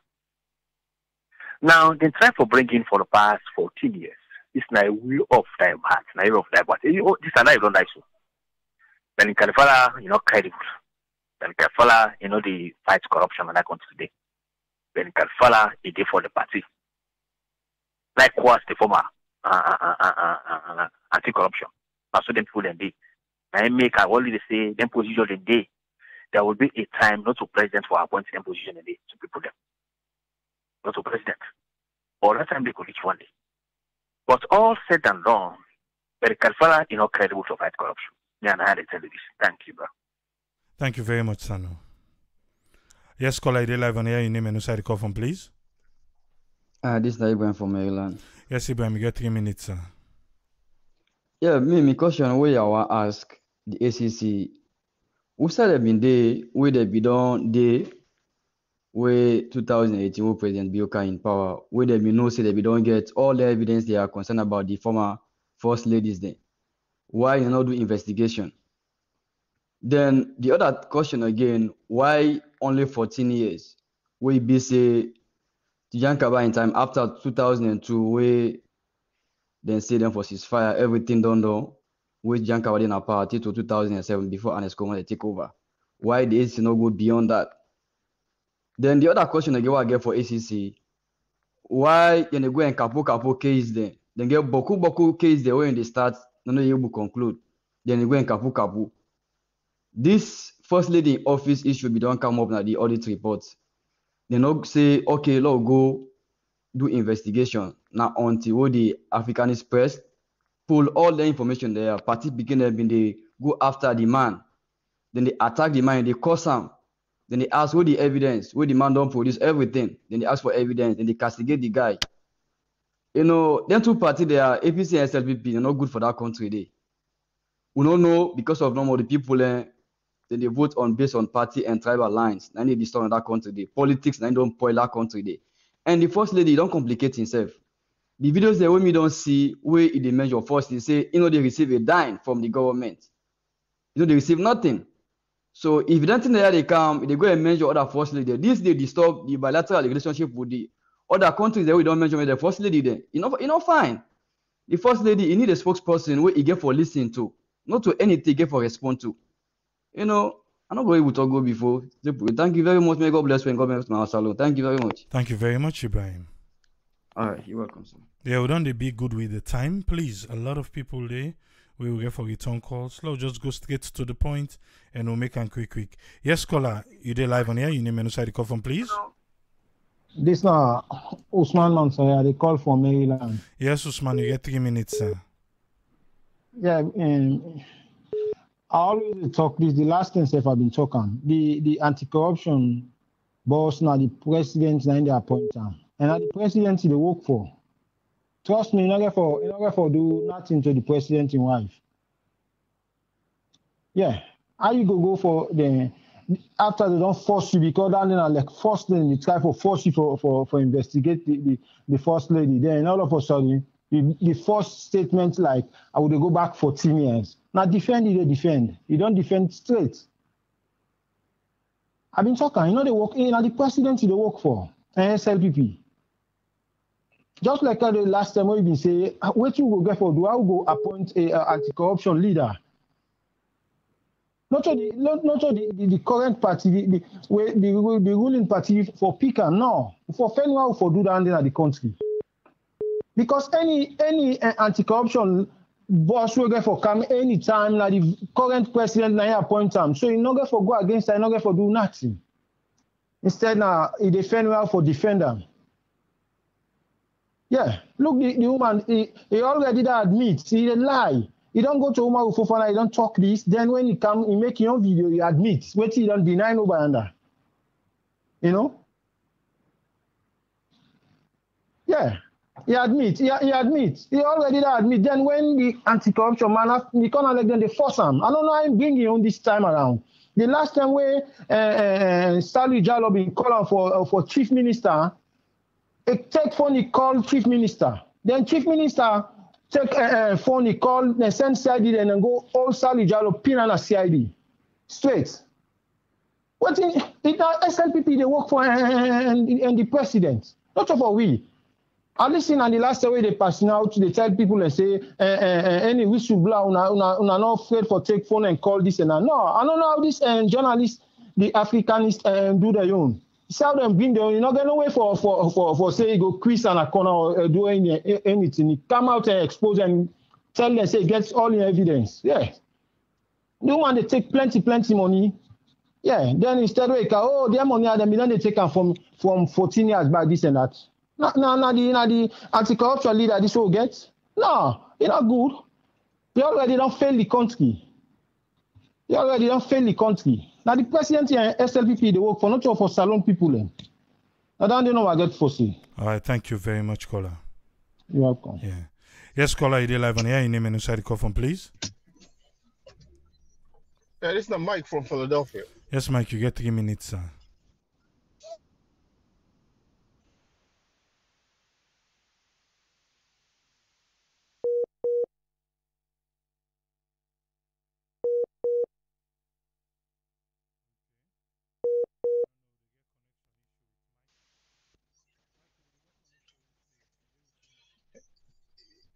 Now, they try for bringing for the past 14 years. It's na will of thy heart, na will of thy heart. This and that you don't like so. Then in California, credible. Then California, the fight corruption and that country today. Then in California, he did for the party. Likewise, the former anti-corruption. Now, so them people then they. I make only they say them position the day. There will be a time not to president for appointing them position the day to people them. Not to president. Or that time they could reach one day. But all said and done, very California is not credible to fight corruption. Yeah, and I had to tell you this. Thank you, bro. Thank you very much, Sano. Yes, caller, you live on here. Your name and who the call from, please. This is Ibrahim from Maryland. Yes, Ibrahim, you got 3 minutes, sir. Yeah, my question where I want to ask the ACC, who said there been day where they be done day where 2018 where President Bioka in power, where they be no say they be don't get all the evidence they are concerned about the former first ladies then. Why you not do investigation? Then the other question again, why only 14 years? We be say Jankaba in time after 2002 where then say them for ceasefire, everything done though, with Jankaba in a party to 2007 before Anescoma take over. Why the ACC not go beyond that? Then the other question again what I get for ACC, why when they go and kapo case then get boku case there when they start, no able to conclude. Then they go and kapo. This first lady in office issue be don't come up now the audit reports. They not say okay, let's go do investigation now until the Africanist press pull all the information there. Party begin they go after the man, then they attack the man, they curse him, then they ask what the evidence, where the man don't produce everything, then they ask for evidence, then they castigate the guy. Them two parties they are APC and SLPP, they're not good for that country. We don't know because of normal the people then they vote on based on party and tribal lines. Now they destroy that country. Politics now don't spoil that country. And the first lady don't complicate himself. The videos that we don't see where they measure first, they say, they receive a dime from the government. They receive nothing. So if you don't think that they come, they go and measure other first lady. This they disturb the bilateral relationship with the other countries that we don't measure with the first lady then. Fine. The first lady, you need a spokesperson where you get for listening to, not to anything you get for respond to. I'm not going to talk before. Thank you very much. May God bless you and God bless my salon. Thank you very much. Thank you very much, Ibrahim. All right, you're welcome, sir. Yeah, we don't be good with the time, please. A lot of people there, we will get for return calls. Let's just go straight to the point and we'll make them quick. Yes, caller, you there live on here? You name and the call from, please. This now Usman Mansour, they call from Maryland. Yes, Usman, you get 3 minutes, sir. Yeah, I always talk this. The last thing I've been talking, the anti-corruption boss now the president now in the appointment, and now the presidency they work for. Trust me, not for do nothing to the president in wife. Yeah, how you go for the after they don't force you because then like first then you try for force you for investigate the first lady. Then all of a sudden the first statement like I would go back 14 years. Now defend. You don't defend straight. I've been talking, they work in the presidency they work for SLPP. Just like the last time we've been saying, what you will get for do I go appoint a anti-corruption leader? Not the current party, the ruling party for Pika, no. For anyone for do that in the country. Because any anti-corruption boss will get for come anytime now the current president now appoint him. So you not get for go against him, not get for do nothing. Instead now he defend well for defend them. Yeah, look the woman he already admits he lie. He don't go to Umar Ufofana, he don't talk this. Then when he come, he make your own video, he admits. Wait till he don't deny nobody under. Yeah. He admits. He already admit. Then when the anti-corruption man, he can't let them, they force him. I don't know how he bring him this time around. The last time where Sally Jallo been called for chief minister, a take phone he called chief minister. Then chief minister take phone he called, then send CID and then go all Sally Jallo pin on a CID. Straight. What in SLPP they work for and the president. Not for we. At least in the last way they passing out, they tell people and say, any whistleblower, una not afraid for take phone and call this and that. No, I don't know how these journalists, the Africanists, do their own. See how them bring their own. You're not going to wait for say, you go quiz on a corner or do anything. You come out and expose and tell them, say, get all the evidence. Yeah. The one they take plenty money. Yeah. Then instead of, oh, their money, then they take them from 14 years back, this and that. No, the anti-corruption leader this will get. No, it's not good. They already don't fail the country. Now the president and SLPP, they work for not for salon people. I don't know what I get for say. All right, thank you very much, caller. You're welcome. Yeah. Yes, caller, you live on here. Your name and inside the call from, please. Yeah, this is Mike from Philadelphia. Yes, Mike, you get 3 minutes, sir.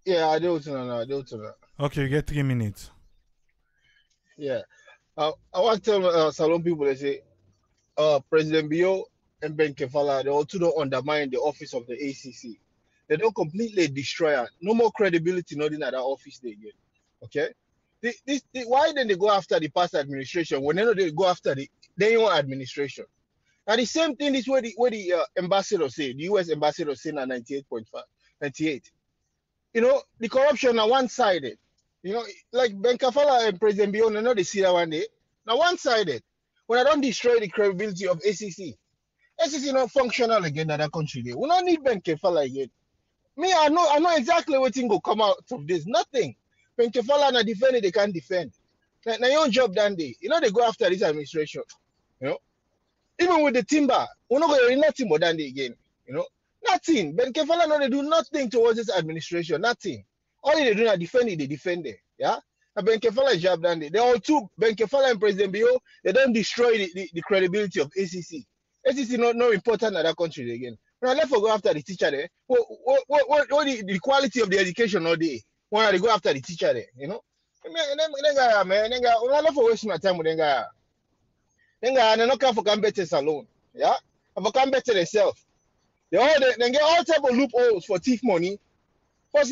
Yeah, I do tonight. Okay, you get 3 minutes. Yeah. I want to tell Salon people, they say, presidentbio and Ben Kefala, they also don't undermine the office of the ACC. They don't completely destroy it. No more credibility, nothing at that office they get. Okay? Why then they go after the past administration when they go after the new administration? Now the same thing is where the ambassador say, the US ambassador say na 98. You know, the corruption are one-sided. You know, like Ben Kafala and President Bion, I know they see that one day. Now one-sided. When I don't destroy the credibility of ACC not functional again in that country. We don't need Ben Kafala again. Me, I know exactly what thing will come out of this. Nothing. Ben Kafala na defend it, they can't defend. Now your job done day. You know they go after this administration. You know, even with the timber, we're not going to nothing more than day again. You know. Nothing. Ben Kefala no, they do nothing towards this administration. Nothing. All they do is defend it, they defend it. Yeah? Now Ben Kefala job done. They all two, Ben Kefala and President Bio, they don't destroy the credibility of ACC. ACC not important in that country again. When I left for go after the teacher there, what the quality of the education all day? When they go after the teacher there, you know? When I left for wasting my time with them guy. Then guy, they not come for come better alone. Yeah? And for come better themselves. They get all type of loopholes for thief money. First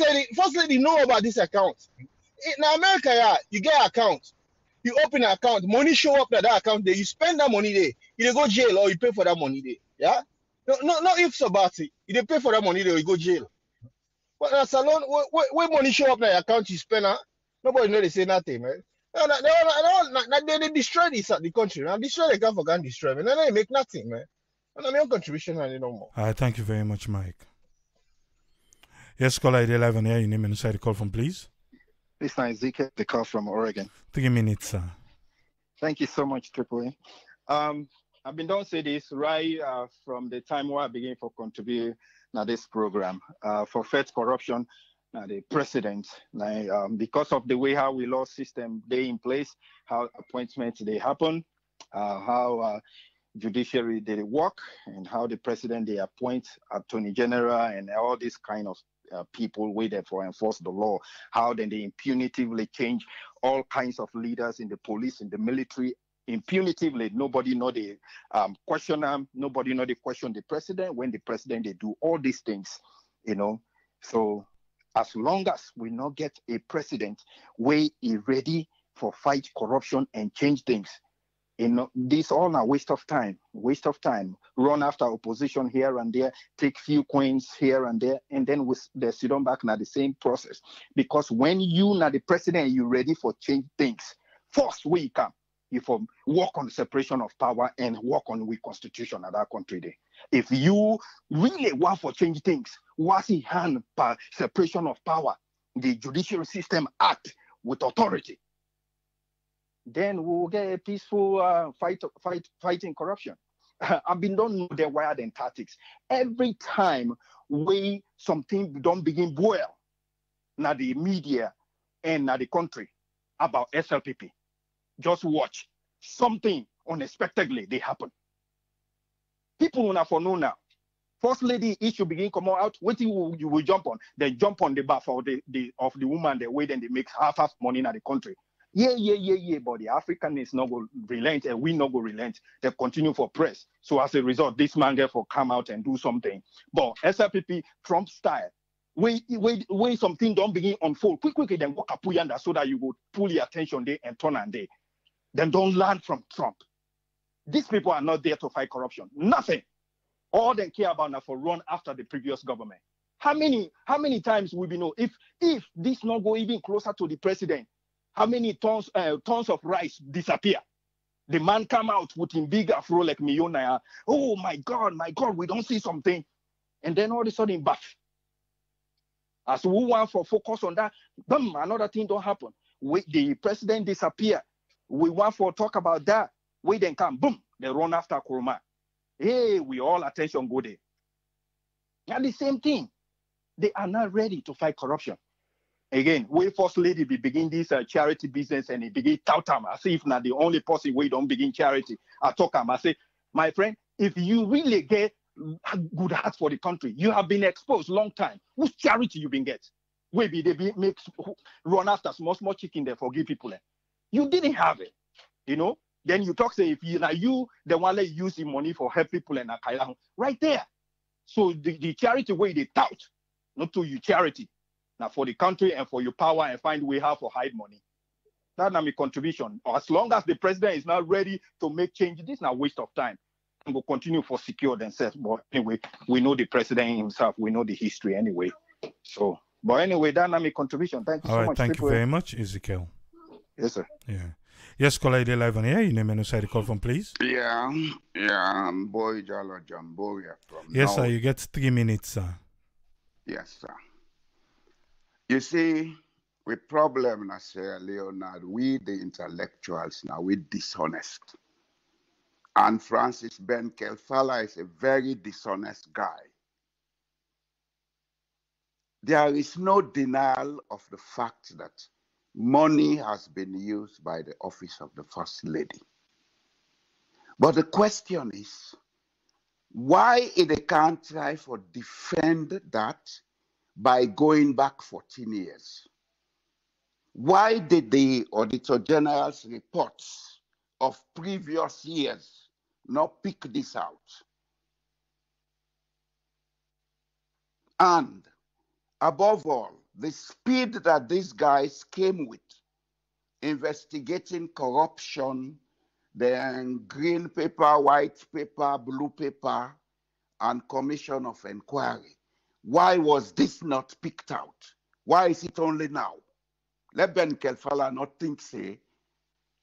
lady know about this account. In America, yeah, you get an account. You open an account, money show up that account there. You spend that money there. You go jail or you pay for that money there. Yeah? No ifs about it. You pay for that money there, you go jail. But in a salon, where money show up in the account you spend, nobody know they say nothing, man. They destroy the country. Now destroy the government and destroy me. Now they make nothing, man. And I'm your contribution and no more. All right, thank you very much, Mike. Yes, caller, ID live on here. Your name and inside the call from, please. This is Ezekiel, the call from Oregon. 3 minutes, sir. Thank you so much, Triple A. I've been done say this right from the time where I began for contribute to this program. For Fed corruption, the president, because of the way how we law system they in place, how appointments they happen, how judiciary they work, and how the president they appoint attorney general and all these kind of people waited for enforce the law, how then they impunitively change all kinds of leaders in the police, in the military, impunitively. Nobody know they question them, nobody know they question the president. When the president they do all these things, you know. So as long as we not get a president where he ready for fight corruption and change things, you know, this all a waste of time, run after opposition here and there, take few coins here and there, and then they sit on back now the same process. Because when you now the president, you ready for change things, first where you come, you for work on the separation of power and work on the constitution of that country there. If you really want for change things, what's in hand by separation of power, the judicial system act with authority, then we'll get a peaceful fighting corruption. I've been don't know their wired and tactics. Every time we something don't begin boil, now the media and now the country about SLPP, just watch something unexpectedly they happen. People will not know now. First lady issue begin come out, what you will jump on? They jump on the back of the woman, the way then they make half money in the country. Yeah. But the African is not going to relent, and we not going to relent. They continue for press. So as a result, this man therefore come out and do something. But SLPP Trump style, when something don't begin unfold, quickly then walk up so that you go pull your attention there and turn and there. Then don't learn from Trump. These people are not there to fight corruption. Nothing. All they care about now for run after the previous government. How many times we know if this not go even closer to the president, how many tons of rice disappear? The man come out with him big afro like Leone. Oh my God, we don't see something. And then all of a sudden, baff. As we want for focus on that, boom, another thing don't happen. The president disappear. We want for talk about that. We then come, boom, they run after Kuruma. Hey, we all attention go there. And the same thing, they are not ready to fight corruption. Again, we first lady begin this charity business and he begin tout them as if not the only person we don't begin charity. I talk them, I say, my friend, if you really get good heart for the country, you have been exposed long time. Whose charity you been get? Maybe they make run after small chicken there for give people. You didn't have it, you know. Then you talk, say, if you the one that use the money for help people and right there. So the charity way they tout, not to you charity. Now for the country and for your power and find way how for hide money. That's not my contribution. As long as the president is not ready to make change, this is not a waste of time. And we'll continue for secure themselves. But anyway, we know the president himself, we know the history anyway. So, but anyway, that's not my contribution. Thank you so much. Thank you very much, Ezekiel. Yes, sir. Yeah. Yes, caller, they live on here. Your name and side call from, please. Yeah, I'm Boy Jalo Jamboria from. Yes, sir. You get 3 minutes, sir. Yes, sir. You see, we problem now, sir, Leonard. We the intellectuals now we dishonest, and Francis Ben Kelfala is a very dishonest guy. There is no denial of the fact that money has been used by the office of the First Lady. But the question is, why they can't try for defend that by going back 14 years? Why did the Auditor General's reports of previous years not pick this out? And above all, the speed that these guys came with, investigating corruption, then green paper, white paper, blue paper, and commission of inquiry. Why was this not picked out? Why is it only now? Let Ben Kelfala not think, say,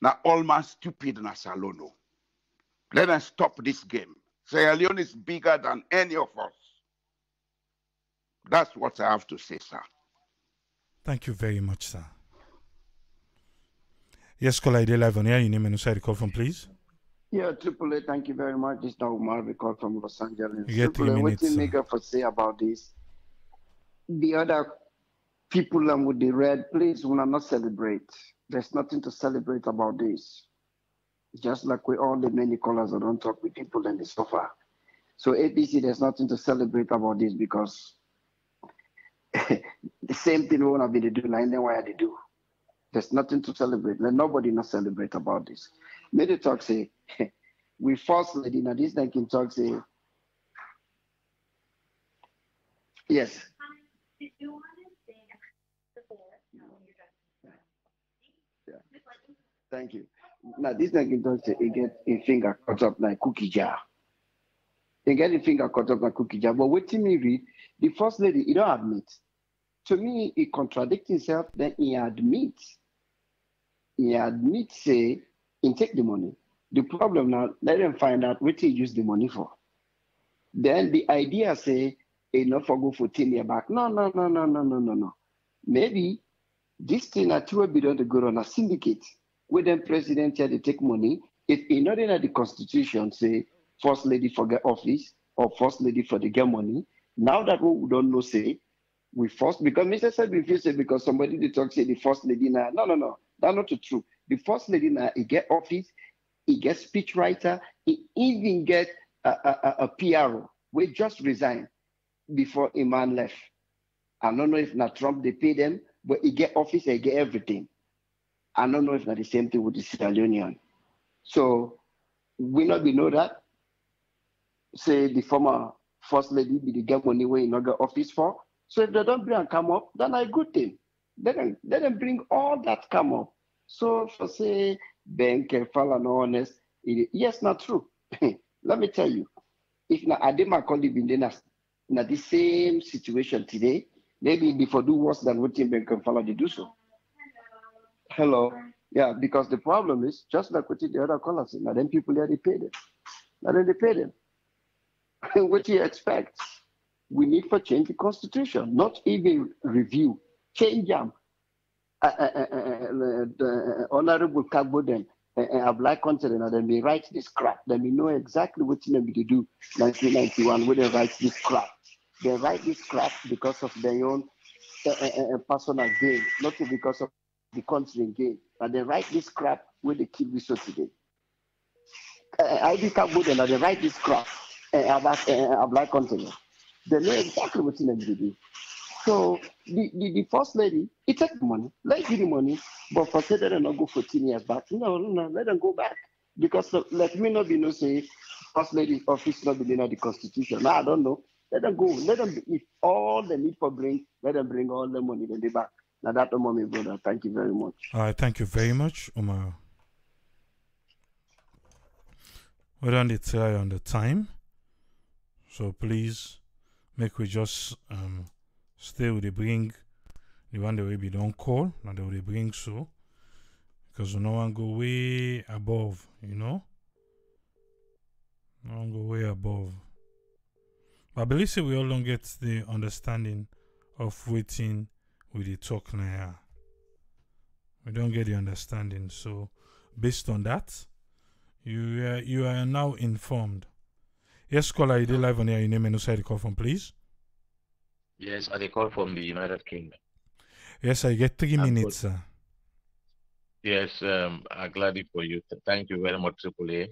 na almost stupid na Salono. Let us stop this game. Sierra Leone is bigger than any of us. That's what I have to say, sir. Thank you very much, sir. Yes, caller, they live on here. Your name and side call from, please. Yeah, Triple A, thank you very much. This is Umar, we call from Los Angeles. You get 3 minutes. What you make up for say about this? The other people with the red, please, will not celebrate. There's nothing to celebrate about this. Just like with all the many callers that don't talk with people and they suffer. So APC, there's nothing to celebrate about this because the same thing we want to be doing, and then why they do. There's nothing to celebrate. Let nobody not celebrate about this. Made the talk say, we first lady, now this thing can talk say, yes. Yeah. Thank you. Now this thing can talk say, he get a finger cut up like cookie jar. He get a finger cut up like cookie jar. But wait till me read, the first lady, he don't admit. To me, he contradicts himself, then he admits. He admits, say, he take the money. The problem now, let them find out what he use the money for. Then the idea say, not for go for 10 years back. No. Maybe this thing are too be done to go on a syndicate. Where then president here they take money. If in order that the constitution say, first lady for get office or first lady for the get money. Now that what we don't know say, we first, because Mr. said before say because somebody they talk say the first lady now. No. That's not true. The first lady now, he get office, he get speech writer, he even get a PRO, we just resigned before Iman left. I don't know if not Trump, they pay them, but he get office, they get everything. I don't know if not the same thing with the Sierra Leonean. So we know that. Say the former first lady be the get money where you not get office for. So if they don't bring and come up, then a good thing. Let them bring all that come up. So for say Ben Kefal and honest, yes, not true. Let me tell you, if na Adema Kondi been in the same situation today, maybe before do worse than what Ben Kefal they do so. Hello. Yeah, because the problem is just like what the other callers say, now then people there they pay them. Now then they pay them. What do you expect? We need for change the constitution, not even review, change them. The Honorable Kagboden have like content and then they write this crap. Then we know exactly what they need to do. 1991, when they write this crap. They write this crap because of their own personal gain, not because of the country gain. And they write this crap when they kill we so today. I think Kagboden and they write this crap about black content. They know exactly what they need to do. So the first lady, it takes money. Let's give the money, but for say they don't go 14 years back. No, let them go back. Because let me not be no say first lady office not be in the constitution. No, I don't know. Let them go. Let them if all they need for bring, let them bring all the money then they back. Now that's the money, brother. Thank you very much. All right, thank you very much, Omar. We're on the try on the time. So please make we just stay with the bring the one that we don't call, not that we bring so, because no one go way above, you know. No one go way above. But I believe we all don't get the understanding of waiting with the talk now. We don't get the understanding. So based on that, you are now informed. Yes, caller, you did live on here. Your name and who the call from, please. Yes, I call from the United Kingdom. Yes, I get 3 minutes, sir. Yes, I'm glad for you. Thank you very much, Triple A.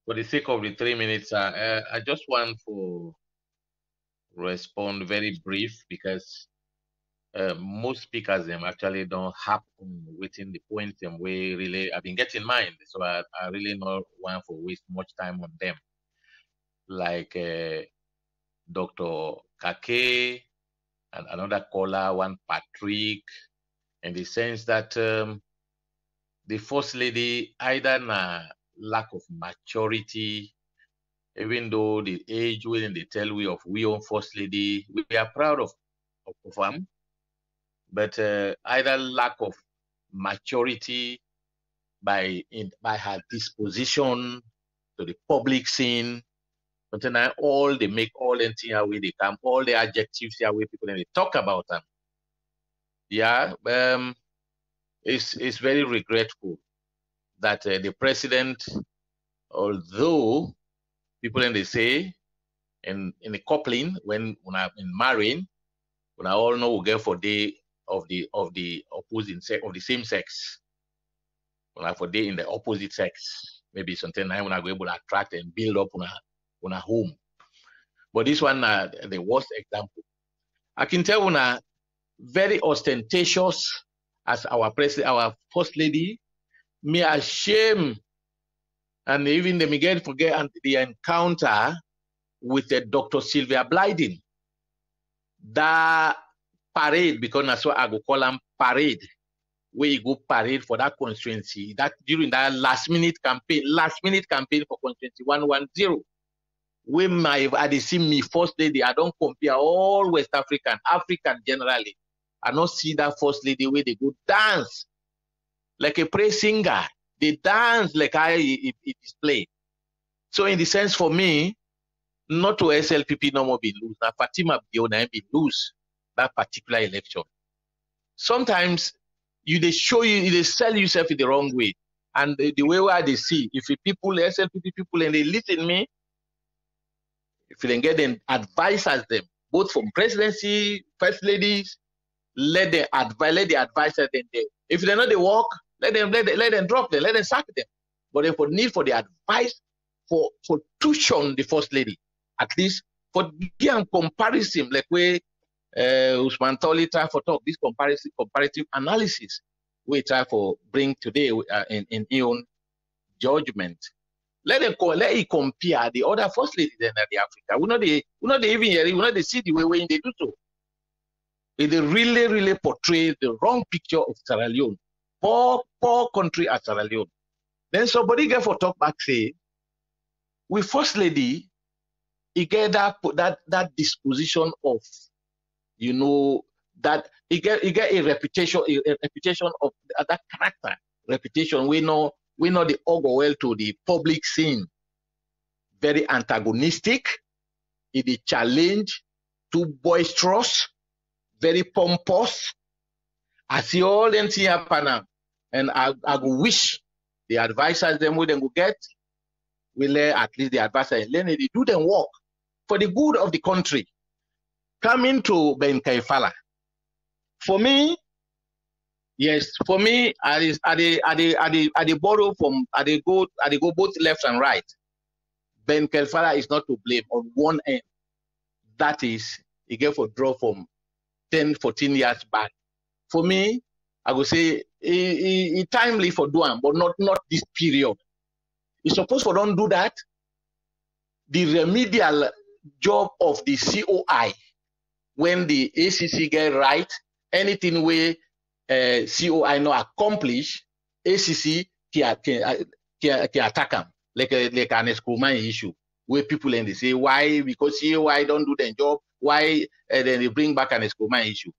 For the sake of the 3 minutes, I just want to respond very brief because most speakers them actually don't have within the point them way really I've been getting mind. So I really not want to waste much time on them. Like Dr. Kake and another caller, one Patrick, in the sense that the first lady either na lack of maturity, even though the age when they tell we of we own first lady, we are proud of them, but either lack of maturity by her disposition to the public scene. But then all they make all the things away they come, all the adjectives away people and they talk about them. Yeah, it's very regretful that the president, although people and they say in the coupling when in marrying, when I all know we get for day of the opposing sex of the same sex. When I for day in the opposite sex, maybe something now when I go able to attract and build up on a home. But this one the worst example. I can tell when a very ostentatious as our president, our first lady, me ashamed, and even the Miguel forget the encounter with the Dr. Sylvia Blyden. That parade, because that's what I go call them parade, where you go parade for that constituency, that during that last minute campaign for constituency 110. When I see me first lady, I don't compare all West African generally. I don't see that first lady where they go dance like a praise singer. They dance like it display. So in the sense for me, not to SLPP no more be lose. Now Fatima Biona be lose that particular election. Sometimes they show you, they sell yourself in the wrong way. And the way where they see, if people, SLPP people, and they listen me, if you can get them advisors them, both from presidency, first ladies, let the advisor them there. If they know they work, let them drop them, let them sack them. But if for need for the advice tuition the first lady, at least for the comparison, like where Usman Toli try for talk this comparative analysis we try for bring today in own judgment. Let it compare the other first lady in the Africa. We not even hear, we not see the way they do so. They really portray the wrong picture of Sierra Leone. Poor country as Sierra Leone. Then somebody get for talk back say, with first lady, he get that disposition of, you know, that he get a reputation of that character, reputation. We know the augur well to the public scene. Very antagonistic, it is challenge, too boisterous, very pompous. I see all them things happen now. And I wish the advisors them we then go get, we let at least the advisors learn they do them work for the good of the country. Coming to Ben Kaifala. For me, yes, for me, I borrow from I go both left and right. Ben Kaifala is not to blame on one end. That is, he gave a draw from 10, 14 years back. For me, I would say it's timely for doing, but not this period. It's supposed to don't do that. The remedial job of the COI, when the ACC get right, anything where COI not accomplish, ACC can attack them like an exclusion issue where people and they say why because COI don't do their job, why then they bring back an exclusion issue.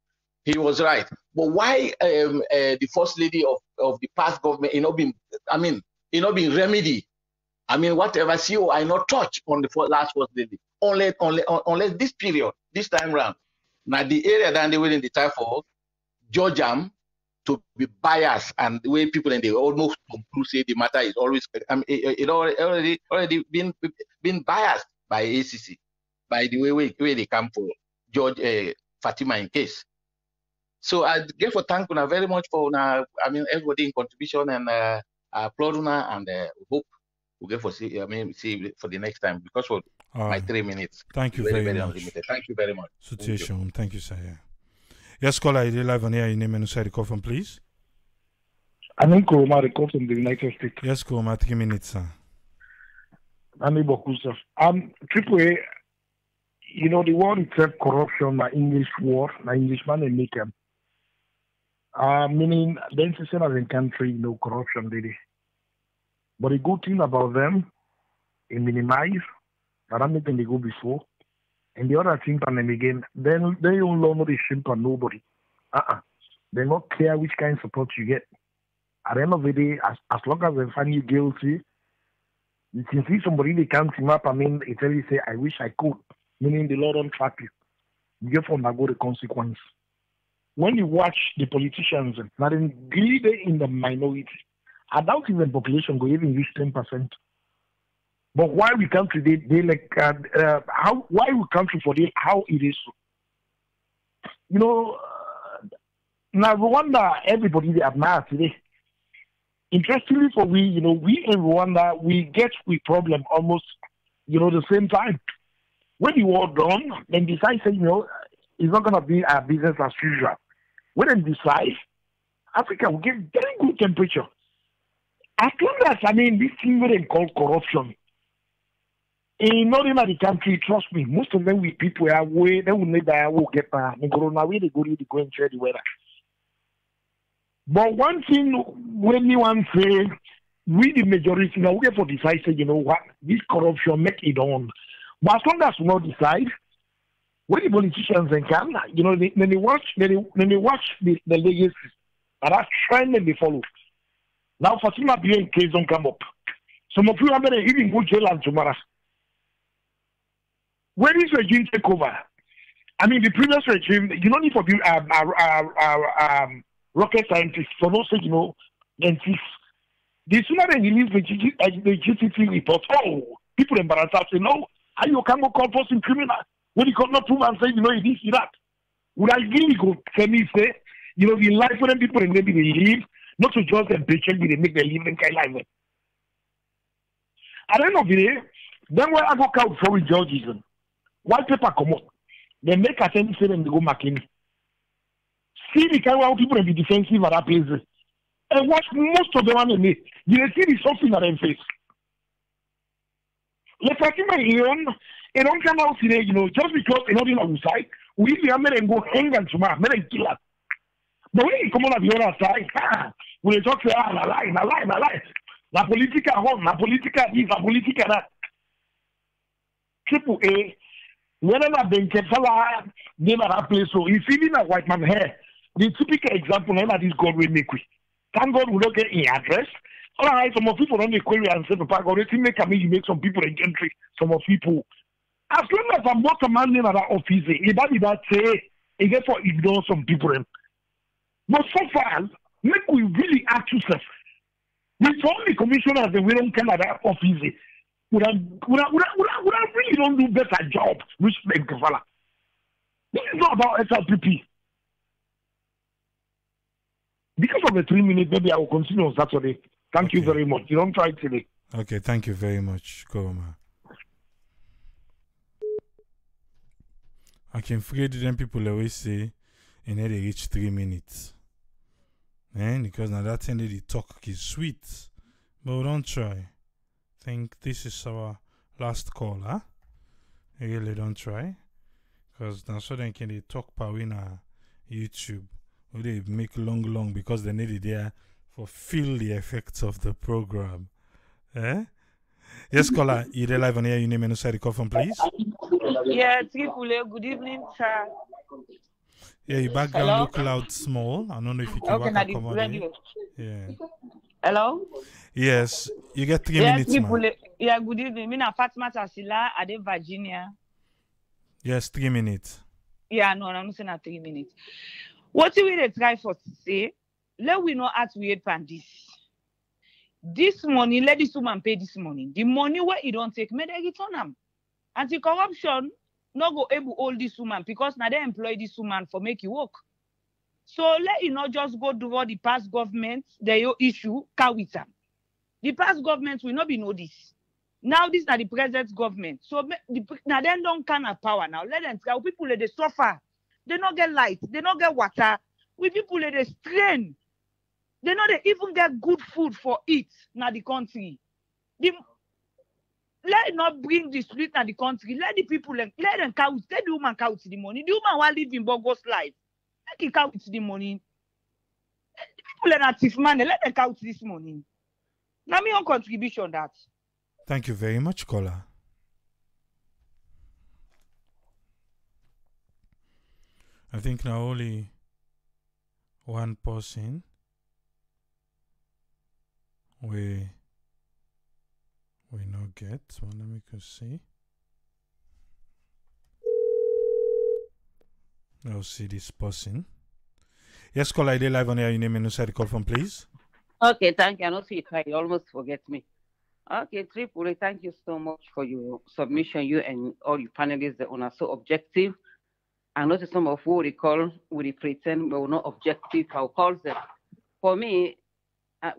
He was right, but why the first lady of the past government, been remedy. I mean, whatever COI not touch on the last first lady, unless this period, this time round. Now the area that they were in the time for Georgia to be biased, and the way people and they almost conclude say the matter is always it already been biased by ACC by the way they come for George Fatima in case. So I give for thank you very much for everybody in contribution and applaud and hope we get for see for the next time because for my 3 minutes. Thank you very much. Unlimited. Thank you very much. Situation. Thank you, sir. Yeah. Yes, caller, you live on here. Your name and where you call from, please. I'm in Kuroma, I call from the United States. Yes, Kuroma, 3 minutes, sir. I'm in Boku, sir. AAA, you know, the word itself, corruption, my English word, my Englishman and make them. Meaning, the institution of the country, you know, corruption, lady. But the good thing about them, they minimize, that I'm making they go before. And the other thing, and then again, then they don't know the shimp on nobody. They don't care which kind of support you get. At the end of the day, as long as they find you guilty, you can see somebody they can't team up. They tell you, say, I wish I could. Meaning the law don't trap you. You get from that go the consequence. When you watch the politicians, now then they in the minority. I doubt if the population go even reach 10%. But why we country they like why we country for this how it is, you know. Now Rwanda, everybody they admire today. Interestingly for we, you know, we in Rwanda we get we problem almost, you know, the same time. When the war done, then decide say, you know, it's not gonna be a business as usual. When they decide, Africa will get very good temperature. As long as this thing what they call corruption. In northern the country, trust me, most of them with people are way they will need that will get corona way they go and share the weather. But one thing when you want to say we the majority now we have to decide say, you know what, this corruption make it on. But as long as we not decide, when the politicians they can, you know, when they watch the legacy and that trend and they follow. Now Fatima being case don't come up. Some of you are better even go jail and tomorrow. When this regime take over, the previous regime, you don't need to be rocket scientists for those, you know, dentists. The sooner they release the GTT report, people embarrass us, say, no, how you can go call person criminal when you cannot prove and say, you know, it is that. Would I really go tell me, say, you know, the life for them people and maybe they live, not to just them paycheck, they make their living kind of life. At the end of the day, then when I go count for with judges, white paper come up. They make a sense say them they go McKinney. See the kind of people that be defensive at that place. And watch most of them on me. You see the something at their face. Le Fatima Leone, they don't come out today, just because they're not in our side, we have them go hang and tomorrow, make them kill us. But when you come on the other side, we talk say, la lie. La politica home, la politica this, la politica that. Triple A, whether not Ben Kefala, they not that place. So if even a white man hair, the typical example, none of this God will make we. Thank God we don't get any address. All right, some of people don't query and say, Papa, God, you make some people in country, some of people. As long as I'm not a man in that office, if that say, it get for ignore some people. But so far, make we really ask yourself. The only commissioners that we don't come at that office would have really don't do better job, which Ben Kefala. This is not about SLPP. Because of the 3 minutes, maybe I will continue on Saturday. Thank you very much. You don't try today. Okay, thank you very much, Koroma. I can afraid them people always say, and then they reach 3 minutes. Because now that thing the talk is sweet. But we don't try. I think this is our last call, huh? I really don't try. Because now so then can they talk power in YouTube. Or they make long because they need it there for feel the effects of the program. Yes, caller, you're live on here. Your name and inside the call from, please. Yeah, Triple. Good evening, sir. Yeah, your background look loud, small. I don't know if you can work accommodate. Yeah. Hello. Yes, you get 3 minutes, man. Yeah, good evening. Me na Fatima Tasila, Ade Virginia. Yes, 3 minutes. Yeah, no, I'm not saying 3 minutes. What we dey try for to say? Let we know how to wait pan this. This money, let this woman pay this money. The money where he don't take, may they return them. Anti-corruption no go able hold this woman because now they employ this woman for make you work. So let you not just go do what the past government they issue car with them. The past government will not be know this. Now this is the present government. So now they don't kind of power now. Let them try. People let they suffer. They not get light. They not get water. We people let they strain. They not they even get good food for it now the country. Let not bring the street in the country. Let the people let them count. Let the woman count the money. The woman will live in Bogo's life. Let him count the money. The people let that thief money. Let them count this money. Now me on contribution that. Thank you very much, caller. I think now only one person we not get. So let me go see. I'll see this person. Yes, caller, ID live on air. Your name and inside the call from, please. Okay, thank you. I know you try. You almost forget me. Okay, Triple, thank you so much for your submission. You and all your panelists that are so objective. I notice some of who recall, we pretend but we're not objective. How calls them. For me,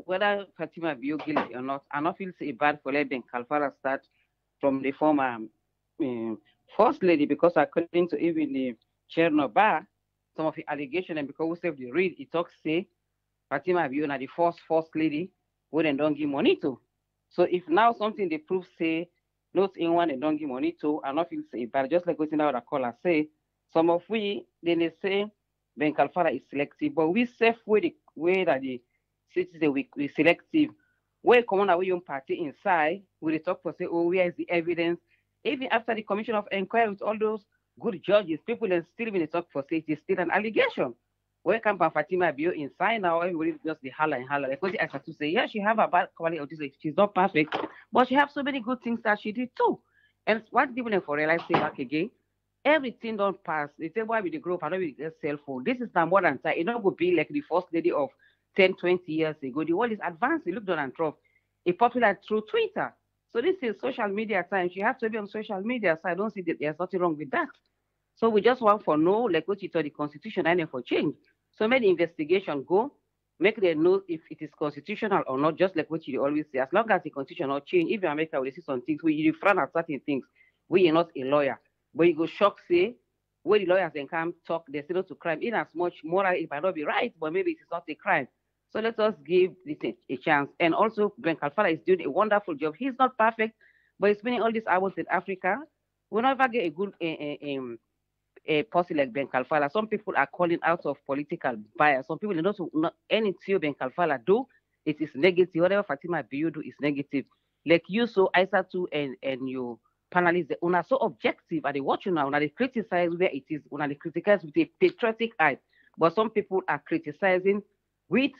whether Fatima Bio guilty or not, I don't feel so bad for letting Kalfara start from the former first lady because according to even the Chernobyl, some of the allegations and because we save the read, it talks say Fatima Bio na the first lady who they don't give money to. So if now something they prove say not anyone they don't give money to, I don't feel so bad. Just like what the caller say, some of we then they say Ben Kalfara is selective, but we safe way that the citizen we selective. Where come on away your party inside, we talk for say, oh, where is the evidence? Even after the commission of inquiry with all those good judges, people are still even talk for say it is still an allegation. Where come Fatima Bio inside now? Everybody just the holler and holler. Like what I to say, yeah, she have a bad quality of this, she's not perfect, but she have so many good things that she did too. And what people for realize say back again, everything don't pass. They say why we the group, I know we get cell phone. This is now more than time. It not would be like the first lady of 10, 20 years ago. The world is advanced. Look Donald Trump. It's popular through Twitter. So this is social media time. She has to be on social media. So I don't see that there's nothing wrong with that. So we just want for no, like what you told the constitution, and for change. So many investigation go. make them know if it is constitutional or not, just like what you always say. As long as the constitution not change, if in America we see some things where you frown at certain things, where you're not a lawyer, but you go shock say, where the lawyers then come talk, they say no to crime, in as much moral it might not be right, but maybe it is not a crime. So let us give this a chance. And also, Ben Kalfala is doing a wonderful job. He's not perfect, but he's spending all these hours in Africa. We'll never get a good a person like Ben Kalfala. Some people are calling out of political bias. Some people not anything Ben Kalfala do, it is negative. Whatever Fatima Bio do is negative. Like you so Isa too and you panelists, they are so objective and they watch you now, and they criticize where it is, when they criticize with a patriotic eye. But some people are criticizing with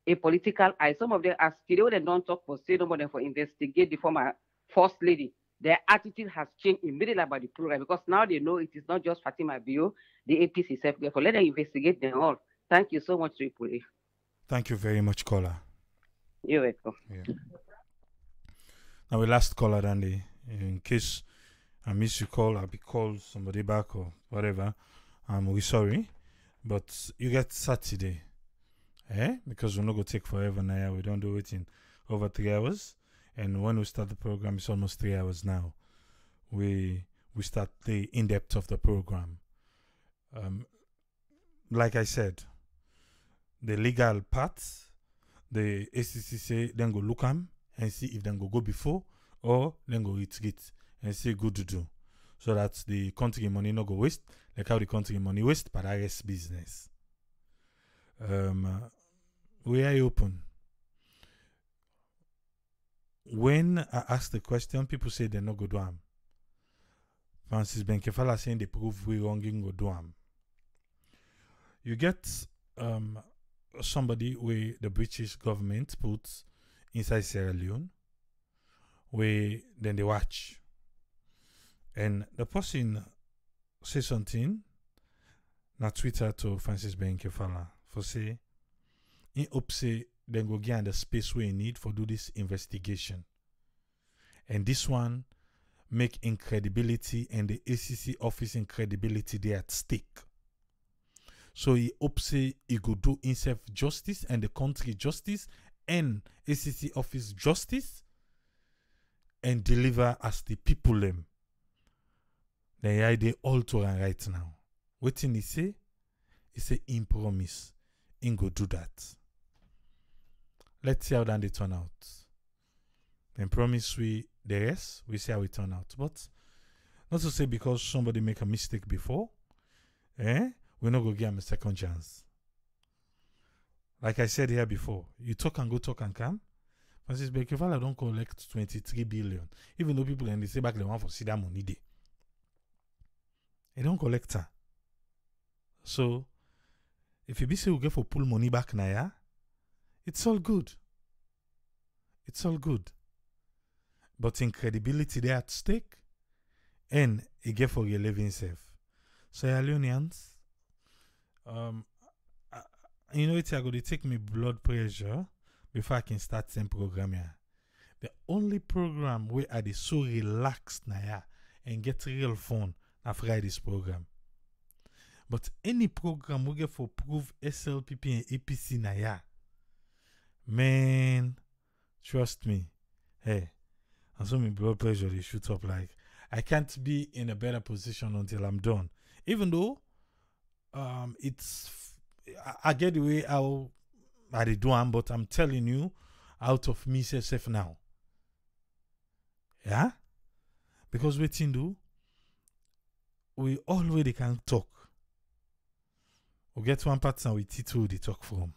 a political eye. Some of them are still they don't talk for say nobody for investigate the former first lady. Their attitude has changed immediately about the program because now they know it is not just Fatima Bio, the APC self. Therefore, let them investigate them all. Thank you so much, Triple A. Thank you very much, caller. You're welcome. Yeah. Now, we last caller, Dandy. In case I miss your call, I'll be called somebody back or whatever. We're sorry, but you get Saturday, because we're not gonna take forever now. We don't do it in over 3 hours. And when we start the program, it's almost 3 hours now. We start the in-depth of the program. Like I said, the legal parts, the ACC say then go look them and see if then go before or then go retreat and say good to do. So that the country money not go waste, like how the country money waste, but I guess business. We are open. When I ask the question, people say they're not go do am. Francis Benkefala saying they prove we wronging go do am. You get somebody where the British government puts inside Sierra Leone, where then they watch. And the person say something na Twitter to Francis Benkefala for say, in hope say then go get the space we need for do this investigation. And this one make incredibility and the ACC office incredibility there at stake. So he hope say he go do himself justice and the country justice and ACC office justice and deliver as the people them. They all to run right now. What he say? He say in promise. In go do that. Let's see how that they turn out. Then promise we the rest, we see how it turn out. But not to say because somebody make a mistake before, we're not going to give him a second chance. Like I said here before, you talk and go, talk and come. Francis Bekevala don't collect 23 billion. Even though people and they say back they want for see that money day. They don't collect her. So if you be say we get for pull money back now, yeah, it's all good. It's all good. But in credibility, they at stake. And it get for your living safe. So, Leonians, you know, it's going to take me blood pressure before I can start some program here. The only program where I is so relaxed now and get real fun after this program. But any program we get for prove SLPP and APC now, man, trust me. Hey, and so my blood pressure they shoot up like I can't be in a better position until I'm done. Even though I get the way how I do am, but I'm telling you, out of me self now. Yeah? Because we do, we already can talk. We get one partner with Tito they talk from.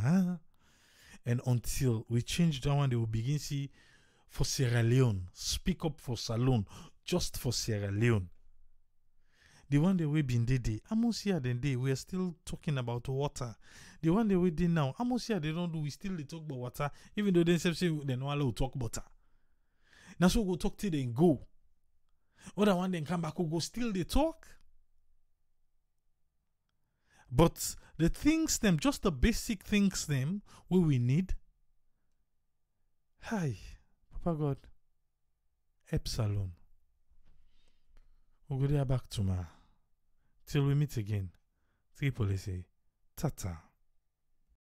And until we change that one, they will begin see for Sierra Leone. Speak up for Salone. Just for Sierra Leone. The one that we been there, almost here then day, we are still talking about water. The one that we did now, almost here they don't do, we still they talk about water, even though they say they know how to talk water. Now so we go talk till they go. Other one then come back, we go still they talk. But the things them, just the basic things them, what we need. Hi, Papa God, Epsilon. We'll go there back tomorrow. Till we meet again. Triple say, Tata.